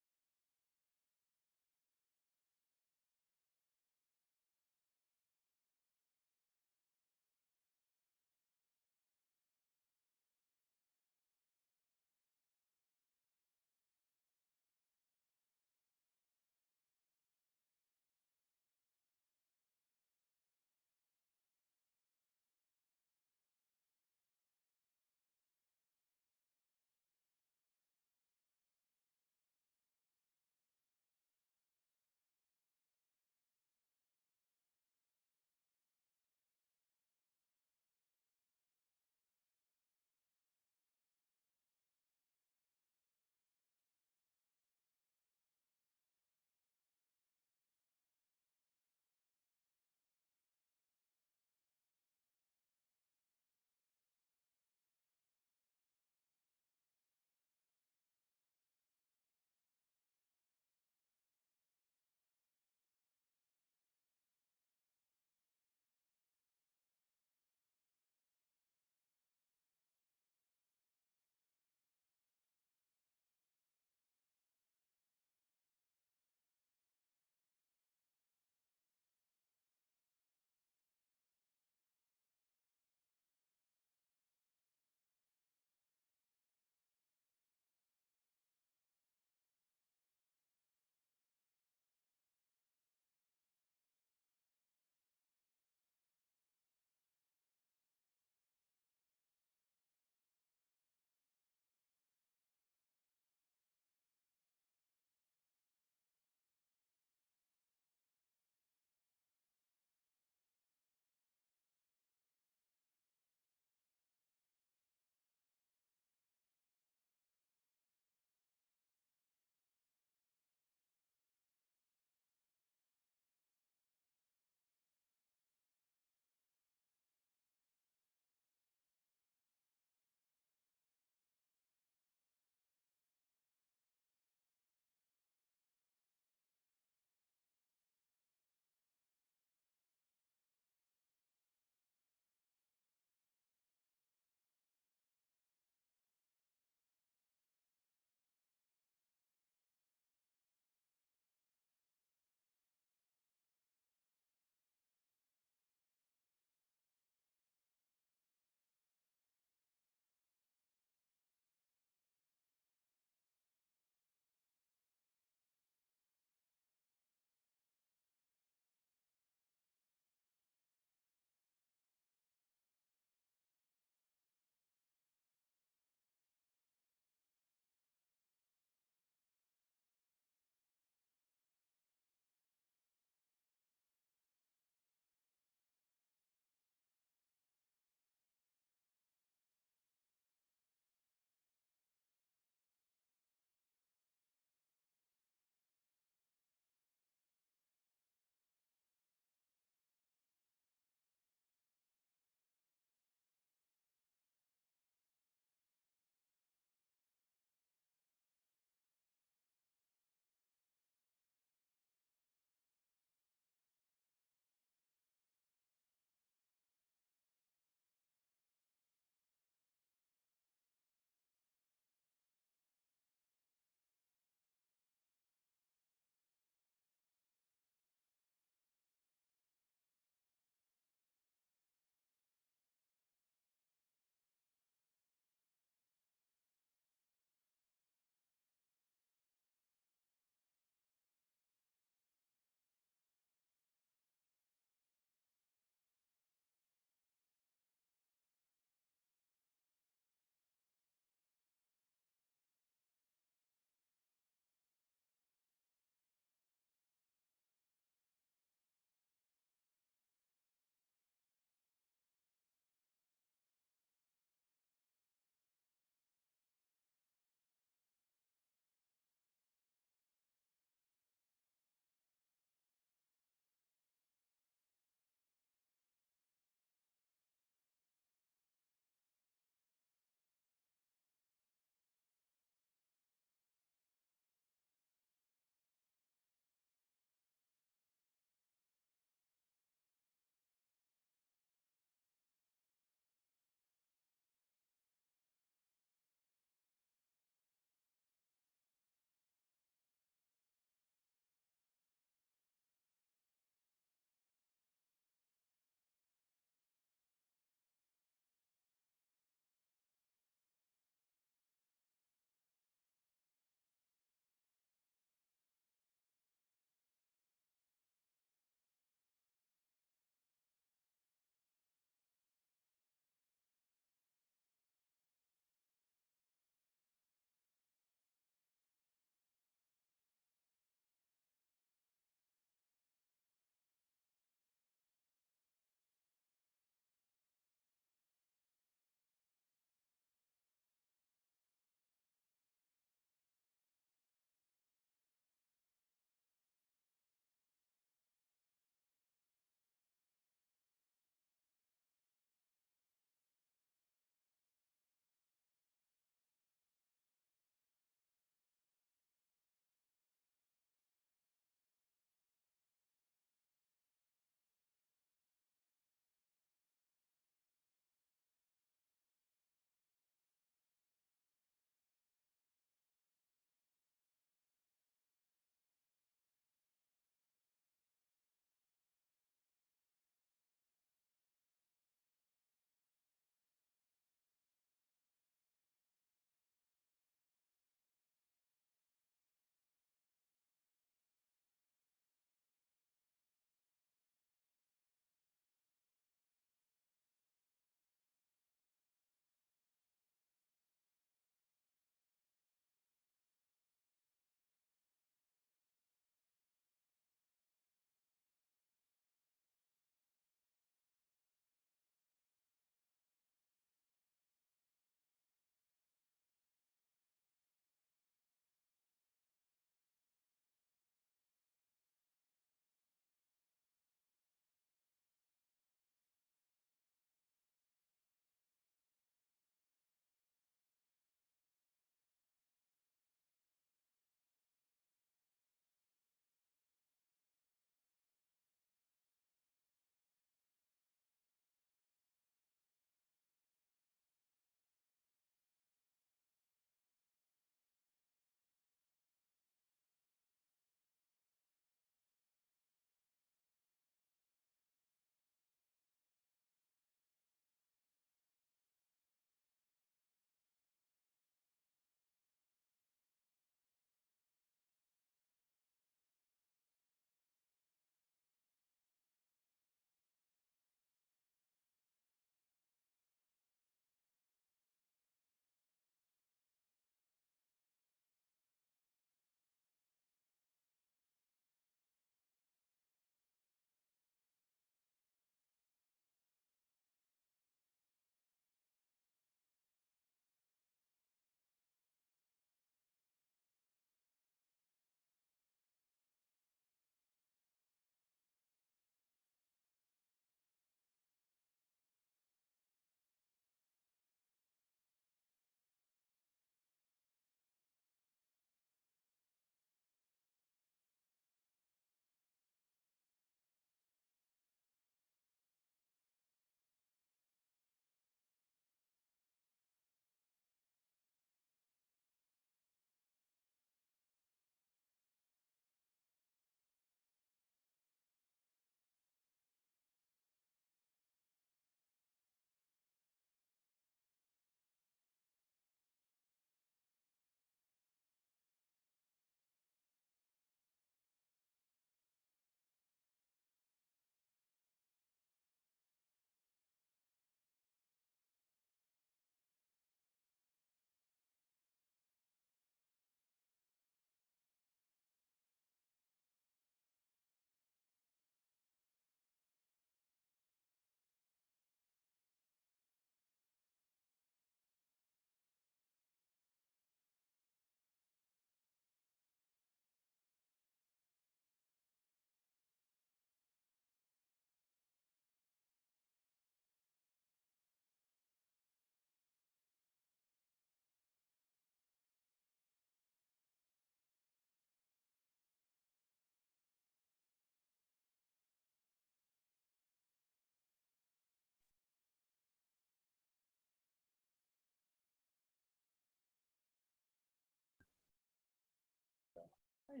All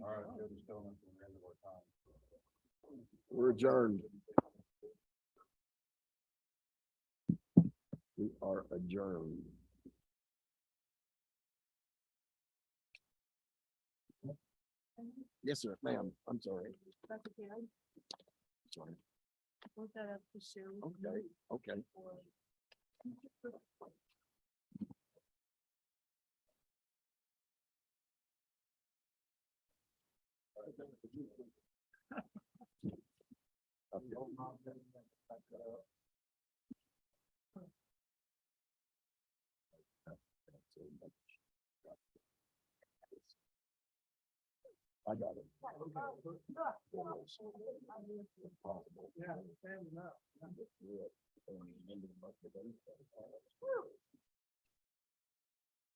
right, good, still not the end of our time. We're adjourned. We are adjourned. Yes, sir, ma'am. I'm sorry. That's okay. I Sorry. looked that up to share with Okay, you. okay. I got it. Yeah, fair enough.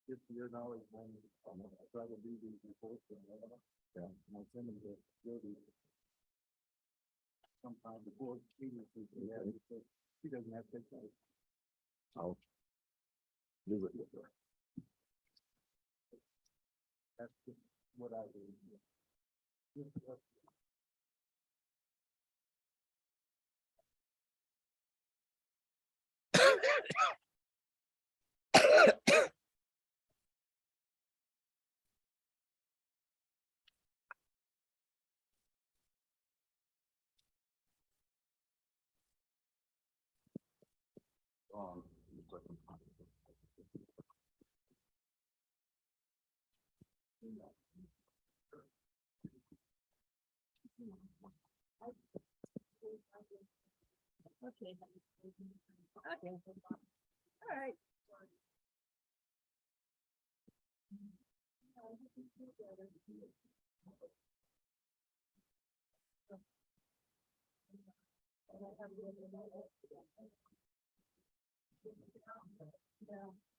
Just for your knowledge, I'm gonna try to do these reports. Yeah, and I'll send them to Jody. Sometime before he doesn't have to take that. I'll visit with her. That's just what I do. Okay. Okay. All right. Yeah.